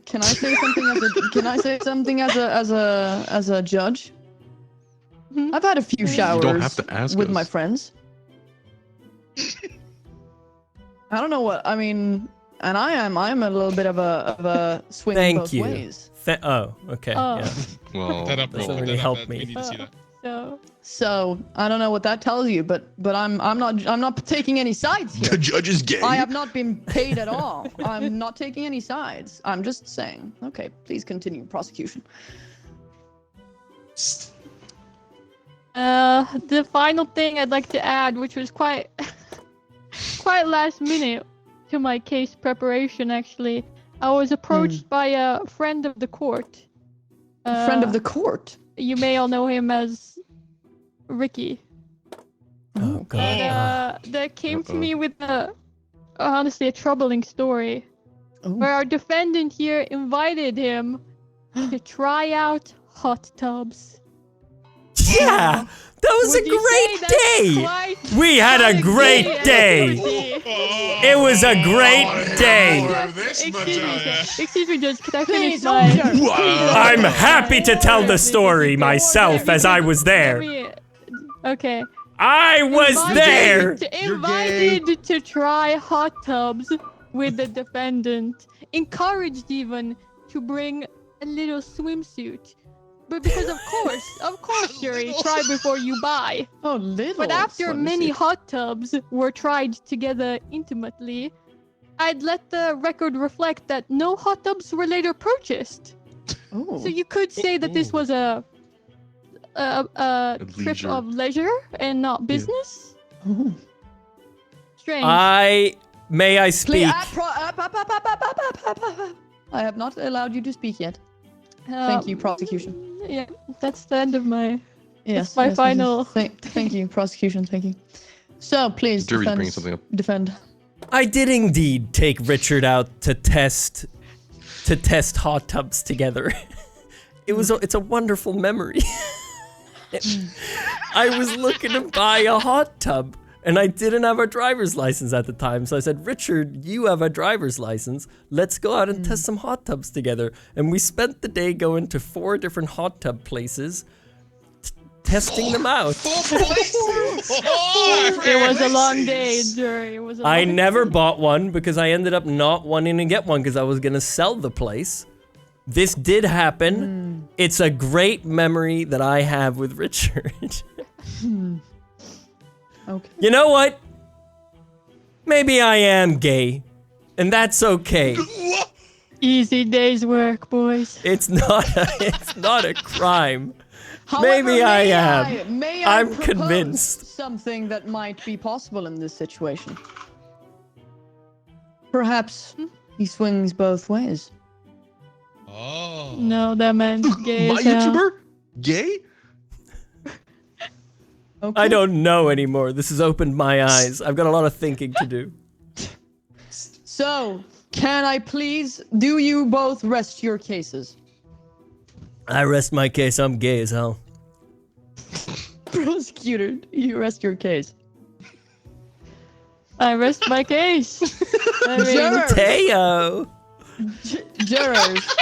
can I say something as a judge? I've had a few showers You don't have to ask with us. my friends. I don't know what I mean, and I'm a little bit of a swing Thank both you. ways. Oh, okay. Oh. Yeah. Well, Put that up, Doesn't bro. Put really that help up. me. We need to see that. So So I don't know what that tells you, but I'm not taking any sides here. The judge is gay. I have not been paid at all. I'm not taking any sides. I'm just saying. Okay, please continue prosecution. The final thing I'd like to add, which was quite last minute to my case preparation, actually, I was approached by a friend of the court. A friend of the court. You may all know him as Ricky. Oh god. That came to me with honestly a troubling story, where our defendant here invited him to try out hot tubs. Yeah, that was Would a you say great that's day. quite- We had a quite great gay day. activity? It was a great day. Excuse me, Judge. Can I finish Please, my? I'm happy to tell the story myself as I was there. Okay. I was there. Invited to try hot tubs with the defendant. Encouraged even to bring a little swimsuit. But because of course, jury, try before you buy. Oh, little. But after many hot tubs were tried together intimately, I'd let the record reflect that no hot tubs were later purchased. Oh. So you could say that this was a trip leisure. of leisure and not business. Oh. Strange. May I speak? I have not allowed you to speak yet. Thank you, prosecution. Yeah, that's the end of my. Yes, that's my yes, final. yes. Thank you, prosecution. Thank you. So please, Jury's bringing defense, something up. defend. I did indeed take Richard out to test hot tubs together. It's a wonderful memory. I was looking to buy a hot tub, and I didn't have a driver's license at the time. So I said, Richard, you have a driver's license. Let's go out and test some hot tubs together. And we spent the day going to 4 different hot tub places, testing them out. It was a long day, jury. It was. I never bought one because I ended up not wanting to get one because I was going to sell the place. This did happen. It's a great memory that I have with Richard. Okay. You know what? Maybe I am gay, and that's okay. Easy day's work, boys. It's not a crime. However, Maybe I am. May I I'm propose convinced. something that might be possible in this situation. Perhaps he swings both ways. Oh. No, that man's gay. My as hell. YouTuber? Gay? Okay. I don't know anymore. This has opened my eyes. I've got a lot of thinking to do. So, can I please? Do you both rest your cases? I rest my case. I'm gay as hell. Prosecutor, you rest your case. I rest my case. I mean, Jurors. Teo. Jurors.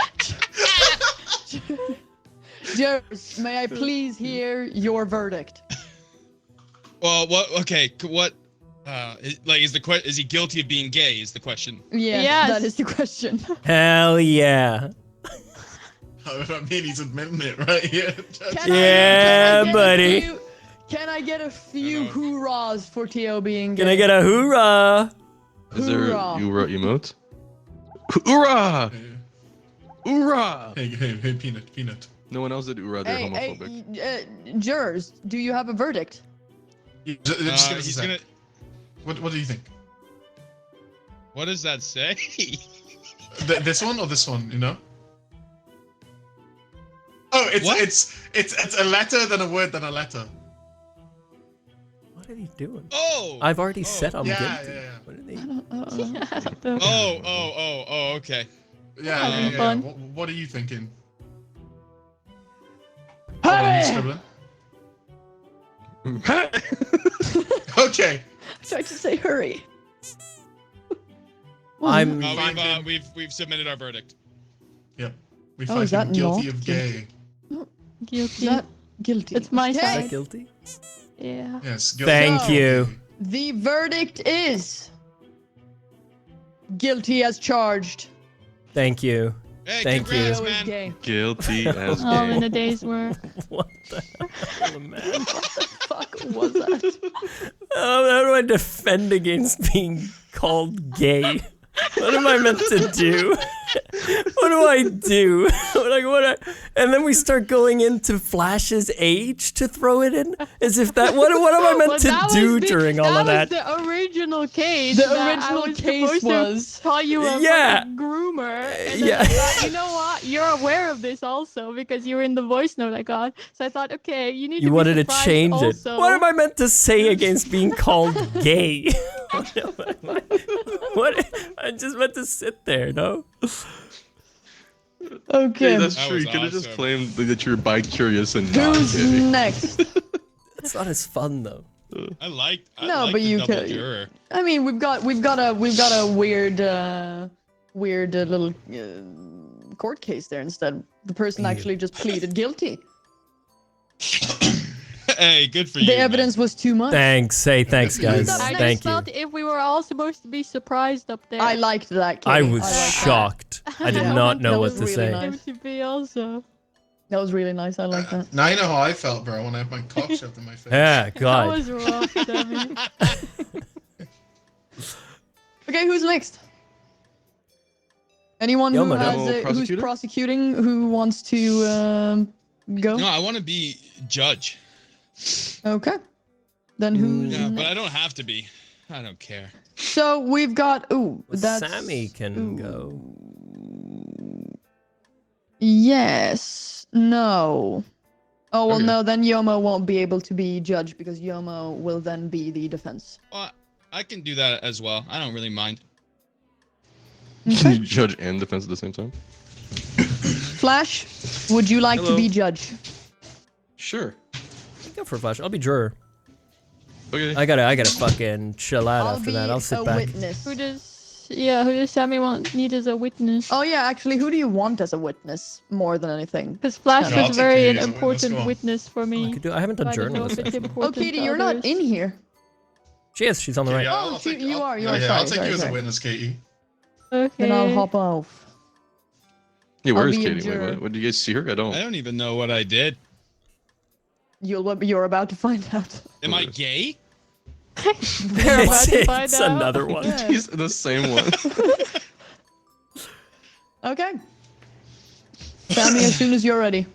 Jurors, may I please hear your verdict? Well, what? Okay, what? Is he guilty of being gay? Is the question. Yes, Yes. that is the question. Hell yeah. I mean, he's admitting it right here. Buddy. Can I get a few hoorahs for Teo being gay? Can I get a hoorah? Is there a Hoorah. hoorah emote? Hoorah! Hoorah! Hey, Peanut. No one else did hoorah. They're Hey, homophobic. jurors, do you have a verdict? Just give us a He's sec. gonna. What do you think? What does that say? This one or this one? You know? Oh, it's a letter, then a word, then a letter. What are they doing? Oh. I've already said I'm Yeah, guilty. yeah. What are they? Oh. Okay. Yeah. fun. What are you thinking? Hey! Okay. I tried to say hurry. We've submitted our verdict. Yep. We Oh, find is that him guilty not of gay. Guilty. Not guilty. It's my Okay. side. Guilty? Yeah. Yes. Guilty. Thank you. The verdict is guilty as charged. Thank you. Hey, Thank you. congrats, Leo is man. gay. Guilty as All in gay. a day's work. What the hell, man? Fuck was that? How do I defend against being called gay? What am I meant to do? What do I do? And then we start going into Flash's age to throw it in, as if that. What am I meant to do during all of that? That was the original case. The that I original was case supposed was. to call you a Yeah. fucking groomer. And then Yeah. I thought, you know what? You're aware of this also because you were in the voice note I got. So I thought, okay, you need You to wanted be to surprised change also. it. What am I meant to say against being called gay? What? I just meant to sit there, no? Okay. Hey, that's That true. was You could have just awesome. claimed that you're bi-curious and not Who's gay. next? It's not as fun though. I like No, but the you double could- juror. I mean, we've got a weird little court case there instead. The person actually just pleaded guilty. Hey, good for you. The man. evidence was too much. Thanks. Hey, thanks, guys. I I Thank just you. felt if we were all supposed to be surprised up there. I liked that case. I was liked that. shocked. I did Yeah. not know That what was to really say. nice. Him to be also. That was really nice. I like that. Now you know how I felt, bro, when I had my cock shoved in my face. Yeah, That God. was rough, Sammy. Okay, who's next? Anyone who Yoma, has no. who's Prosecutor? prosecuting who wants to go? No, I want to be judge. Okay. Then who's Yeah, but next? I don't have to be. I don't care. So we've got that's Sammy can go. Yes. No. Oh well, Okay. no. Then Yomo won't be able to be judge because Yomo will then be the defense. Well, I can do that as well. I don't really mind. Okay. Judge and defense at the same time. Flash, would you like to Hello. be judge? Sure. Go for a flash. I'll be juror. Okay. I gotta fucking chill out I'll after be that. I'll sit a back. witness. Who does Sammy need as a witness? Oh yeah, actually, who do you want as a witness more than anything? Because Flash Yeah, I'll was take very Katie an as a witness, important go on. witness for I me. could do. I haven't done I don't know if journalism. it's Oh, important Katie, to you're not others. in here. She is. She's on the right. Yeah, Oh, I'll take, you I'll- are, you yeah, are, yeah, sorry, I'll take sorry, you as a sorry. witness, Katie. Okay. Then I'll hop off. Yeah, where I'll is be a Katie? Wait, juror. what? Do you guys see her? I don't. I don't even know what I did. You're about to find out. Am I gay? They're about to find It's out. another one. Yeah. He's the same one. Okay. Sammy, as soon as you're ready.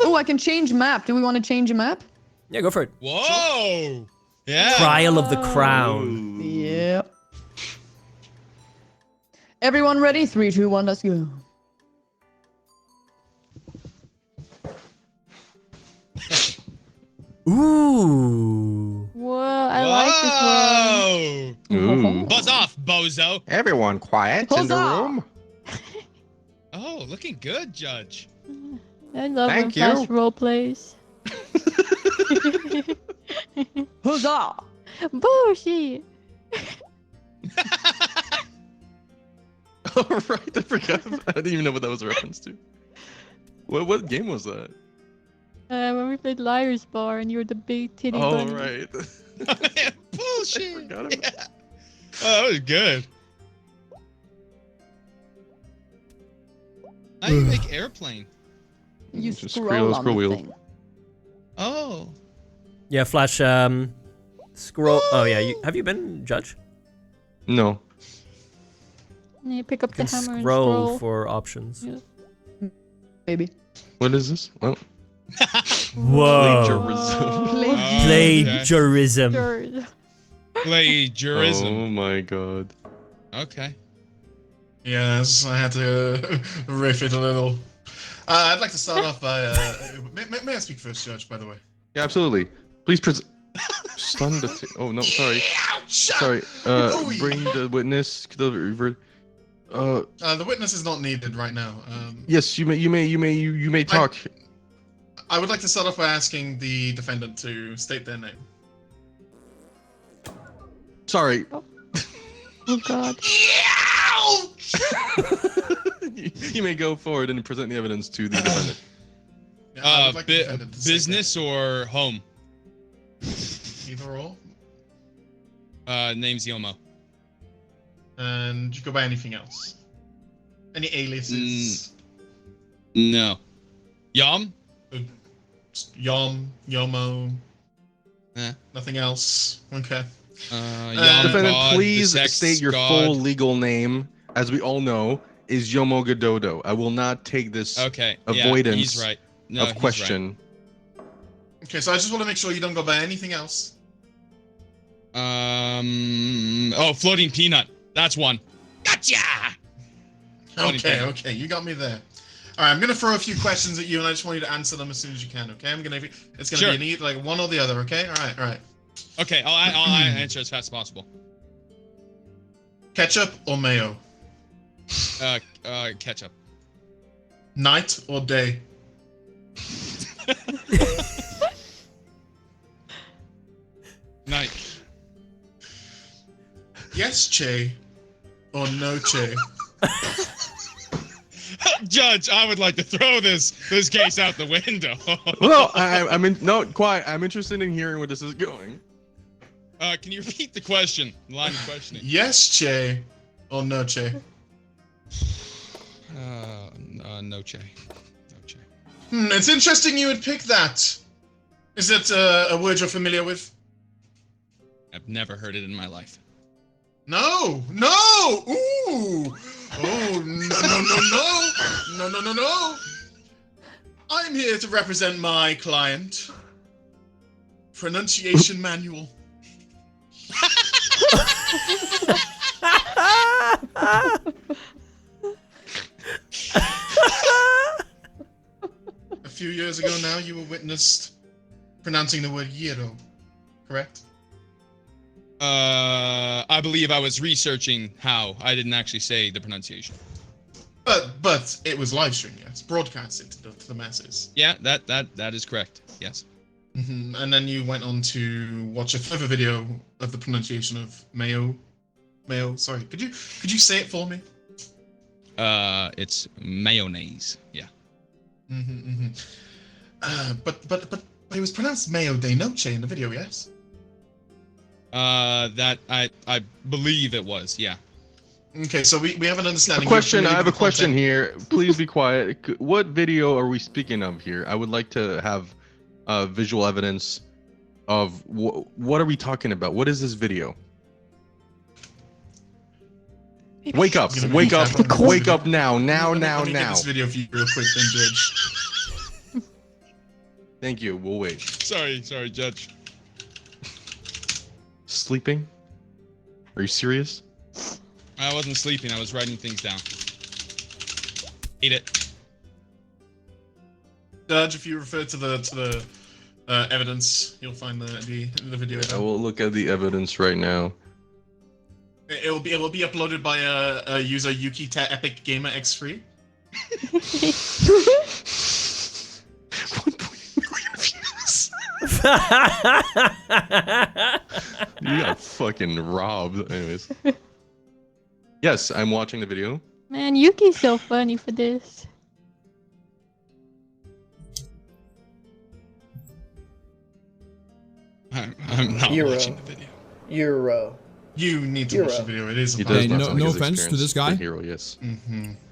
Oh, I can change map. Do we want to change a map? Yeah, go for it. Whoa! Yeah. Trial of the Crown. Yeah. Everyone ready? 3, 2, 1, let's go. Ooh. Whoa, I like this one. Ooh. Buzz off, bozo. Everyone quiet in the Huzzah! room. Oh, looking good, Judge. I love when Thank Flash you. role plays. Huzzah! Bullshit. Oh right, I forgot. I didn't even know what that was a reference to. What game was that? When we played Liar's Bar and you were the big titty Oh bunny. right. Bullshit. Forgot about Yeah. Oh, that was good. How do you make airplane? You Just scroll on scroll the wheel. thing. Oh. Yeah, Flash. Scroll. Oh yeah. Have you been judge? No. And you pick up You the can hammer and scroll scroll. for options. Yeah. Maybe. What is this? Well, Whoa. plagiarism. Plagiarism. Sure. Plagiarism. Oh my god. Okay. Yes, I had to riff it a little. I'd like to start off by. May I speak first, Judge, by the way? Yeah, absolutely. Please present. Stun the. Oh no, sorry. Sorry. Bring the witness. The witness is not needed right now. Yes, you may talk. I would like to start off by asking the defendant to state their name. Sorry. Oh god. You may go forward and present the evidence to the defendant. Yeah, I would like the defendant to state Business or home? Either or. Name's Yomo. And you go by anything else? Any aliases? No. Yum? Yom, Yomo. Eh. Nothing else. Okay. Yum Defendant, God, please the sex state your god. full legal name. As we all know, is Yomo Gododo. I will not take this Okay. avoidance Yeah, he's right. No, of he's question. Okay, so I just want to make sure you don't go by anything else. Right. Oh, floating peanut. That's one. Gotcha. Okay, you got me there. All right, I'm gonna throw a few questions at you, and I just want you to answer them as soon as you can. Okay, it's gonna be like one or the other. Okay, all right. Okay, I'll answer as fast as possible. Ketchup or mayo? Ketchup. Night or day? Night. Yes, Che, or no, Che? Judge, I would like to throw this case out the window. Well, I'm interested in hearing where this is going. Can you repeat the question? The line of questioning. Yes, Che, or no, Che? No, Che. It's interesting you would pick that. Is it a word you're familiar with? I've never heard it in my life. No! Ooh! Oh, no. I'm here to represent my client. Pronunciation manual. A few years ago now, you were witnessed pronouncing the word Yero, correct? I believe I was researching how. I didn't actually say the pronunciation. But it was live streamed, yes, broadcasted to the masses. Yeah, that is correct. Yes. Mm-hmm. And then you went on to watch a further video of the pronunciation of mayo. Sorry, could you say it for me? It's mayonnaise. Yeah. But it was pronounced mayo de noche in the video, yes? That I believe it was. Yeah. Okay, so we have an understanding. I have a question here. Please be quiet. What video are we speaking of here? I would like to have visual evidence of what are we talking about? What is this video? Wake up now. Let me get this video for you real quick then, Judge. Thank you. We'll wait. Sorry, Judge. Sleeping? Are you serious? I wasn't sleeping. I was writing things down. Eat it. Judge, if you refer to the evidence, you'll find the video. I will look at the evidence right now. It'll be uploaded by a user Yuki Epic Gamer X3. You got fucking robbed. Anyways. Yes, I'm watching the video. Man, Yuki's so funny for this. I'm not watching the video. You need to watch the video. It is. No offense to this guy. Hero, yes.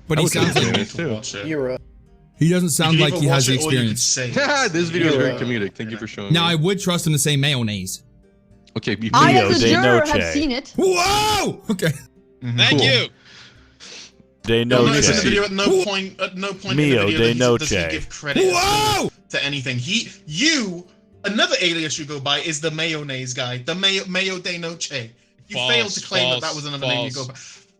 But he sounds like he doesn't sound like he has the experience. This video is very comedic. Thank you for showing. Now I would trust him to say mayonnaise. Okay, I as a juror have seen it. Whoa! Okay. Thank you. De noche. In the video, at no point in the video does he give credit to anything. Another alias you go by is the mayonnaise guy, the mayo de noche. You failed to claim that was another name you go by.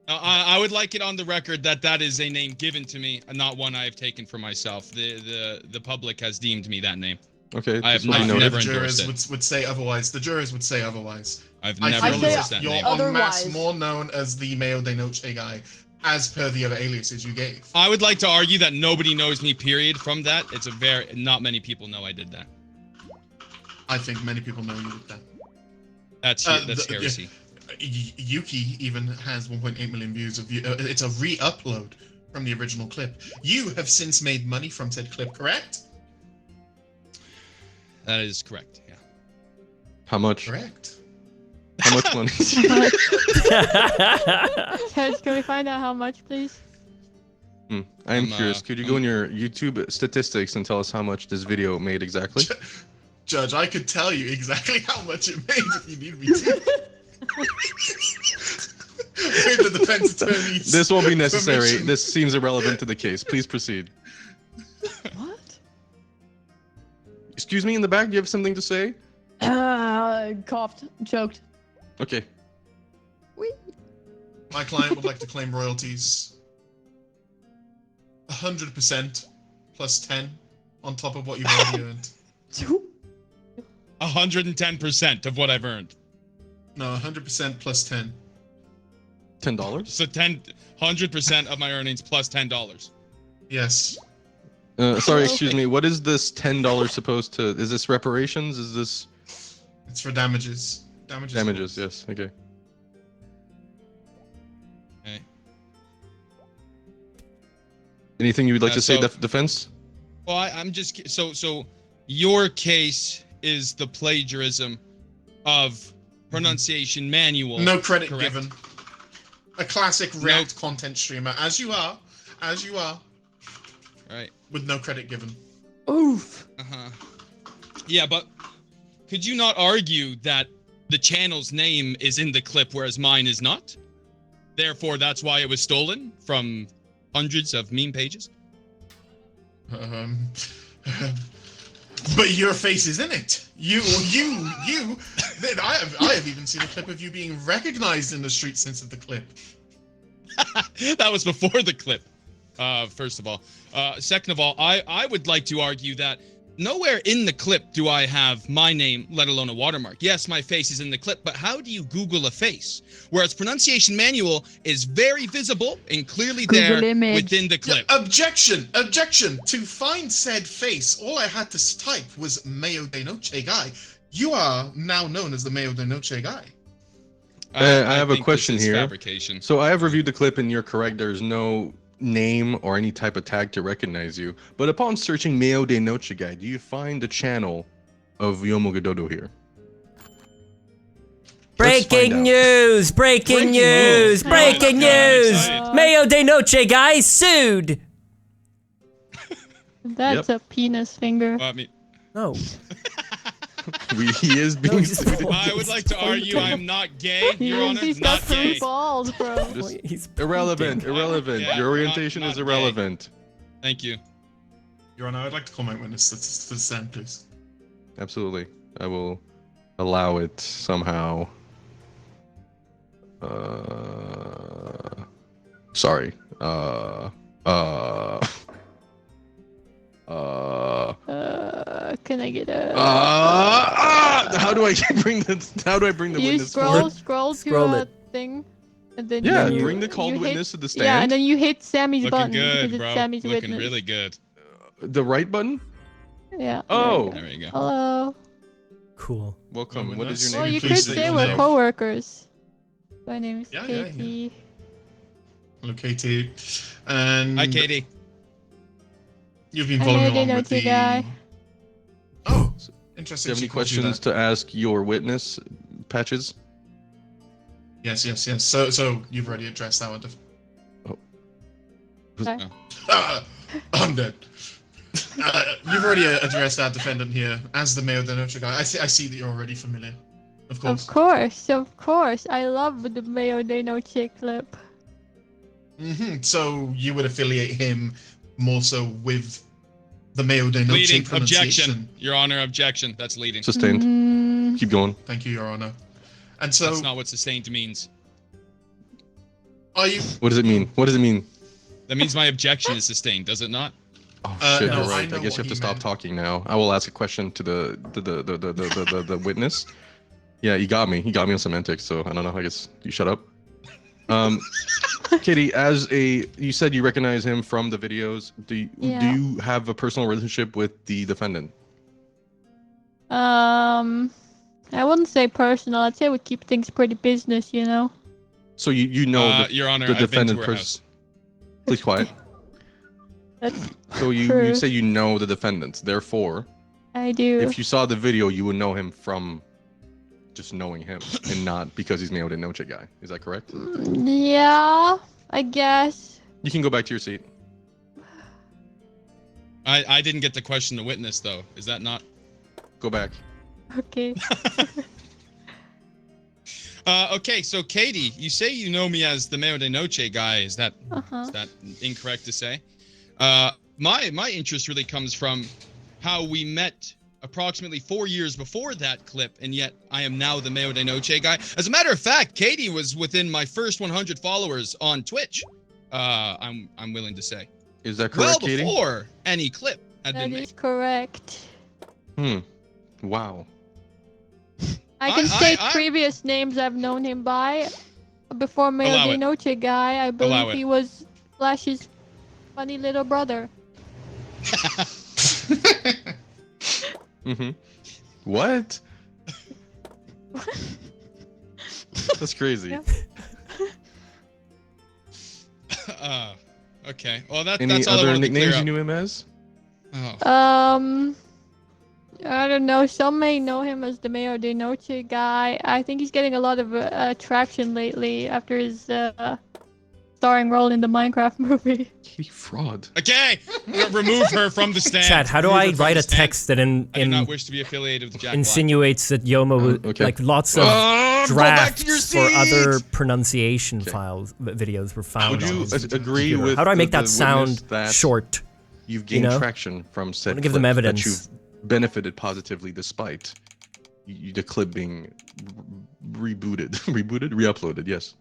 I would like it on the record that is a name given to me, and not one I have taken for myself. The public has deemed me that name. Okay, I have never The endorsed jurors it. would say otherwise. The jurors would say otherwise. I've never endorsed that You're name. en masse more known as the mayo de noche guy, as per the other aliases you gave. I would like to argue that nobody knows me. Period. From that, not many people know I did that. I think many people know you did that. That's heresy. Yuki even has 1.8 million views of it's a re-upload from the original clip. You have since made money from said clip, correct? That is correct. Yeah. How much? Correct. How much money? Ted, can we find out how much, please? I am curious. Could you go in your YouTube statistics and tell us how much this video made exactly? Judge, I could tell you exactly how much it made if you need me to. With the defense attorneys. This won't be necessary. Permission. This seems irrelevant to the case. Please proceed. What? Excuse me, in the back, do you have something to say? Coughed, choked. Okay. My client would like to claim royalties. 100% plus 10 on top of what you've already earned. 110% of what I've earned. No, 100% plus 10. $10? So 100% of my earnings plus $10. Yes. Sorry, excuse me. What is this $10 supposed to? Is this reparations? Is this? It's for damages. Damages. Yes. Okay. Okay. Anything you would like to say, defense? Well, I'm just so your case is the plagiarism of pronunciation manual. No credit correct? given. A classic React content streamer, as you are. Right. With no credit given. Oof. Yeah, but could you not argue that the channel's name is in the clip, whereas mine is not? Therefore, that's why it was stolen from hundreds of meme pages? But your face is in it. I have even seen a clip of you being recognized in the street since the clip. That was before the clip, first of all. Second of all, I would like to argue that nowhere in the clip do I have my name, let alone a watermark. Yes, my face is in the clip, but how do you Google a face? Whereas pronunciation manual is very visible and clearly there within the clip. Objection! To find said face, all I had to type was Mayo de Noche guy. You are now known as the Mayo de Noche guy. I have a question here. Fabrication. So I have reviewed the clip and you're correct. There's no name or any type of tag to recognize you. But upon searching Mayo de Noche guy, do you find the channel of Yomogadodo here? Breaking news! Breaking news! Mayo de Noche guy sued! That's a penis finger. No. He is being sued. I would like to argue I'm not gay, Your Honor. He's not got gay. some balls, bro. Just irrelevant. Yeah, Your orientation is irrelevant. Thank you. Your Honor, I'd like to call my witness to the stand, please. Absolutely. I will allow it somehow. Sorry. Can I get a? How do I bring the you witness scroll forward? to a thing, and then bring the called witness to the stand. Yeah, and then you hit Sammy's Looking button good, because bro. it's Sammy's Looking witness. really good. The right button? Yeah. Oh. There we go. Hello. Cool. Welcome. What is your name? Well, you could say we're co-workers. My name is Katie. Yeah. Hello, Katie. And Hi, Katie. You've been following along with the... guy. Oh, interesting. Do you have any questions to ask your witness, Patches? Yes. So you've already addressed that one. I'm dead. You've already addressed that defendant here as the Mayo de Noche guy. I see that you're already familiar. Of course. I love the Mayo de Noche clip. So you would affiliate him more so with the Mayo de Noche Leading. pronunciation. Objection. Your Honor, objection. That's leading. Sustained. Keep going. Thank you, Your Honor. And so... That's not what sustained means. Are you... What does it mean? That means my objection is sustained, does it not? Oh shit, you're right. I guess you have to stop talking now. I will ask a question to the witness. Yeah, you got me. You got me on semantics, so I don't know. I guess you shut up. Kitty, you said you recognize him from the videos. Do you have a personal relationship with the defendant? I wouldn't say personal. I'd say we keep things pretty business, you know. So you know Your Honor, the I've been defendant to her house. Please quiet. That's so you say you know the defendant. Therefore, I do. If you saw the video, you would know him from just knowing him and not because he's Mayo de Noche guy. Is that correct? Yeah, I guess. You can go back to your seat. I didn't get to question the witness though. Is that not? Go back. Okay. Okay, so Katie, you say you know me as the Mayo de Noche guy. Is that incorrect to say? My interest really comes from how we met approximately 4 years before that clip, and yet I am now the Mayo de Noche guy. As a matter of fact, Katie was within my first 100 followers on Twitch. I'm willing to say. Is that correct, Katie? Well before any clip had been made. That is correct. Wow. I can state previous names I've known him by. Before Mayo de Noche guy, I believe he was Flash's funny little brother. What? That's crazy. Yep. Okay. Well, that's Any all I other wanted to clear nicknames up. you knew him as? Oh. I don't know. Some may know him as the Mayo de Noche guy. I think he's getting a lot of traction lately after his starring role in the Minecraft movie. Katie fraud. Okay, remove her from the stand. Chat, how do I write a text that I do not wish to be affiliated with Jack insinuates that Yoma would like lots of drafts for other pronunciation files videos were found. Would you on his agree computer. with how do I make the that sound that short? You've gained you know? traction from said give them clip, evidence. that you've benefited positively despite the clip being re-uploaded. Yes.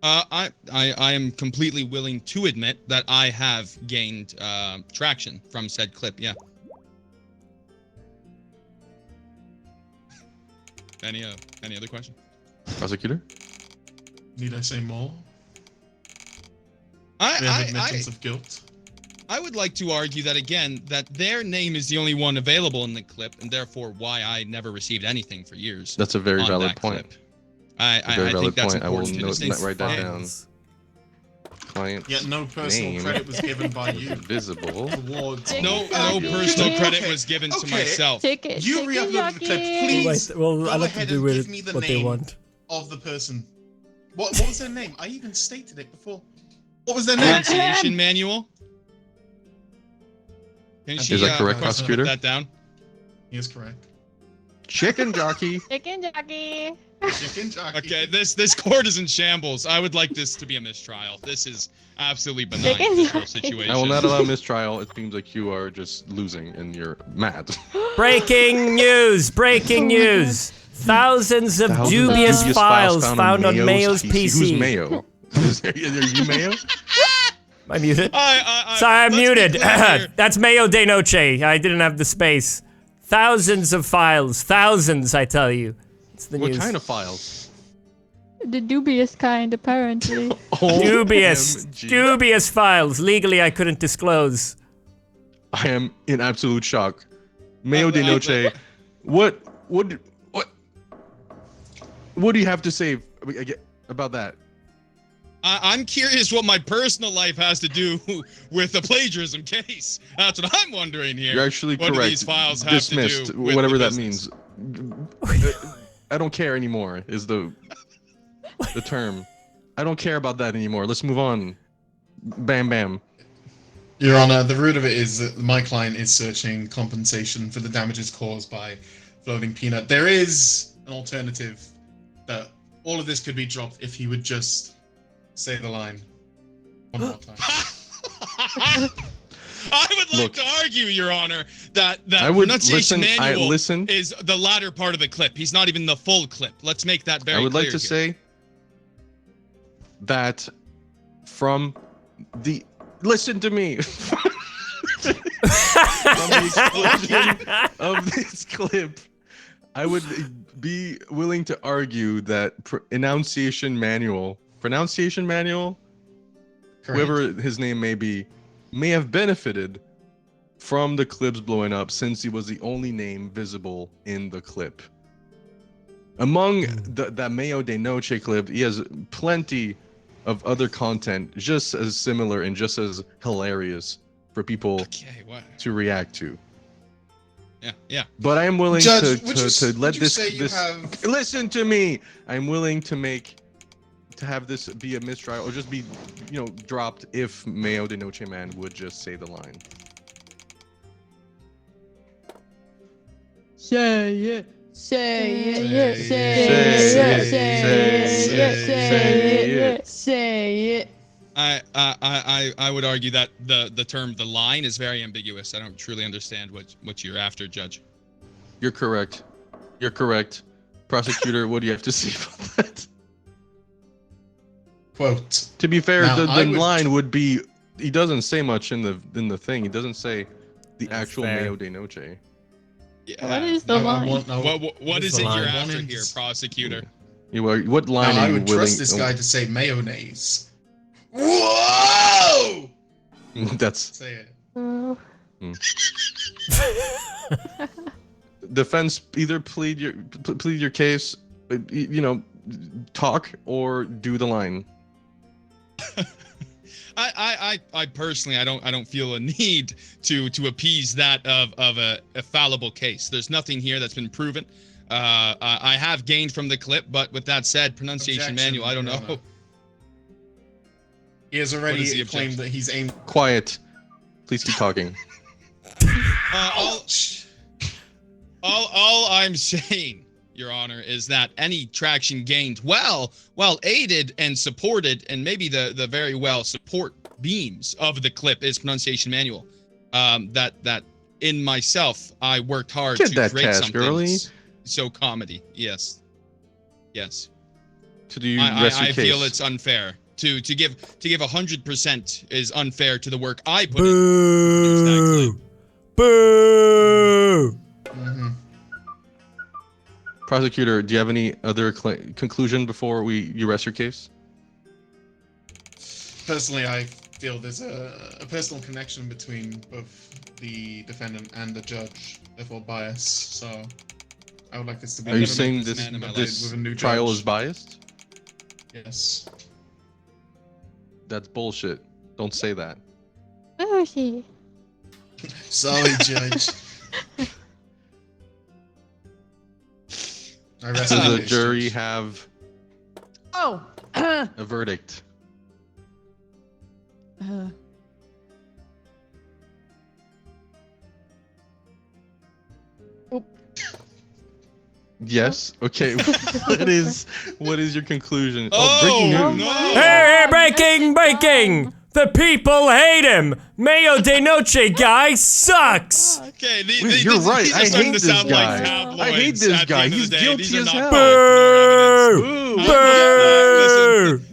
I am completely willing to admit that I have gained traction from said clip. Yeah. Any other question? Prosecutor? Need I say more? We have admittance of guilt. I would like to argue that again, that their name is the only one available in the clip, and therefore why I never received anything for years. That's a very valid point. Clip. I think that's important. I will write that down. Client. Yet no personal credit was given by you. Visible. No personal credit was given to myself. You re-uploaded the clip. Please. Well, I go like to ahead do and with give me the what they name want. of the person. What was their name? I even stated it before. What was their name? Pronunciation manual. Is that correct, prosecutor? Put that down. He is correct. Chicken jockey. Chicken jockey. Chicken jockey. Okay, this court is in shambles. I would like this to be a mistrial. This is absolutely benign. This whole situation. I will not allow mistrial. It seems like you are just losing and you're mad. Breaking news! Breaking news! Thousands of dubious files found on Mayo's PC. Who's Mayo? Are you Mayo? Am I muted? Sorry, I'm muted. That's Mayo de Noche. I didn't have the space. Thousands of files. Thousands, I tell you. It's the What news. kind of files? The dubious kind, apparently. Dubious files. Legally, I couldn't disclose. I am in absolute shock. Mayo de Noche. What do you have to say about that? I'm curious what my personal life has to do with the plagiarism case. That's what I'm wondering here. You're actually what correct. Do these files have Dismissed. to do with whatever the that business? means. I don't care anymore. Is the term? I don't care about that anymore. Let's move on. Bam, bam. Your Honor, the root of it is that my client is searching compensation for the damages caused by floating peanut. There is an alternative that all of this could be dropped if he would just say the line one more time. I would like to argue, Your Honor, that pronunciation manual is the latter part of the clip. He's not even the full clip. Let's make that very clear. I would like to say that from the... Listen to me. From the explosion of this clip, I would be willing to argue that pronunciation manual, Correct. whoever his name may have benefited from the clips blowing up since he was the only name visible in the clip. Among that Mayo de Noche clip, he has plenty of other content just as similar and just as hilarious for people to react to. Yeah. But I am willing Judge, to let this have... Listen to me. I'm willing to have this be a mistrial or just be, dropped if Mayo de Noche Man would just say the line. Say it. Say it. Say it. I would argue that the term "the line" is very ambiguous. I don't truly understand what you're after, Judge. You're correct. You're correct. Prosecutor, what do you have to say about that? Quote. To be fair, Now, the line would be. He doesn't say much in the thing. He doesn't say the actual Mayo de Noche. Yeah. What is the line? What is the it line? you're after here, prosecutor? What line Now, are I you would willing? trust this guy to say mayonnaise. Whoa! That's. Say it. Defense, either plead your case, talk or do the line. I personally I don't feel a need to appease that of a fallible case. There's nothing here that's been proven. I have gained from the clip, but with that said, pronunciation manual, I don't know. He has already claimed that he's aimed. Quiet. Please keep talking. All I'm saying, Your Honor, is that any traction gained, well aided and supported, and maybe the very well support beams of the clip is pronunciation manual. That in myself, I worked hard to create something so comedy. Yes. To do rest your I case. feel it's unfair to give 100% is unfair to the work I put Boo! in. Boo! Prosecutor, do you have any other conclusion before you rest your case? Personally, I feel there's a personal connection between both the defendant and the judge, therefore bias. So I would like this to be. Are you saying this trial is biased? Yes. That's bullshit. Don't say that. Where is he? Sorry, Judge. Does the jury have a verdict? Yes. Okay. What is your conclusion? Breaking news. No. Hey, breaking! The people hate him. Mayo de Noche guy sucks. Okay, you're right. These I are starting hate to this sound guy. like tabloids I hate this at the guy. end of He's the day. guilty These are as not hell. Boo! Boo!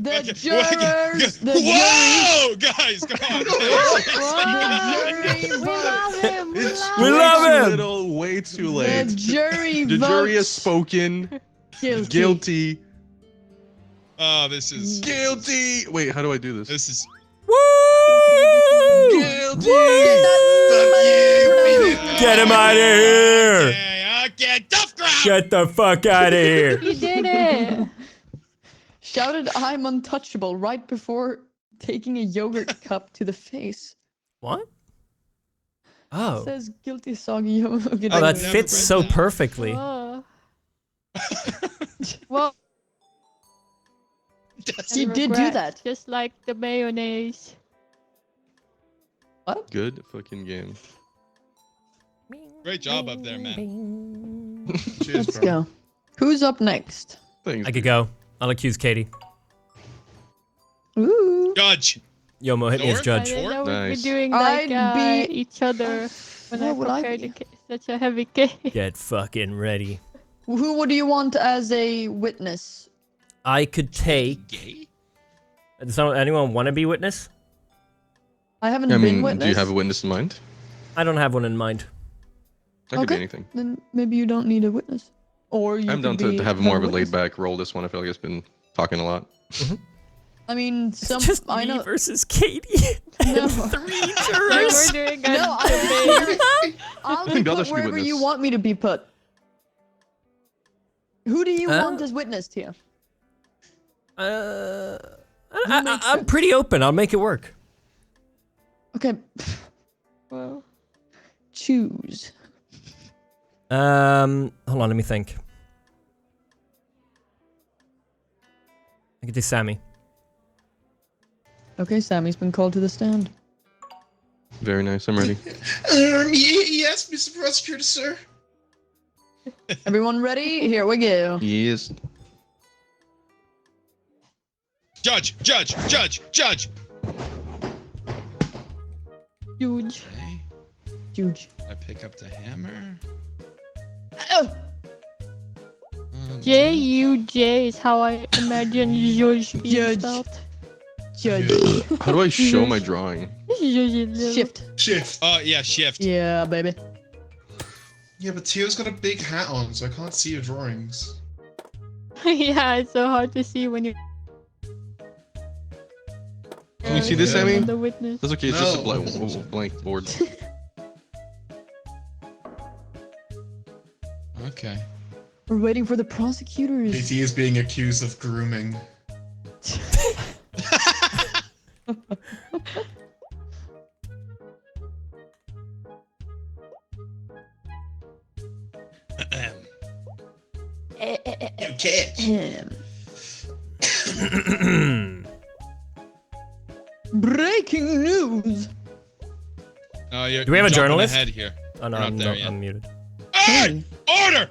The jurors. Whoa, guys, come on. We love him. Little, way too late. The jury The jury has votes spoken. guilty. Oh, this is guilty. Wait, how do I do this? This is Woo! Guilty. Get him out of here! Okay, tough crowd. Get the fuck out of here! He did it! Shouted, "I'm untouchable" right before taking a yogurt cup to the face. What? Oh. Says guilty soggy yogurt. Oh, that fits so perfectly. Well, he did do that. Just like the mayonnaise. What? Good fucking game. Great job up there, man. Cheers, Let's go. Who's up next? Thanks. I could go. I'll accuse Katie. Ooh. Judge. Yomo, hit me as I judge. didn't know we'd Nice. be doing like I'd be- each other when I What would I prepared be? such a heavy case. Get fucking ready. Who do you want as a witness? I could take. Gay? Does anyone want to be witness? I haven't I been mean, witness. do you have a witness in mind? I don't have one in mind. That could be anything. Then maybe you don't need a witness. Or you I'm down could to have more of a witness. laid back role this one. I feel like it's been talking a lot. I mean, some Just I know. me versus Katie. No. Three Like jurors. we're doing No, I'll be The others put should be wherever you witness. want me to be put. Who do you want as witness here? I'm pretty open. I'll make it work. Okay. Well, Choose. Hold on, let me think. I could do Sammy. Okay, Sammy's been called to the stand. Very nice. I'm ready. Yes, Mr. Prosecutor, sir. Everyone ready? Here we go. Yes. Judge. Huge. Okay. Huge. I pick up the hammer. J-U-J is how I imagine Judge being Judge. spelled. Judge. How do I show my drawing? Shift. Shift. Oh, yeah, shift. Yeah, baby. Yeah, but Teo's got a big hat on, so I can't see your drawings. Yeah, it's so hard to see when you're. Can you see this, Sammy? The witness. That's okay. It's just a No. blank board. Okay. We're waiting for the prosecutors. JT is being accused of grooming. You can't. Breaking news. Do we have a journalist? Ahead here. Oh no, We're I'm, not there no, yet. I'm muted. Hey! Order!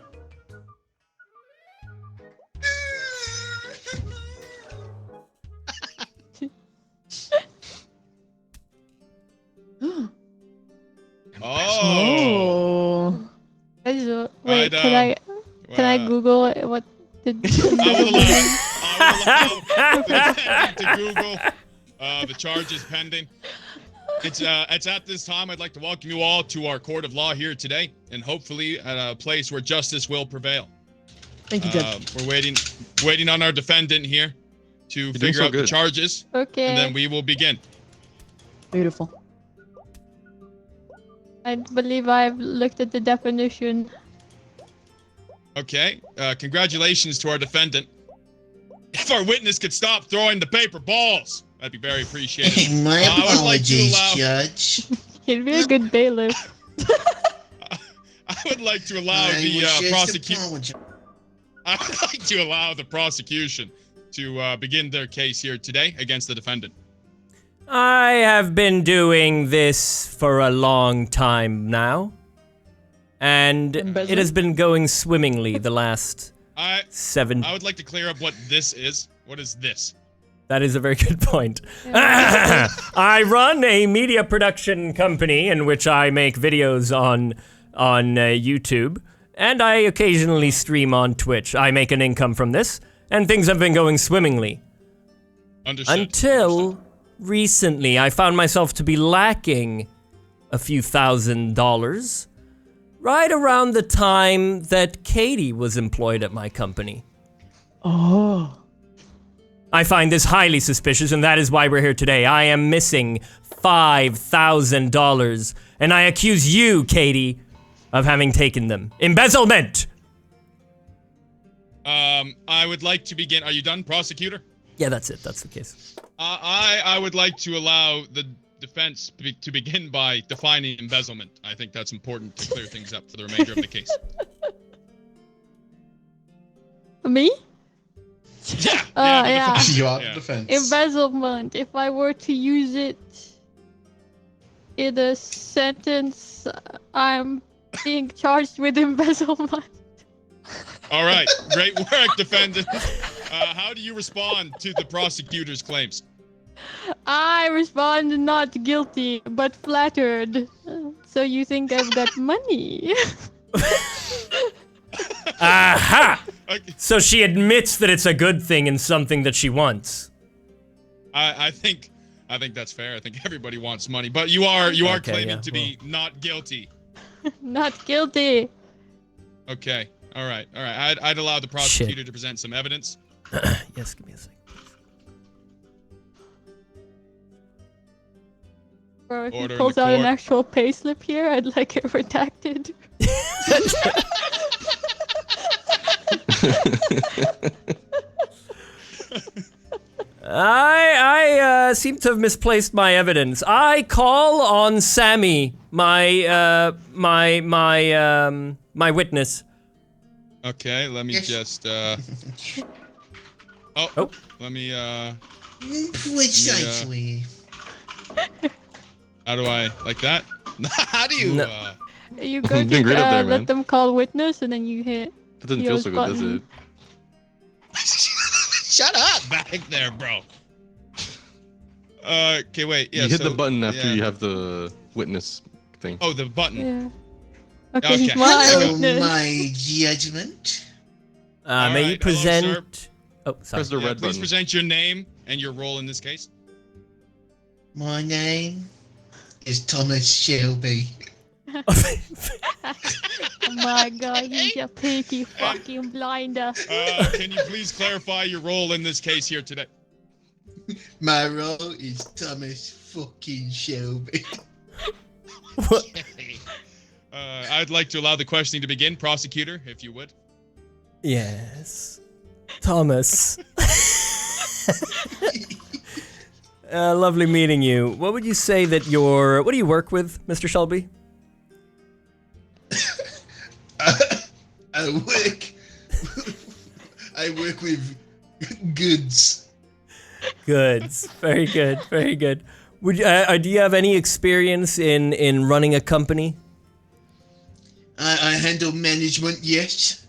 Oh. Wait, Right, can I Google it? What did? I will allow to Google the charges pending. It's at this time I'd like to welcome you all to our court of law here today, and hopefully at a place where justice will prevail. Thank you, Judge. We're waiting on our defendant here to figure out the charges. Okay. And then we will begin. Beautiful. I believe I've looked at the definition. Okay. Congratulations to our defendant. If our witness could stop throwing the paper balls, that'd be very appreciated. My apologies, Judge. He'd be a good bailiff. I would like to allow the prosecution. I would like to allow the prosecution to begin their case here today against the defendant. I have been doing this for a long time now, and it has been going swimmingly the last 7. I would like to clear up what this is. What is this? That is a very good point. I run a media production company in which I make videos on YouTube, and I occasionally stream on Twitch. I make an income from this, and things have been going swimmingly. Understood. Until recently, I found myself to be lacking a few $1,000s right around the time that Katie was employed at my company. Oh. I find this highly suspicious, and that is why we're here today. I am missing $5,000, and I accuse you, Katie, of having taken them. Embezzlement! I would like to begin. Are you done, prosecutor? Yeah, that's it. That's the case. I would like to allow the defense to begin by defining embezzlement. I think that's important to clear things up for the remainder of the case. Me? Yeah. Yeah. You are the defense. Embezzlement. If I were to use it in a sentence, I'm being charged with embezzlement. All right. Great work, defendant. How do you respond to the prosecutor's claims? I respond not guilty, but flattered. So you think I've got money? Aha! Okay. So she admits that it's a good thing and something that she wants. I think that's fair. I think everybody wants money, but you are claiming to be not guilty. Not guilty. Okay. All right. I'd allow the prosecutor to present some evidence. Yes, give me a second. Or if Order he in pulls the out an court. actual payslip here, I'd like it redacted. I seem to have misplaced my evidence. I call on Sammy, my witness. Okay, let me just let me Precisely. how do I like that? How do you You go Doing great up there, to man. let them call witness, and then you hit. That doesn't feel so good, does it? Shut up back there, bro. Okay, wait. Yeah, you hit so, the button after yeah. you have the witness thing. Oh, the button. Yeah. Okay, he's my eyewitness. My judgment. May Alright, you present? hello, Oh, sorry. Press the red Please button. present your name and your role in this case. My name is Thomas Shelby. Oh my god, he's a peaky fucking blinder. Can you please clarify your role in this case here today? My role is Thomas fucking Shelby. What? I'd like to allow the questioning to begin. Prosecutor, if you would. Yes. Thomas. Lovely meeting you. What would you say that what do you work with, Mr. Shelby? I work with goods. Goods. Very good. Very good. Would you, do you have any experience in running a company? I handle management, yes.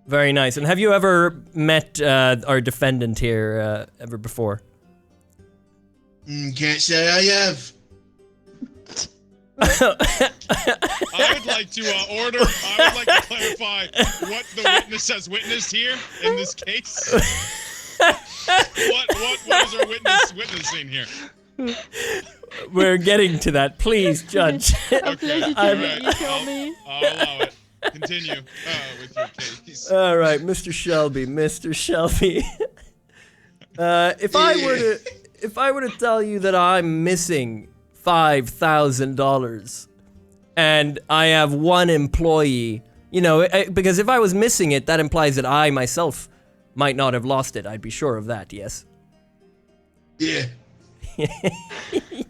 Very nice. And have you ever met our defendant here ever before? Can't say I have. I would like to clarify what the witness has witnessed here in this case. What is our witness witnessing here? We're getting to that. Please, Judge. Okay, You tell me. I'll allow it. Continue with your case. All right, Mr. Shelby. Mr. Shelby. If I were to tell you that I'm missing $5,000 and I have one employee, because if I was missing it, that implies that I myself might not have lost it. I'd be sure of that, yes? Yeah.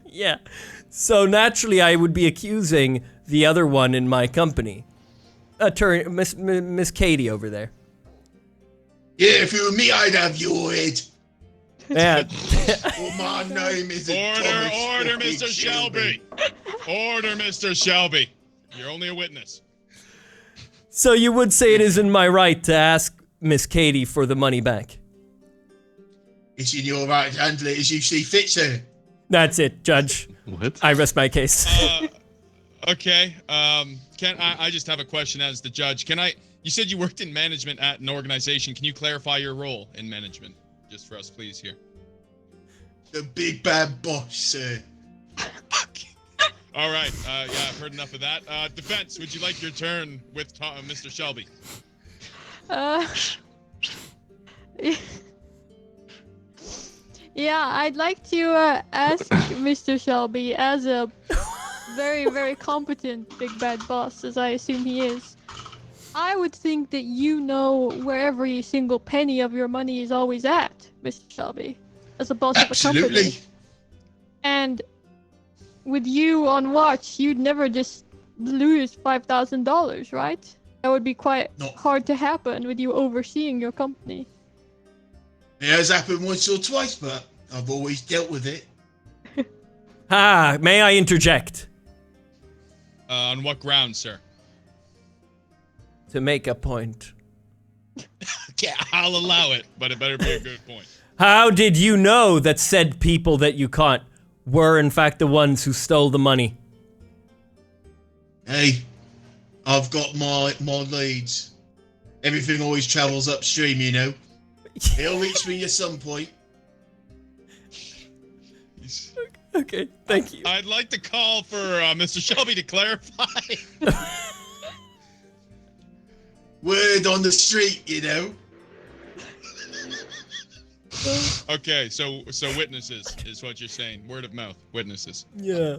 Yeah. So naturally, I would be accusing the other one in my company. Miss Katie over there. Yeah, if it were me, I'd have your head. Yeah. Well, my name is Order, Mr. Shelby. Order, Mr. Shelby. You're only a witness. So you would say it isn't my right to ask Miss Katie for the money back? It's in your right to handle it as you see fit, sir. That's it, Judge. What? I rest my case. Okay. I just have a question as the judge. You said you worked in management at an organization. Can you clarify your role in management? Just for us, please, here. The big bad boss, sir. All right. Yeah, I've heard enough of that. Defense, would you like your turn with Mr. Shelby? Yeah, I'd like to ask Mr. Shelby, as a very, very competent big bad boss, as I assume he is. I would think that you know where every single penny of your money is always at, Mr. Shelby, as a boss of a company. Absolutely. And with you on watch, you'd never just lose $5,000, right? That would be quite hard to happen with you overseeing your company. It has happened once or twice, but I've always dealt with it. May I interject? On what grounds, sir? To make a point. Yeah, I'll allow it, but it better be a good point. How did you know that said people that you caught were in fact the ones who stole the money? Hey, I've got my leads. Everything always travels upstream, you know. It'll reach me at some point. Okay, thank you. I'd like to call for Mr. Shelby to clarify. Word on the street, you know. Okay, so witnesses is what you're saying. Word of mouth, witnesses. Yeah.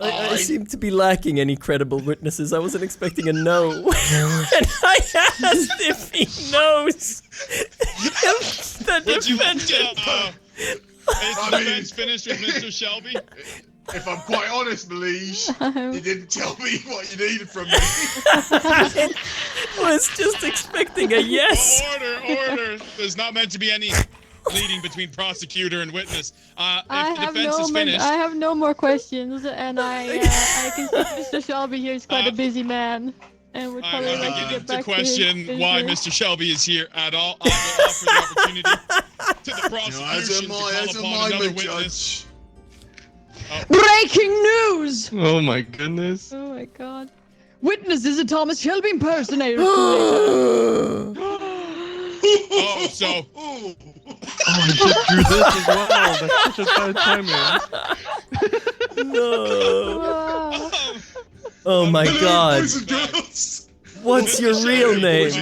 I seem to be lacking any credible witnesses. I wasn't expecting a no. And I asked if he knows. Would you like to, is the defense finished with Mr. Shelby? If I'm quite honest, Melige, you didn't tell me what you needed from me. I was just expecting a yes. Order. There's not meant to be any pleading between prosecutor and witness. I If the defense is finished, I have no more questions, and I can see Mr. Shelby here is quite a busy man, and would probably like to beginning get back to question his why business. Mr. Shelby is here at all. I will offer the opportunity to the prosecution to call upon another witness. Breaking news! Oh my goodness. Oh my god. Witness is a Thomas Shelby impersonator. Oh, so. Oh, I just drew this as well. That's such a bad timing. No. Oh my god. Boys and girls. What's your real name?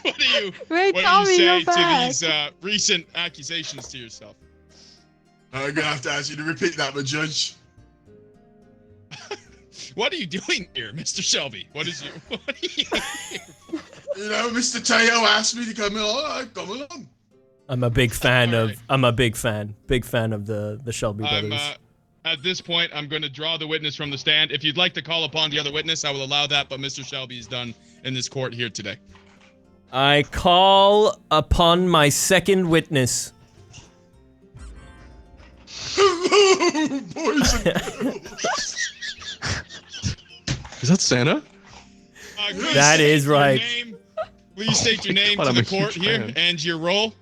What do you Tommy, say you're to back. these recent accusations to yourself? I'm gonna have to ask you to repeat that, my judge. What are you doing here, Mr. Shelby? What are you You know, Mr. Teo asked me to come along. I come along. I'm a big fan of. I'm a big fan of the Shelby brothers. At this point, I'm going to draw the witness from the stand. If you'd like to call upon the other witness, I will allow that. But Mr. Shelby is done in this court here today. I call upon my second witness. Hello, boys and girls. Is that Santa? That is right. Please state your name But to I'm the a huge court here fan. and your role.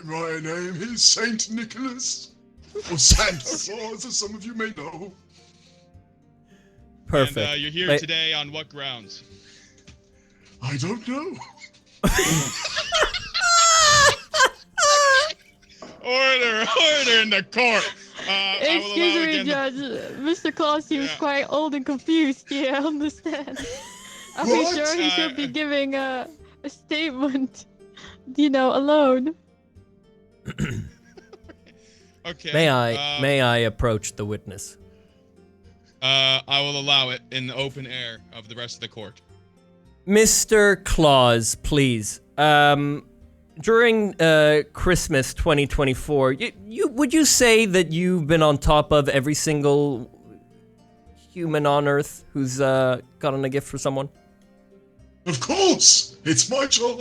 My name is Saint Nicholas, or Santa Claus, as some of you may know. Perfect. And you're here today on what grounds? I don't know. Order in the court. I will Excuse allow me, again Judge. Mr. Claus seems quite old and confused here on the stand. Are we What? sure he should be giving a statement, alone? Okay. May I approach the witness? I will allow it in the open air of the rest of the court. Mr. Claus, please. During Christmas 2024, would you say that you've been on top of every single human on Earth who's gotten a gift for someone? Of course, it's my job.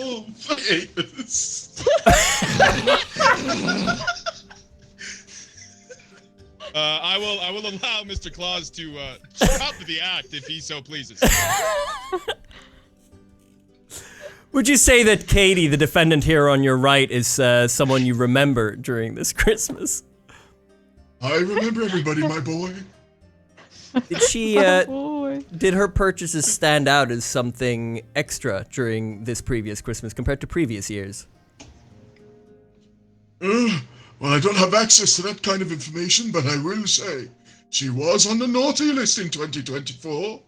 I will allow Mr. Claus to stop the act if he so pleases. Would you say that Katie, the defendant here on your right, is someone you remember during this Christmas? I remember everybody, my boy. Did she? Did her purchases stand out as something extra during this previous Christmas compared to previous years? Well, I don't have access to that kind of information, but I will say she was on the naughty list in 2024.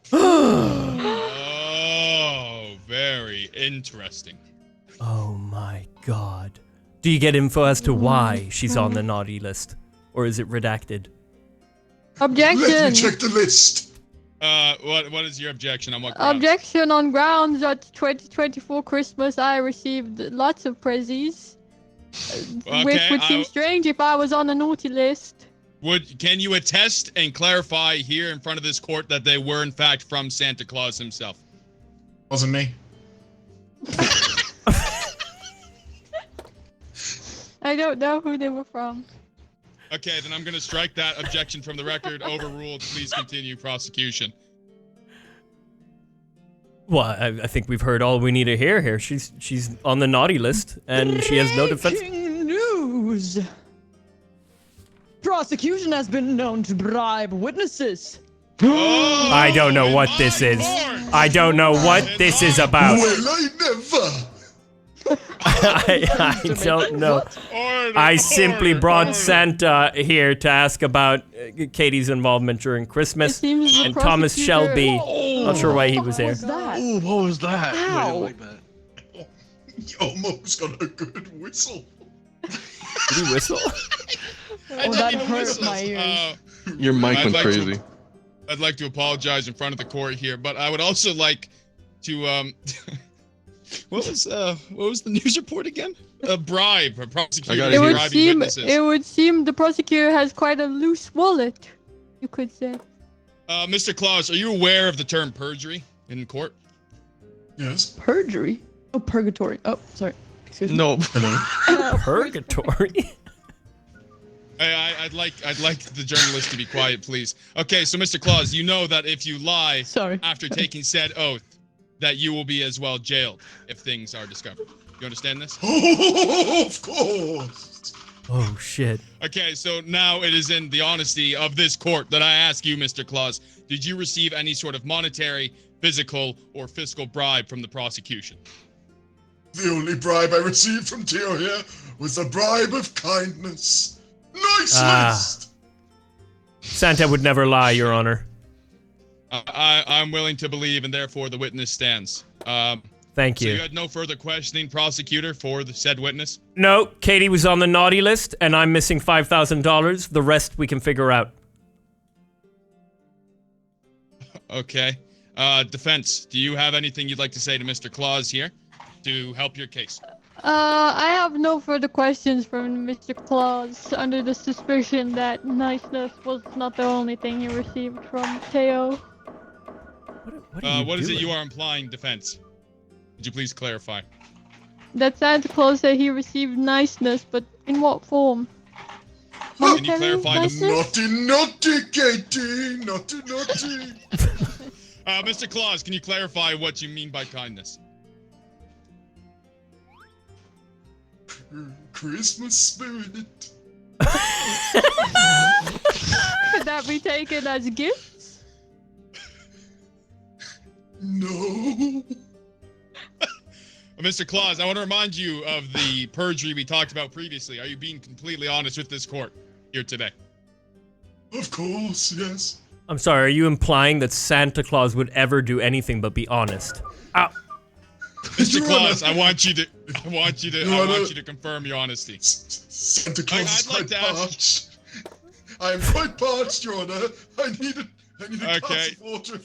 Oh, very interesting. Oh my god. Do you get info as to why she's on the naughty list? Or is it redacted? Objection! Let me check the list. What is your objection on what grounds? Objection on grounds that 2024 Christmas I received lots of prezzies. Which would seem strange if I was on the naughty list. Can you attest and clarify here in front of this court that they were in fact from Santa Claus himself? Wasn't me. I don't know who they were from. Okay, then I'm going to strike that objection from the record. Overruled. Please continue prosecution. Well, I think we've heard all we need to hear here. She's on the naughty list, and she has no defense. Breaking news! Prosecution has been known to bribe witnesses. I don't know what this is. I don't know what this is about. Well, I never. I don't know. I simply brought Santa here to ask about Katie's involvement during Christmas, and Thomas Shelby. Not sure why he was there. Oh, what was that? How? I didn't like that. You almost got a good whistle. Did he whistle? Oh, that hurt my ears. Your mic went crazy. I'd like to apologize in front of the court here, but I would also like to what was the news report again? A bribe, a prosecutor bribing witnesses. It would seem the prosecutor has quite a loose wallet, you could say. Mr. Claus, are you aware of the term perjury in court? Yes. Perjury? Oh, purgatory. Oh, sorry. No. Purgatory. I'd like the journalist to be quiet, please. Okay, so Mr. Claus, you know that if you lie after taking said oath, that you will be as well jailed if things are discovered. You understand this? Oh, of course. Oh shit. Okay, so now it is in the honesty of this court that I ask you, Mr. Claus, did you receive any sort of monetary, physical, or fiscal bribe from the prosecution? The only bribe I received from Tio here was a bribe of kindness. Nice list! Santa would never lie, Your Honor. I'm willing to believe, and therefore the witness stands. Thank you. So you had no further questioning, prosecutor, for the said witness? No, Katie was on the naughty list, and I'm missing $5,000. The rest we can figure out. Okay. Defense, do you have anything you'd like to say to Mr. Claus here to help your case? I have no further questions from Mr. Claus, under the suspicion that niceness was not the only thing he received from Teo. What is it you are implying, defense? Could you please clarify? That Santa Claus said he received niceness, but in what form? Can you clarify the naughty, Katie? Naughty. Mr. Claus, can you clarify what you mean by kindness? Christmas spirit. Could that be taken as gifts? No. Mr. Claus, I want to remind you of the perjury we talked about previously. Are you being completely honest with this court here today? Of course, yes. I'm sorry, are you implying that Santa Claus would ever do anything but be honest? Ow. Mr. Claus, I want you to confirm your honesty. Santa Claus is quite parched. I am quite parched, Your Honor. I need a glass of water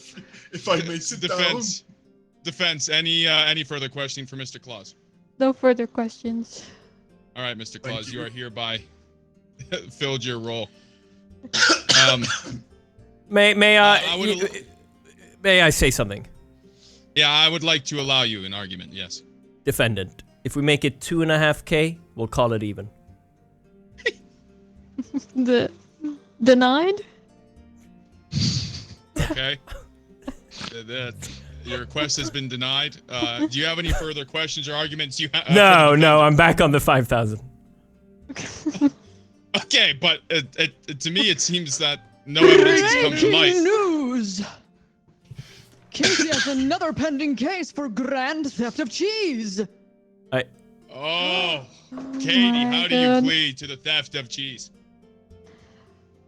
if I may sit down. Defense, any further questioning for Mr. Claus? No further questions. All right, Mr. Claus, you are hereby filled your role. May I say something? Yeah, I would like to allow you an argument, yes. Defendant, if we make it 2.5K, we'll call it even. Denied? Okay. Your request has been denied. Do you have any further questions or arguments? No, I'm back on the 5,000. Okay, but to me it seems that no evidence has come to light. Breaking news! Katie has another pending case for grand theft of cheese. Oh, Katie, how do you plead to the theft of cheese?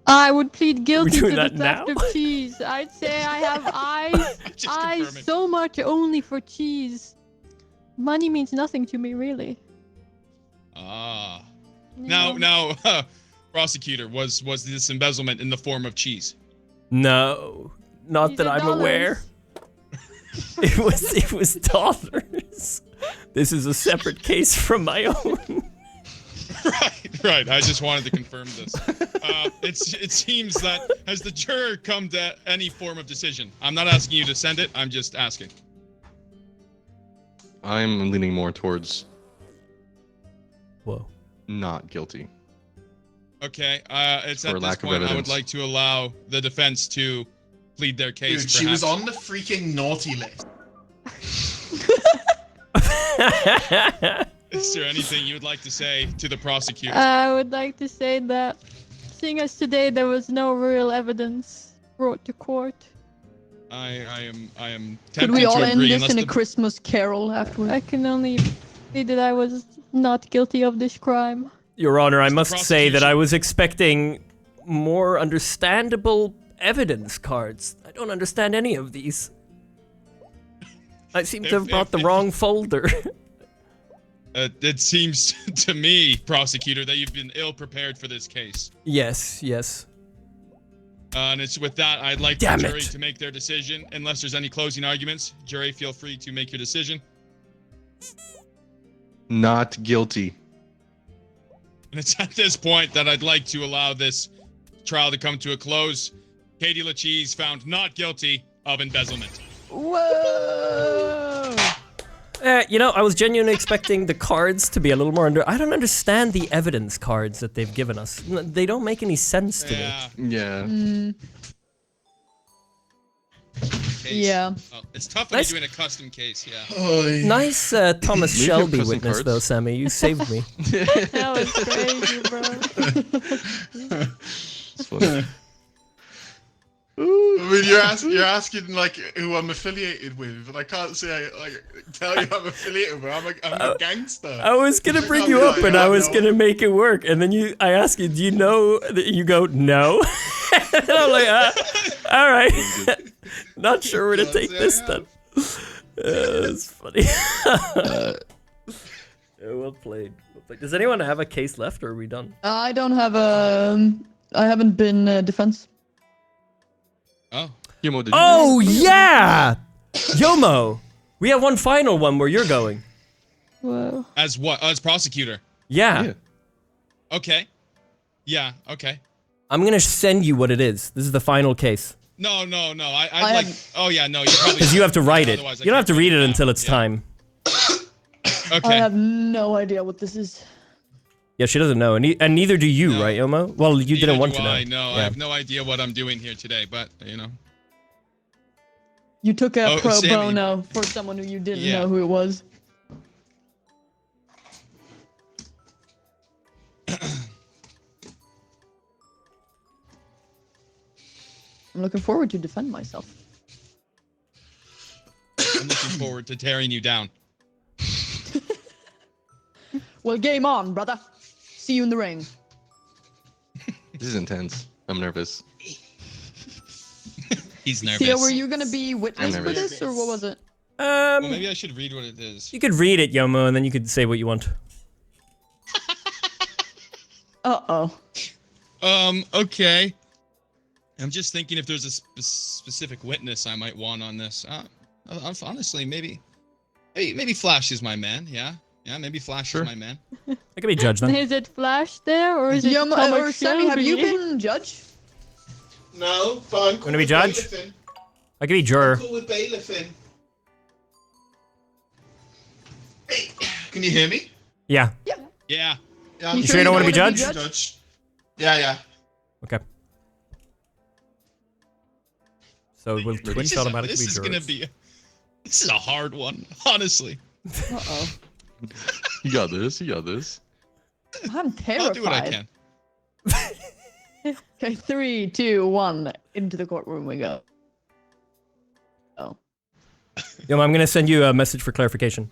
I would plead guilty to the that theft now? of cheese. I'd say I have eyes so much only for cheese. Money means nothing to me, really. Ah. Now, prosecutor, was this embezzlement in the form of cheese? No, not that I'm aware. It was dollars. This is a separate case from my own. Right. I just wanted to confirm this. It seems that has the juror come to any form of decision? I'm not asking you to send it. I'm just asking. I'm leaning more towards. Whoa. Not guilty. Okay. It's at this point I would like to allow the defense to plead their case. Dude, she was on the freaking naughty list. Is there anything you would like to say to the prosecutor? I would like to say that, seeing as today there was no real evidence brought to court. I am tempted Could we all to end agree. this in a Christmas carol afterwards? I can only say that I was not guilty of this crime. Your Honor, I must say that I was expecting more understandable evidence cards. I don't understand any of these. I seem to have brought the wrong folder. It seems to me, prosecutor, that you've been ill prepared for this case. Yes. And it's with that, I'd like the jury to make their decision. Unless there's any closing arguments, jury, feel free to make your decision. Not guilty. And it's at this point that I'd like to allow this trial to come to a close. Katie LaCheese found not guilty of embezzlement. Whoa! You know, I was genuinely expecting the cards to be a little more under. I don't understand the evidence cards that they've given us. They don't make any sense to me. Yeah. Yeah. Oh, it's tough when Nice. you're doing a custom case, yeah. Nice Thomas Leave your Shelby custom witness, cards. though, Sammy. You saved me. That was crazy, bro. It's funny. I mean, you're asking like who I'm affiliated with, but I can't say tell you I'm affiliated with. I'm a gangster. I was gonna bring you up, and I was gonna make it work, and then I ask you, do you know? You go, no. And I'm like, all right. Not sure where to take this then. It's funny. Well played. Does anyone have a case left, or are we done? I don't have a. I haven't been defense. Oh. Yomo, did Oh yeah, Yomo. We have one final one where you're going. Whoa. As what? As prosecutor. Yeah. Okay. Yeah. Okay. I'm gonna send you what it is. This is the final case. No. I like. Oh yeah. No. You probably. Because you have to write it. Otherwise I You don't have to can't read it now. until it's time. Okay. I have no idea what this is. Yeah, she doesn't know, and neither do you, right, Yomo? Well, you didn't want to know. I know. Yeah. I have no idea what I'm doing here today, but you know. You took a pro Sammy. bono for someone who you didn't Yeah. know who it was. I'm looking forward to defend myself. I'm looking forward to tearing you down. Well, game on, brother. See you in the ring. This is intense. I'm nervous. He's nervous. Theo, were you gonna be witness for nervous. this, or what was it? Well, maybe I should read what it is. You could read it, Yomo, and then you could say what you want. Uh-oh. Okay. I'm just thinking if there's a specific witness I might want on this. Honestly, maybe Flash is my man. Yeah, maybe Flash is my man. I could be judge then. Is it Flash there, or is it Thomas or Sammy, have you Shelby? been judge? No, but I'm cool Wanna be with judge? bailiffing. I could be juror. I'm cool with bailiffing. Hey, can you hear me? Yeah. Yeah. Yeah. You sure you don't want to be judge? Yeah. Okay. So we'll twitch automatically This is jurors. gonna be. This is a hard one, honestly. Uh-oh. You got this. You got this. I'm terrified. I'll do what I can. Okay, 3, 2, 1. Into the courtroom we go. Oh. Yomo, I'm gonna send you a message for clarification.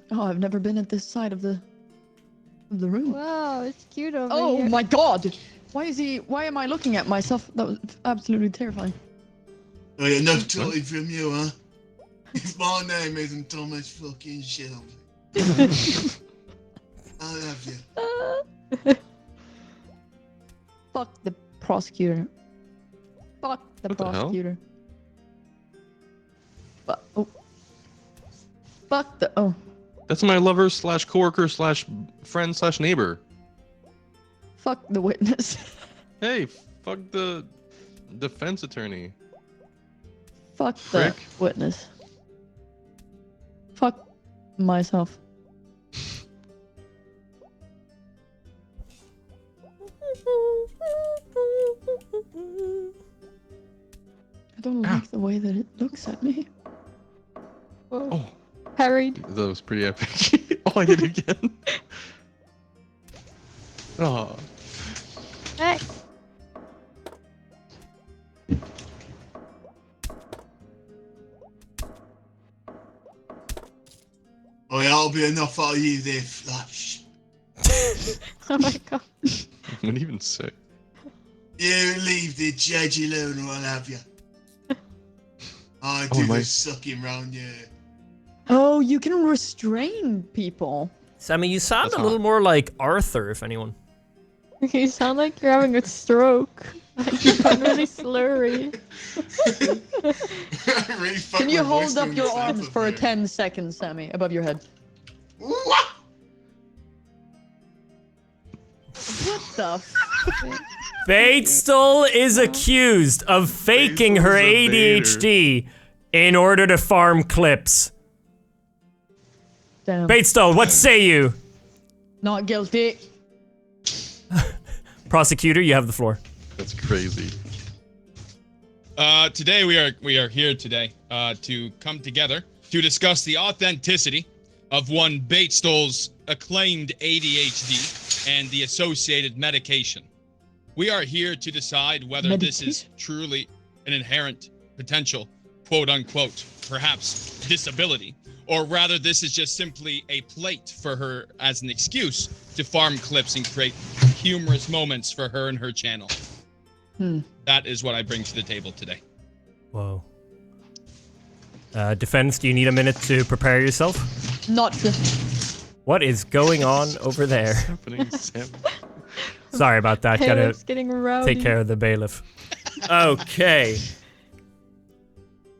Oh, I've never been at this side of the room. Wow, it's cute over Oh here. my god! Why am I looking at myself? That was absolutely terrifying. Oh, yeah, no talking from you, huh? If my name isn't Thomas fucking Shelby. I love you. Fuck the prosecutor. Fuck the What the hell? prosecutor. Oh. Fuck the That's my lover slash coworker slash friend slash neighbor. Fuck the witness. Hey, fuck the defense attorney. Fuck the Frick. witness. Fuck myself. I don't like the way that it looks at me. Oh. Parried. That was pretty epic. Oh, I did it again. Oh. Hey. Oh, yeah, I'll be enough for you there, Flash. Oh my god. What do you even say? You leave the judge alone or I'll have you. I do the sucking round you. Oh, you can restrain people. Sammy, you sound That's a little more like Arthur, if anyone. You sound like you're having a stroke. Like you sound really slurry. Really Can you hold up your arms for 10 seconds, Sammy, above your head? What? What the Bait Stol is accused of faking her ADHD in order to farm clips. Damn. Bait Stol, what say you? Not guilty. Prosecutor, you have the floor. That's crazy. Today we are here today to come together to discuss the authenticity of one Bait Stol's acclaimed ADHD and the associated medication. We are here to decide whether this is truly an inherent potential, quote unquote, perhaps disability, or rather this is just simply a plate for her as an excuse to farm clips and create humorous moments for her and her channel. That is what I bring to the table today. Whoa. Defense, do you need a minute to prepare yourself? Not. What is going on over there? What's happening, Sam? Sorry about that. Bailiff's Gotta getting rowdy. take care of the bailiff. Okay.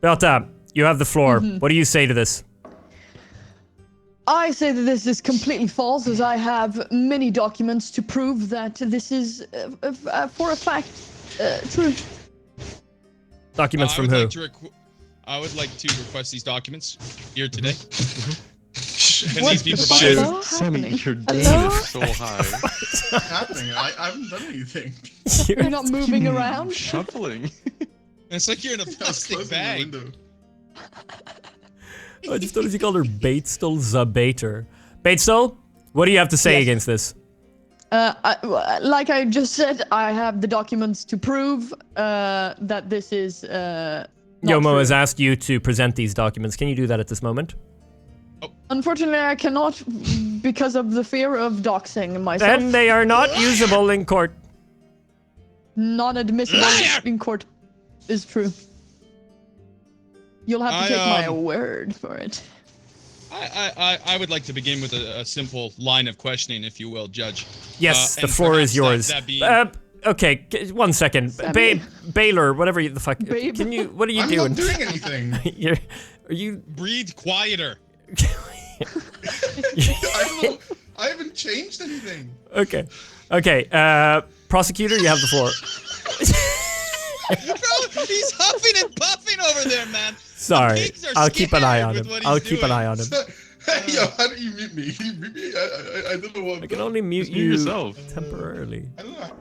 Belta, you have the floor. What do you say to this? I say that this is completely false, as I have many documents to prove that this is, for a fact, true. Documents from who? I would like to request these documents here today. Can What these be the provided? fuck? Sammy, your day Hello? is so high. What's happening? I haven't done anything. You're not moving around? Shuffling. It's like you're in a plastic bag. I just noticed you called her Bait Stol the Baiter. Bait Stol, what do you have to say against this? Like I just said, I have the documents to prove that this is not Yomo true. has asked you to present these documents. Can you do that at this moment? Unfortunately, I cannot because of the fear of doxing myself. Then they are not usable in court. Not admissible in court is true. You'll have to take my word for it. I would like to begin with a simple line of questioning, if you will, Judge. Yes, the and floor is yours. that being- Okay, 1 second. Baylor, whatever the fuck. Babe. Can you? What are you I'm doing? not doing anything. Are you? Breathe quieter. I haven't changed anything. Okay. Prosecutor, you have the floor. Bro, he's huffing and puffing over there, man. Sorry, The pigs are I'll keep an eye on scared him. with what I'll he's keep an doing. eye on him. Hey, yo, how do you mute me? You mute me? I don't know what. I can only mute Mute you yourself. temporarily. I don't know.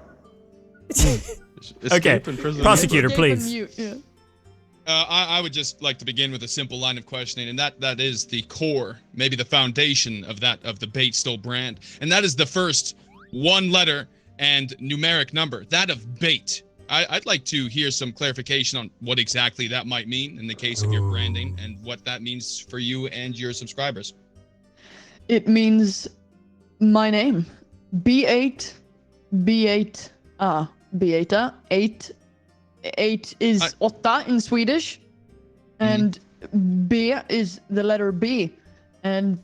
Okay, Escape in prison. prosecutor, Escape and please. mute, yeah. I would just like to begin with a simple line of questioning, and that is the core, maybe the foundation of the Bait Stol brand, and that is the first one letter and numeric number, that of bait. I'd like to hear some clarification on what exactly that might mean in the case of your branding, and what that means for you and your subscribers. It means my name. B8. B8. B8. 8 is åtta in Swedish. And B is the letter B. And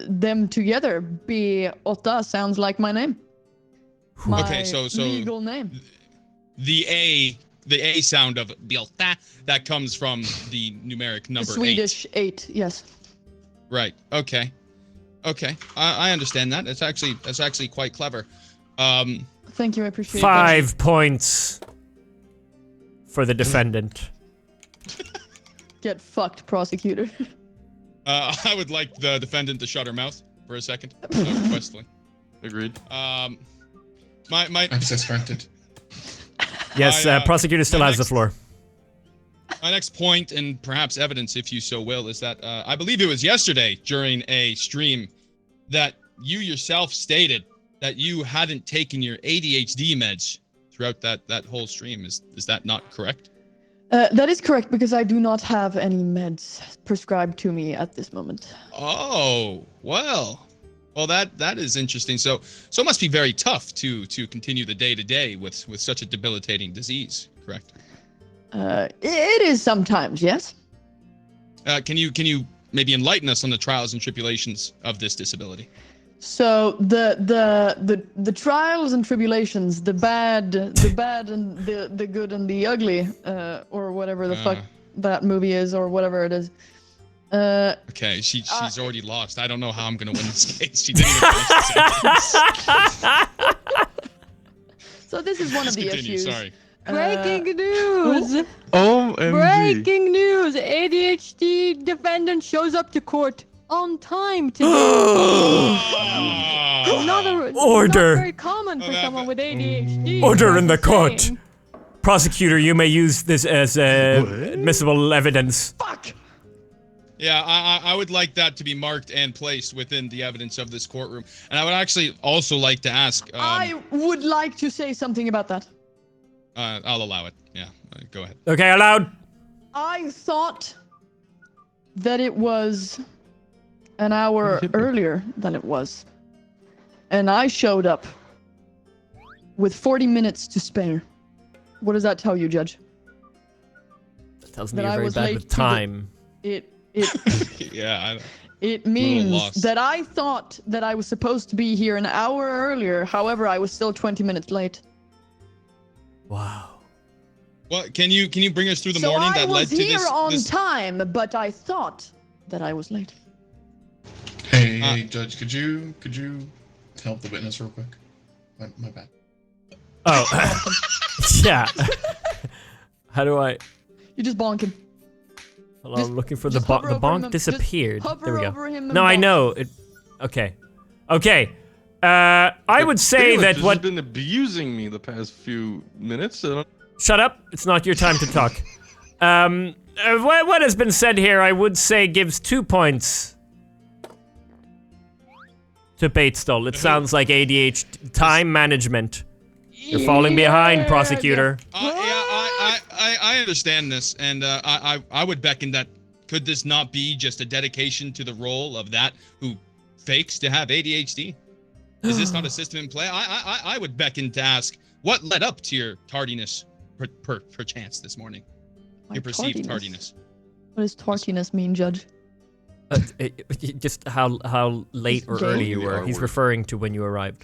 them together, B8 sounds like my name. My Okay, so legal name. The A sound of Bielta, that comes from the numeric number Swedish 8, yes. Right. Okay. I understand that. That's actually quite clever. Thank you, I appreciate it. 5 points for the defendant. Get fucked, prosecutor. I would like the defendant to shut her mouth for a second. Requestfully. Agreed. My I'm suspected. Yes, prosecutor still has the floor. My next point, and perhaps evidence, if you so will, is that I believe it was yesterday during a stream that you yourself stated that you hadn't taken your ADHD meds throughout that whole stream. Is that not correct? That is correct, because I do not have any meds prescribed to me at this moment. Oh, well, that is interesting. So it must be very tough to continue the day-to-day with such a debilitating disease, correct? It is sometimes, yes. Can you maybe enlighten us on the trials and tribulations of this disability? So the trials and tribulations, the bad and the good and the ugly, or whatever the fuck that movie is, or whatever it is. Okay, she's already lost. I don't know how I'm gonna win this case. She didn't even finish the sentence. So this is one of the Continue, issues. sorry. Breaking news! OMG. Breaking news! ADHD defendant shows up to court on time today. Order. Not very common for someone with ADHD. Order in the just court. saying. Prosecutor, you may use this as admissible evidence. Fuck! Yeah, I would like that to be marked and placed within the evidence of this courtroom. And I would actually also like to ask... I would like to say something about that. I'll allow it. Yeah, go ahead. Okay, allowed. I thought that it was an hour earlier than it was. And I showed up with 40 minutes to spare. What does that tell you, Judge? That tells me you're very bad with time. Yeah. It means that I thought that I was supposed to be here an hour earlier. However, I was still 20 minutes late. Wow. Well, can you bring us through the morning that led to this? I was here on time, but I thought that I was late. Hey, Judge, could you help the witness real quick? My bad. Oh. Yeah. How do I? You just bonk him. Hello, I'm looking for the bonk. The bonk disappeared. There we go. No, no, I know it. Okay. Okay. I would say that what what been abusing me the past few minutes. Shut up! It's not your time to talk. What has been said here, I would say, gives 2 points to Bait Stol. It sounds like ADHD time management. You're falling behind, prosecutor. I understand this, and I would beckon that. Could this not be just a dedication to the role of that who fakes to have ADHD? Is this not a system in play? I would beckon to ask what led up to your tardiness, perchance this morning. Your perceived tardiness. What does tardiness mean, Judge? Just how late or early you were. He's referring to when you arrived.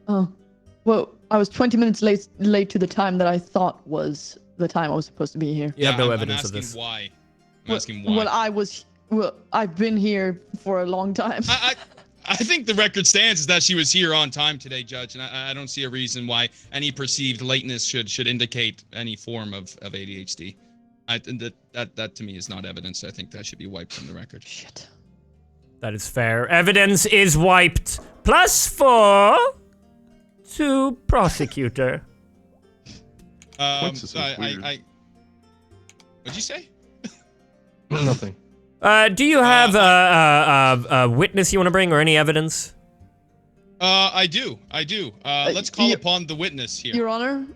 Oh, well, I was 20 minutes late to the time that I thought was the time I was supposed to be here. You have no evidence of this. Why? I'm asking why. Well, I've been here for a long time. I think the record stands is that she was here on time today, Judge, and I don't see a reason why any perceived lateness should indicate any form of ADHD. That to me is not evidence. I think that should be wiped from the record. Shit. That is fair. Evidence is wiped. +4 to prosecutor. What'd you say? Nothing. Do you have a witness you want to bring or any evidence? I do. Let's call upon the witness here. Your Honor.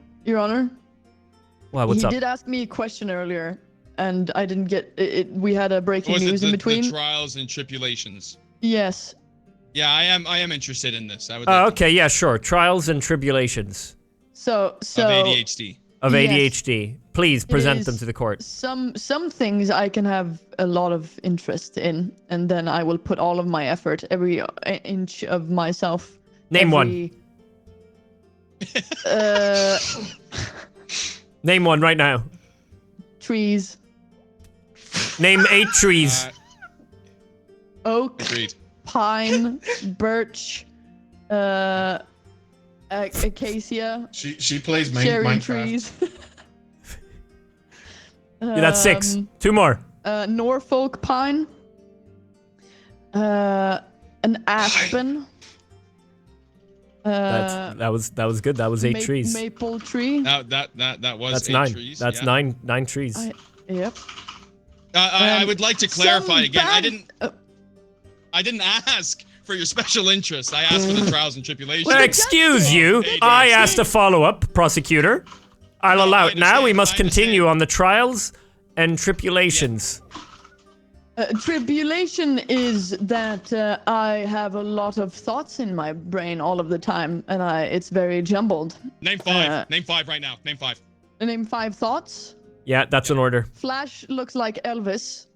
Wow, what's up? He did ask me a question earlier, and I didn't get it. We had a breaking news in between. The trials and tribulations. Yes. Yeah, I am interested in this. I would. Okay, yeah, sure. Trials and tribulations. So of ADHD. Of ADHD. Please present them to the court. Some things I can have a lot of interest in, and then I will put all of my effort, every inch of myself. Name one. Name one right now. Trees. Name 8 trees. Oak. Agreed. Pine. Birch. Acacia. She plays cherry Minecraft. trees. Yeah, that's 6. 2 more. Norfolk pine. An aspen. That was good. That was 8 trees. Maple tree. That was That's 8 9. trees. That's yeah. 9 trees. Yep. I would like to clarify again. I didn't ask for your special interest. I asked for the trials and tribulations. Well, excuse you. I asked a follow-up, prosecutor. I'll allow it now. We must continue on the trials and tribulations. Tribulation is that I have a lot of thoughts in my brain all of the time, and it's very jumbled. Name 5. Name 5 right now. Name 5. Name 5 thoughts. Yeah, that's an order. Flash looks like Elvis.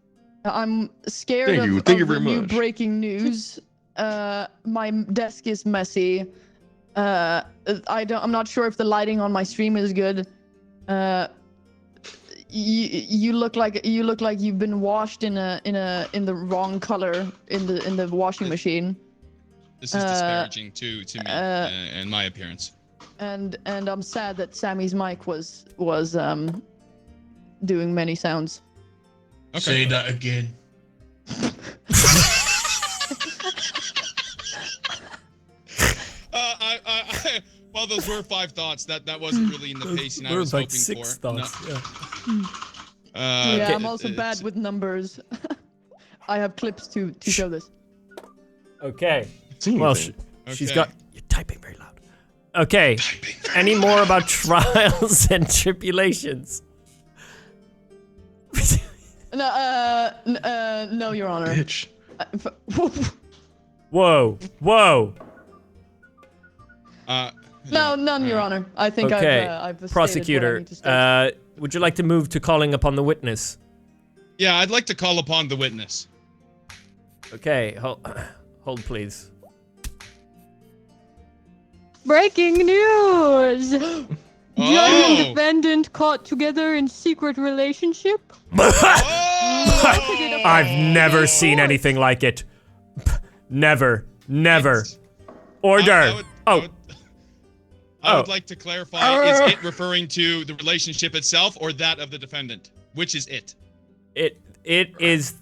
I'm scared of new breaking news. My desk is messy. I'm not sure if the lighting on my stream is good. You look like you've been washed in the wrong color in the washing machine. This is disparaging to me and my appearance. And I'm sad that Sammy's mic was doing many sounds. Okay. Say that again. Well, those were 5 thoughts. That wasn't really in the pacing I was like hoping 6 for. thoughts. No. Yeah. Yeah, I'm also bad with numbers. I have clips to show this. Okay. Singing Well, thing. she's Okay. got. You're typing very loud. Okay. Any more about trials and tribulations? No, Your Honor. Bitch. Whoa. Whoa. No, none, Your Honor. I think Okay. I've stated Prosecutor, what I need to state. would you like to move to calling upon the witness? Yeah, I'd like to call upon the witness. Okay. Hold please. Breaking news! Judge and Oh! defendant caught together in secret relationship. I've never seen anything like it. Never. Order. I would like to clarify, is it referring to the relationship itself or that of the defendant? Which is it? It is.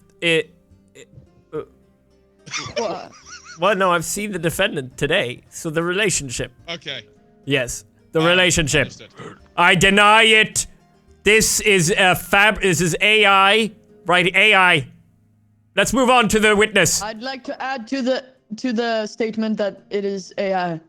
What? Well, no, I've seen the defendant today, so the relationship. Okay. Yes, the relationship. Understood. I deny it. This is This is AI, right? AI. Let's move on to the witness. I'd like to add to the statement that it is AI.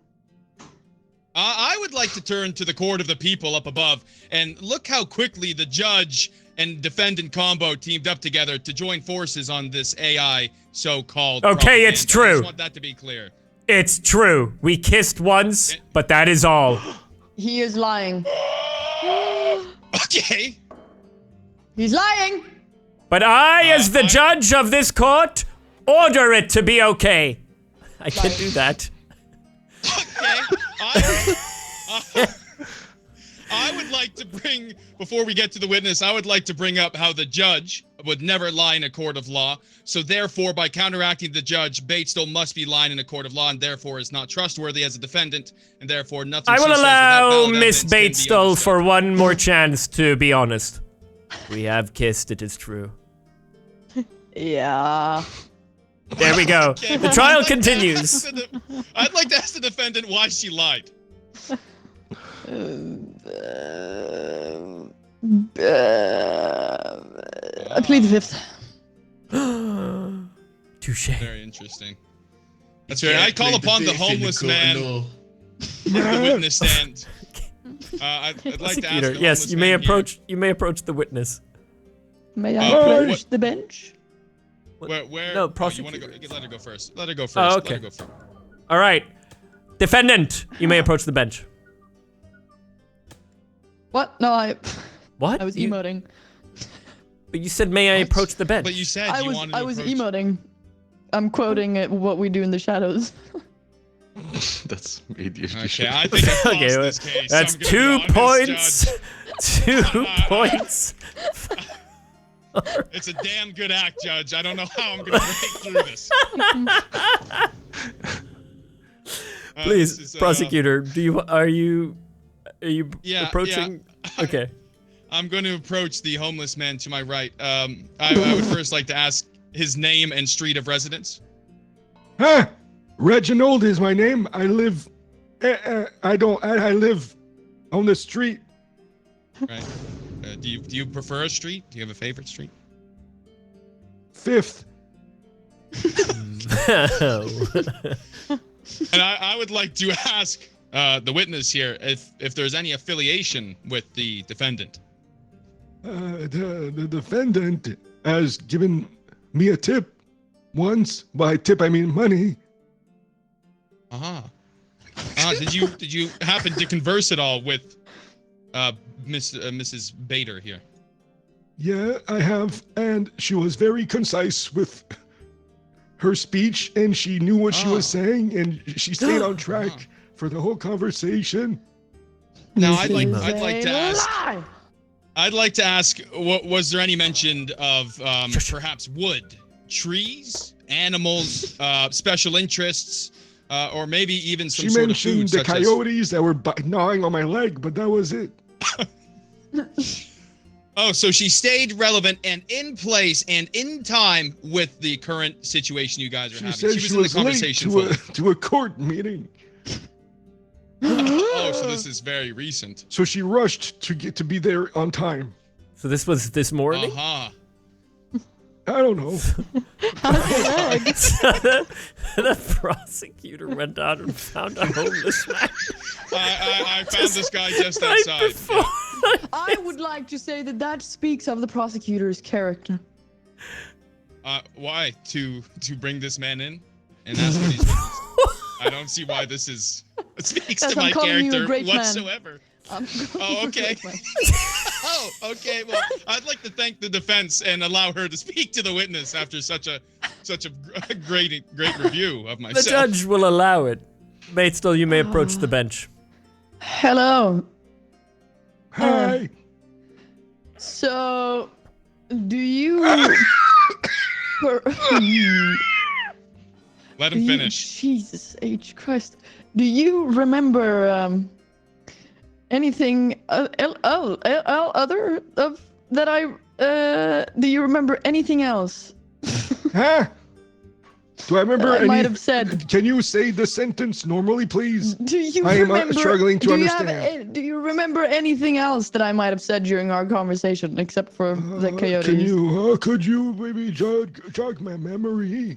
I would like to turn to the court of the people up above and look how quickly the judge and defendant combo teamed up together to join forces on this AI so-called Okay, propaganda. it's true. I just want that to be clear. It's true. We kissed once, but that is all. He is lying. Okay. He's lying. But I, as the judge of this court, order it to be okay. I can do that. Okay. I would like to bring, before we get to the witness, I would like to bring up how the judge would never lie in a court of law. So therefore, by counteracting the judge, Bait Stol must be lying in a court of law and therefore is not trustworthy as a defendant and therefore nothing I she will says without allow valid Miss evidence Bait can be Stol understood. for one more chance to be honest. We have kissed, it is true. Yeah. There we go. Okay, The trial continues. I'd like to ask the defendant why she lied. I plead the fifth. Touche. Very interesting. That's right. I call upon the homeless man No. from the witness stand. I'd like to ask Prosecutor, the yes, homeless you may man here, approach. You may approach the witness. May I what- approach the bench? Where? No, oh, you wanna prosecutor. go? Let her go first. Let her go first. Oh, Let okay. her go first. All right, defendant, you may approach the bench. What? No, I What? was You- emoting. But you said, may I What? approach the bench? But you said I you was wanted to approach. emoting. I'm quoting what we do in the shadows. That's ADHD Okay, shit. I think I Okay, lost this case. that's I'm gonna 2 be honest, points. Judge. 2 points. It's a damn good act, Judge. I don't know how I'm gonna break through this. Please, this is, prosecutor, are you Yeah, approaching? Okay. I'm going to approach the homeless man to my right. I would first like to ask his name and street of residence. Huh? Reginald is my name. I live. I live on the street. Right. Do you prefer a street? Do you have a favorite street? 5th. And I would like to ask the witness here if there's any affiliation with the defendant. The defendant has given me a tip once. By tip, I mean money. Did you happen to converse at all with Mrs. Bader here? Yeah, I have, and she was very concise with her speech, and she knew what she was saying, and she stayed on track for the whole conversation. Now I'd like to ask, was there any mention of perhaps wood, trees, animals, special interests, or maybe even some She sort of mentioned food, the such as- coyotes that were gnawing on my leg, but that was it. Oh, so she stayed relevant and in place and in time with the current situation you guys are She having. said She was in the conversation fully. to a court meeting. Oh, so this is very recent. So she rushed to be there on time. So this was this morning? Uh-huh. I don't know. The prosecutor went out and found a homeless man. I found this guy just outside. Yeah. I would like to say that speaks of the prosecutor's character. Why? To bring this man in and ask what he's witnessed? I don't see why this speaks to my character whatsoever. Oh, okay. Oh, okay. Well, I'd like to thank the defense and allow her to speak to the witness after such a great review of myself. The judge will allow it. Bait Stol, you may approach the bench. Hello. Hi. So, do you... Let him finish. Jesus H. Christ. Do you remember anything other of that do you remember anything else? Huh? Do I remember I might have said. Can you say the sentence normally, please? Do you I am remember, struggling to understand. Do you remember anything else that I might have said during our conversation, except for the coyotes? Could you maybe jog my memory?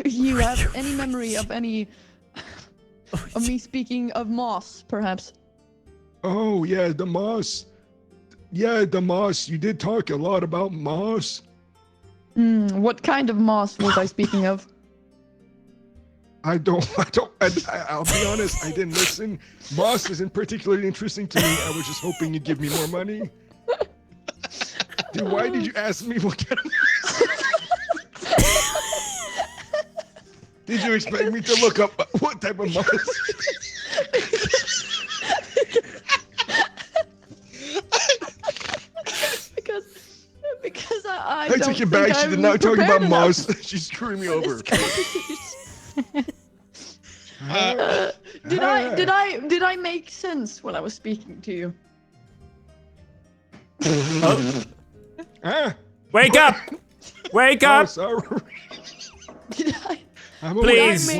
You have any memory of any of me speaking of moss, perhaps? Oh yeah, the moss. Yeah, the moss. You did talk a lot about moss. What kind of moss was I speaking of? I'll be honest, I didn't listen. Moss isn't particularly interesting to me. I was just hoping you'd give me more money. Dude, why did you ask me what kind of Did you expect me to look up what type of moss? Because I take it back. She did not talk about moss. She's screwing me over. Did I make sense when I was speaking to you? Wake up! Wake up! Sorry. Did I? Please.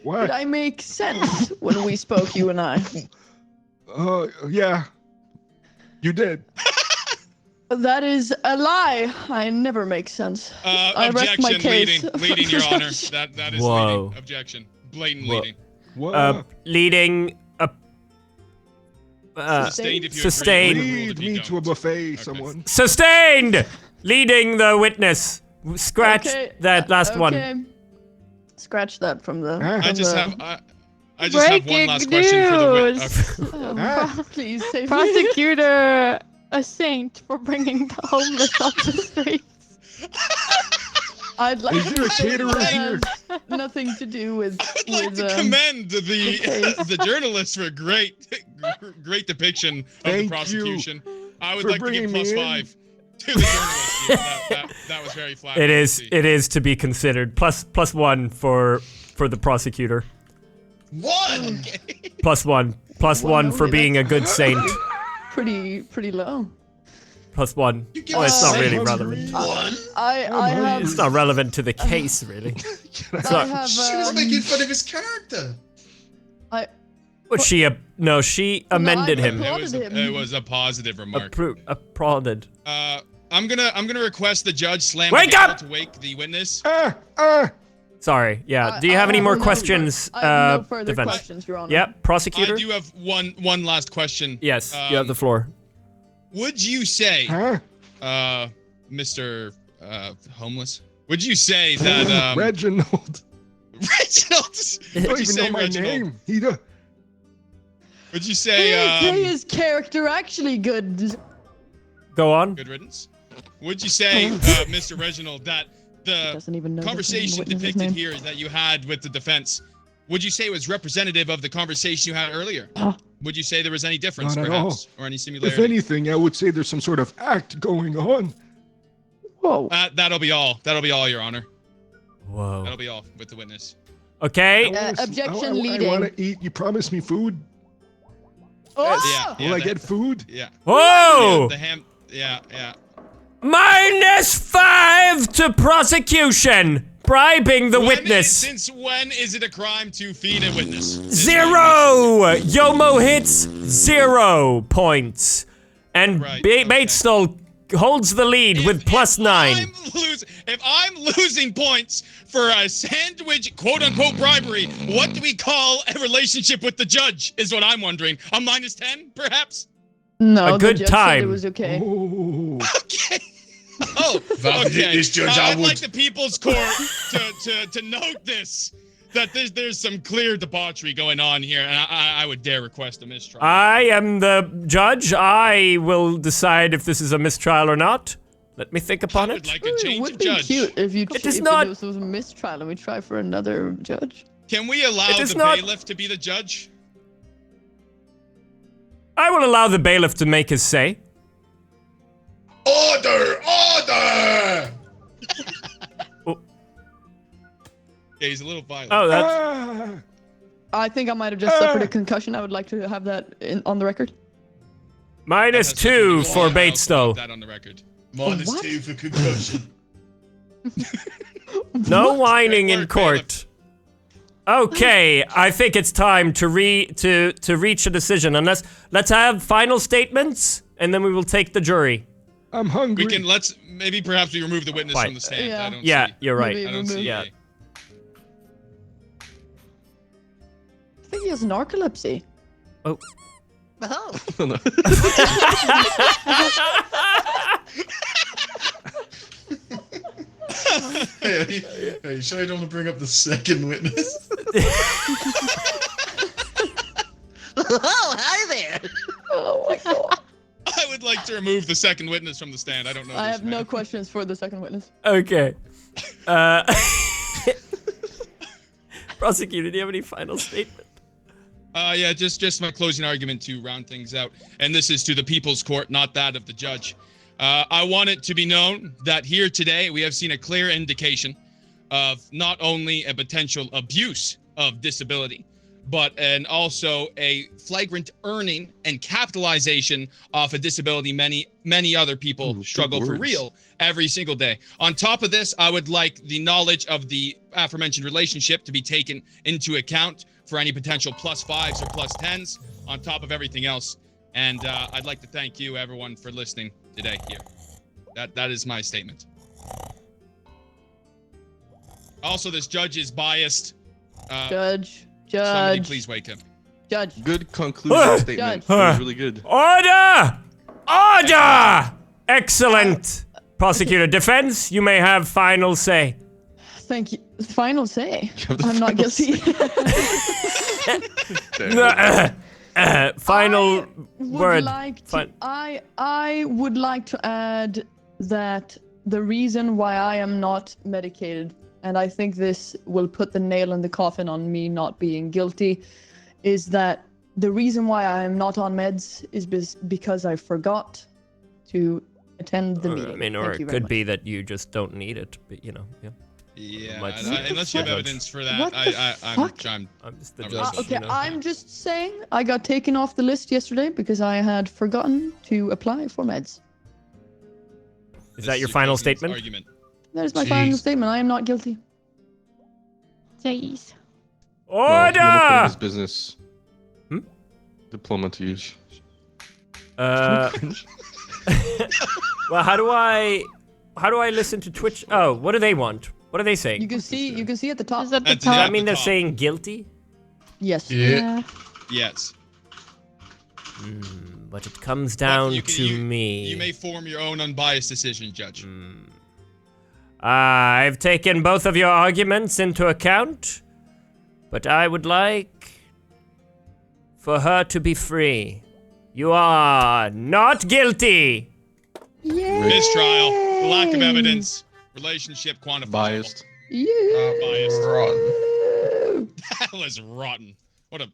What? Did I make sense when we spoke, you and I? Yeah. You did. That is a lie. I never make sense. I rest my case. Leading, Your Honor. That is leading. Objection. Blatant leading. Leading a sustained. If you sustained. Lead me to a buffet, someone. Sustained. Leading the witness. Scratch that last one. Scratch that from the. I just have one last question for the witness. Please save Prosecutor, a saint for bringing the homeless off the streets. I'd like Is there a caterer here? Nothing to do with. I'd like to commend the journalist for a great depiction of the prosecution. I would like to give +5 to the journalist. That was very flattering. It is to be considered. +1 for the prosecutor. One. +1 for being a good saint. Pretty low. +1. Oh, it's not really relevant. I It's not relevant to the case, really. She was making fun of his character. But she amended him. It was a positive remark. Applauded. I'm gonna request the judge slam Wake the gavel up! to wake the witness. Sorry. Yeah. Do you have any more questions? I have no further defense? questions, Your Honor. Yep. Prosecutor. I do have one last question. Yes. You have the floor. Would you say, Mr. Homeless? Would you say that Reginald? Reginald. You don't even know my name. Would you say his character actually good? Go on. Good riddance. Would you say, Mr. Reginald, that the conversation depicted here that you had with the defense, would you say it was representative of the conversation you had earlier? Would you say there was any difference, Not at perhaps, all. or any similarity? If anything, I would say there's some sort of act going on. Whoa. That'll be all. That'll be all, Your Honor. Whoa. That'll be all with the witness. Okay. Objection I leading. want to eat. You promised me food. Oh! Will I get food? Yeah. Whoa! The ham. Yeah. -5 to prosecution. Bribing the witness. Since when is it a crime to feed a witness? 0! Yomo hits 0 points. And Bait Stol holds the lead with +9. If I'm losing points for a sandwich, quote-unquote, bribery, what do we call a relationship with the judge, is what I'm wondering. A -10, perhaps? No, a good the judge said time. it was okay. Okay. Oh, okay. I'd like the People's Court to note this, that there's some clear debauchery going on here, and I would dare request a mistrial. I am the judge. I will decide if this is a mistrial or not. Let me think upon it. Like a change It would of be judge. cute if you It is if not- this was a mistrial and we try for another judge. Can we allow It is the not- bailiff to be the judge? I will allow the bailiff to make his say. Order! Yeah, he's a little violent. Oh, that's... I think I might have just suffered a concussion. I would like to have that on the record. -2 for Bait Stol. That on the record. -2 for concussion. No whining in court. Okay, I think it's time to reach a decision. Unless let's have final statements, and then we will take the jury. I'm hungry. We can perhaps we remove the witness Fine. from the stand. Yeah. I don't Yeah, see. you're right. Maybe I don't see. Yeah. I think he has narcolepsy. Oh. Oh. Hey, sure you don't want to bring up the second witness? Oh, hi there. Oh my god. I would like to remove the second witness from the stand. I don't know. I this have no man. questions for the second witness. Okay. Prosecutor, do you have any final statement? Yeah, just my closing argument to round things out. And this is to the People's Court, not that of the judge. I want it to be known that here today we have seen a clear indication of not only a potential abuse of disability, but also a flagrant earning and capitalization off a disability many other people struggle for real every single day. On top of this, I would like the knowledge of the aforementioned relationship to be taken into account for any potential +5s or +10s on top of everything else. And I'd like to thank you, everyone, for listening today here. That is my statement. Also, this judge is biased. Judge. Somebody please wake him. Judge. Good conclusion statement. That was really good. Order! Order! Excellent. Prosecutor, defense, you may have final say. Thank you. Final say. I'm not guilty. Final word. I would like to add that the reason why I am not medicated, and I think this will put the nail in the coffin on me not being guilty, is that the reason why I am not on meds is because I forgot to attend the meeting. I mean, or it could be that you just don't need it, but you know, yeah. Yeah, Let's- unless you have evidence for that, What the I'm just the not judge. really Okay, sure. I'm just saying I got taken off the list yesterday because I had forgotten to apply for meds. Is that your final statement? Argument. That is my final statement. I am not guilty. Jeez. Well, Order! Yomo put in his business. Hmm? Diploma to use. Well, how do I listen to Twitch? Oh, what do they want? What are they saying? You can see at the top. Is at the That's Does top. that mean they're saying guilty? Yes. Yeah. Yes. But it comes down You to me. You may form your own unbiased decision, Judge. I've taken both of your arguments into account, but I would like for her to be free. You are not guilty. Mistrial, lack of evidence, relationship quantifiable. Biased. Biased. Rotten. That was rotten. What a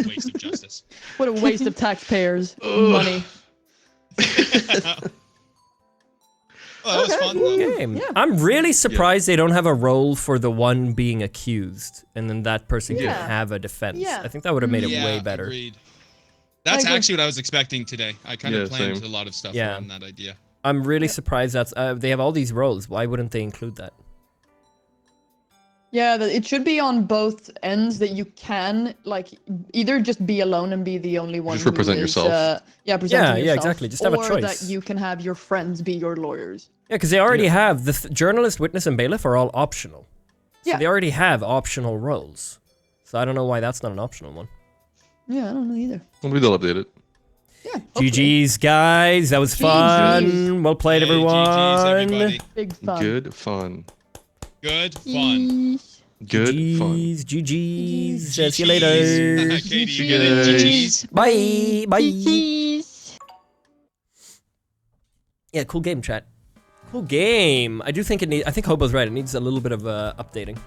waste of justice. What a waste of taxpayers' money. Well, that was fun, though. Game. I'm really surprised they don't have a role for the one being accused, and then that person can have a defense. Yeah. I think that would have made it way better. Agreed. That's actually what I was expecting today. I kind of planned same. a lot of stuff Yeah. around that idea. I'm really surprised that's they have all these roles. Why wouldn't they include that? Yeah, it should be on both ends that you can like either just be alone and be the only one. Just represent who is, yourself. Presenting yourself. Exactly. Just have a or choice. that you can have your friends be your lawyers. Yeah, because they already have the journalist, witness, and bailiff are all optional. So Yeah. they already have optional roles. So I don't know why that's not an optional one. Yeah, I don't know either. Maybe they'll update it. Yeah. GG's, guys. That was fun. Well played, everyone. GG's, everybody. Big fun. Good fun. Good fun. Good fun. GG's. See you later. Katie, you get it? GG's. Bye. Bye. Yeah, cool game, chat. Cool game. I do think it needs. I think Hobo's right. It needs a little bit of updating.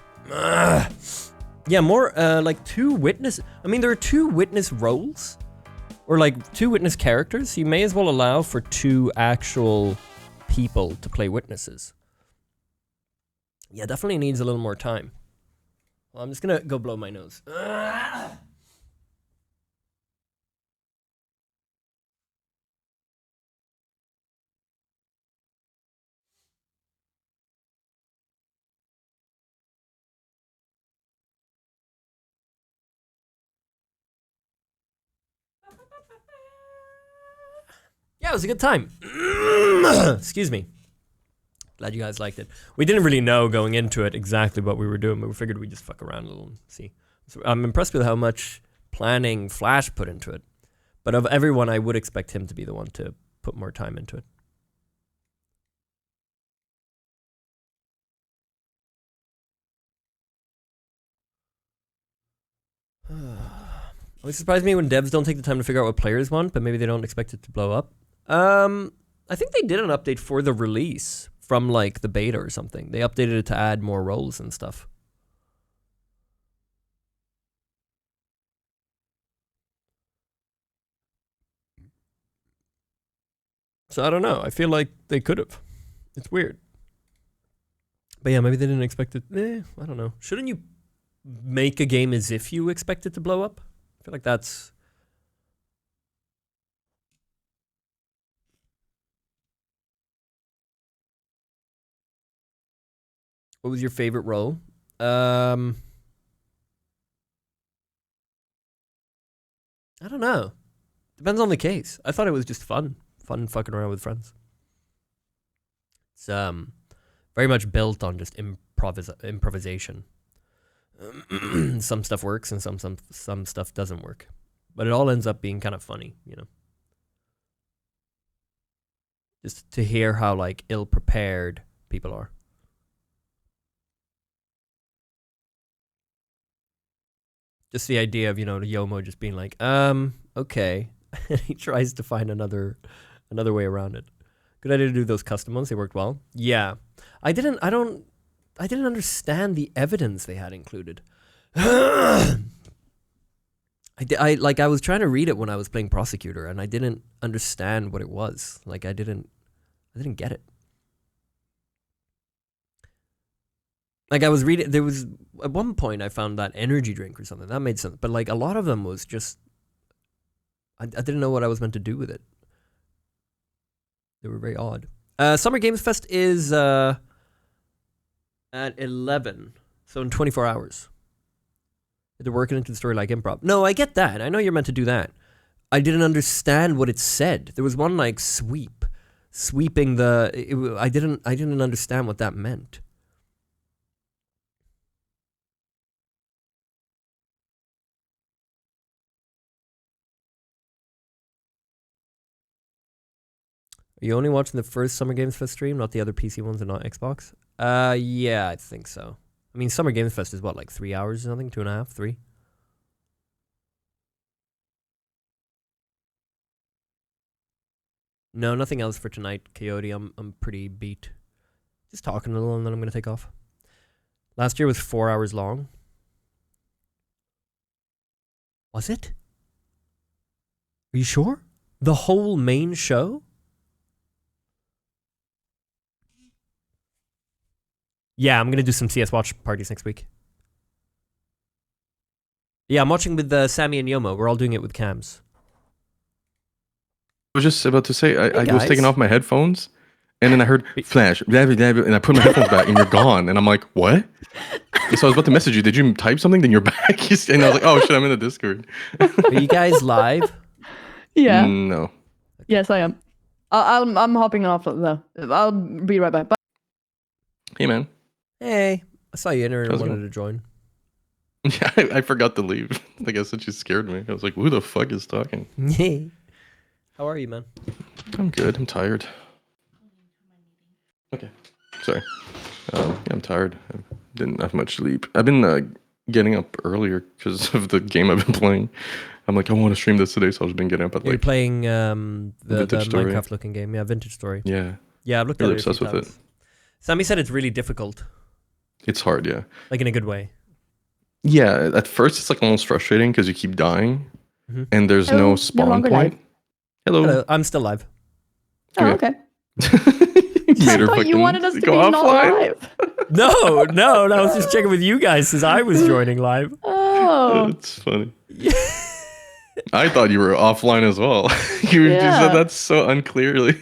Yeah, more like 2 witness. I mean, there are 2 witness roles, or like 2 witness characters. You may as well allow for 2 actual people to play witnesses. Yeah, definitely needs a little more time. Well, I'm just gonna go blow my nose. Yeah, it was a good time. Excuse me. Glad you guys liked it. We didn't really know going into it exactly what we were doing, but we figured we'd just fuck around a little and see. So I'm impressed with how much planning Flash put into it. But of everyone, I would expect him to be the one to put more time into it. It surprised me when devs don't take the time to figure out what players want, but maybe they don't expect it to blow up. I think they did an update for the release from like the beta or something. They updated it to add more roles and stuff. So I don't know. I feel like they could have. It's weird. But yeah, maybe they didn't expect it. I don't know. Shouldn't you make a game as if you expect it to blow up? I feel like that's... What was your favorite role? I don't know. Depends on the case. I thought it was just fun. Fun fucking around with friends. It's very much built on just improvisation. Some stuff works and some stuff doesn't work. But it all ends up being kind of funny, you know. Just to hear how like ill-prepared people are. Just the idea of, you know, Yomo just being like, okay. And he tries to find another way around it. Good idea to do those custom ones. They worked well. Yeah. I didn't understand the evidence they had included. I was trying to read it when I was playing prosecutor, and I didn't understand what it was. Like I didn't get it. Like I was reading, there was at one point I found that energy drink or something that made sense, but like a lot of them was just I didn't know what I was meant to do with it. They were very odd. Summer Games Fest is at 11, so in 24 hours. They're working into the story like improv. No, I get that. I know you're meant to do that. I didn't understand what it said. There was one like sweeping the. I didn't understand what that meant. Are you only watching the first Summer Games Fest stream, not the other PC ones and not Xbox? Yeah, I think so. I mean, Summer Games Fest is what, like 3 hours or something? 2.5, 3? No, nothing else for tonight, Coyote. I'm pretty beat. Just talking a little and then I'm going to take off. Last year was 4 hours long. Was it? Are you sure? The whole main show? Yeah, I'm gonna do some CS watch parties next week. Yeah, I'm watching with Sammy and Yomo. We're all doing it with cams. I was just about to say, I was guys. taking off my headphones, and then I heard flash, blah, blah, blah, blah, and I put my headphones back, and you're gone. And I'm like, what? And so I was about to message you. Did you type something? Then you're back. And I was like, oh shit, I'm in the Discord. Are you guys live? Yeah. No. Yes, I am. I'm hopping off though. I'll be right back. Bye. Hey, man. Hey, I saw you enter and How's it wanted going? to join. Yeah, I forgot to leave. I guess that just scared me. I was like, who the fuck is talking? Hey. How are you, man? I'm good. I'm tired. Okay. Sorry. Yeah, I'm tired. I didn't have much sleep. I've been getting up earlier because of the game I've been playing. I'm like, I want to stream this today, so I've been getting up at You're like... playing the Story. Minecraft-looking game. Yeah, Vintage Story. Yeah. Yeah, I've looked Really at it a few obsessed with times. it. Sammy said it's really difficult. It's hard, yeah. Like in a good way. Yeah, at first it's like almost frustrating because you keep dying, Mhm. and there's Hello, no no spawn longer point. live. Hello. Hello, I'm still live. Oh, okay. You made her I thought you fucking wanted us to be go not offline. live. No, I was just checking with you guys since I was joining live. Oh. That's funny. I thought you were offline as well. You just Yeah. said that so unclearly.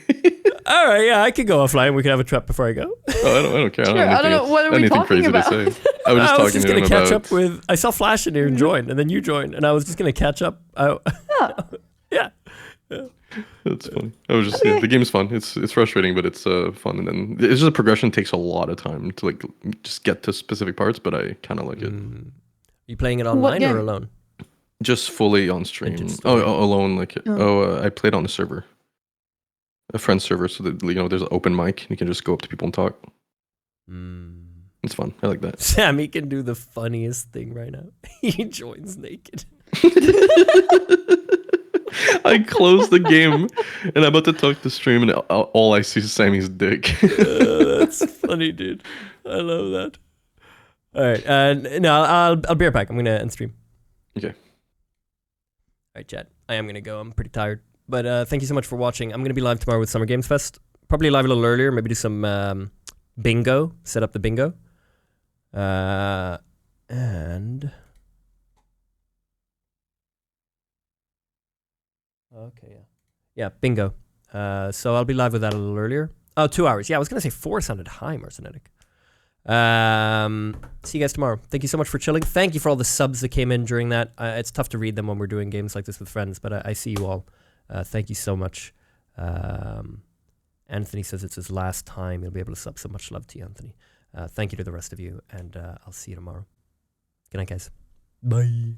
All right, yeah, I could go offline. We could have a chat before I go. Oh, I don't care. Sure, I I don't don't have know, what are we anything talking crazy about? to say. I was just I was talking just to gonna him catch about... up with. I saw Flash in here and join, and then you joined, and I was just gonna catch up. Yeah. That's funny. I was just the game's fun. It's frustrating, but it's fun. And then it's just the progression takes a lot of time to like just get to specific parts, but I kind of like it. You playing it online or game? alone? Just fully on stream. Vintage Oh, Story. alone. Like Oh. I played on a server, a friend's server, so that there's an open mic. And you can just go up to people and talk. It's fun. I like that. Sammy can do the funniest thing right now. He joins naked. I closed the game and I'm about to talk to stream, and all I see is Sammy's dick. That's funny, dude. I love that. All right. No, I'll be right back. I'm gonna end stream. Okay. All right, chat. I am gonna go. I'm pretty tired. But thank you so much for watching. I'm gonna be live tomorrow with Summer Games Fest. Probably live a little earlier. Maybe do some bingo. Set up the bingo. And okay, yeah, bingo. So I'll be live with that a little earlier. Oh, 2 hours. Yeah, I was gonna say 4 sounded high, Marcinetic. See you guys tomorrow. Thank you so much for chilling. Thank you for all the subs that came in during that. It's tough to read them when we're doing games like this with friends, but I see you all. Thank you so much. Anthony says it's his last time he'll be able to sub. So much love to you, Anthony. Thank you to the rest of you, and I'll see you tomorrow. Good night, guys. Bye.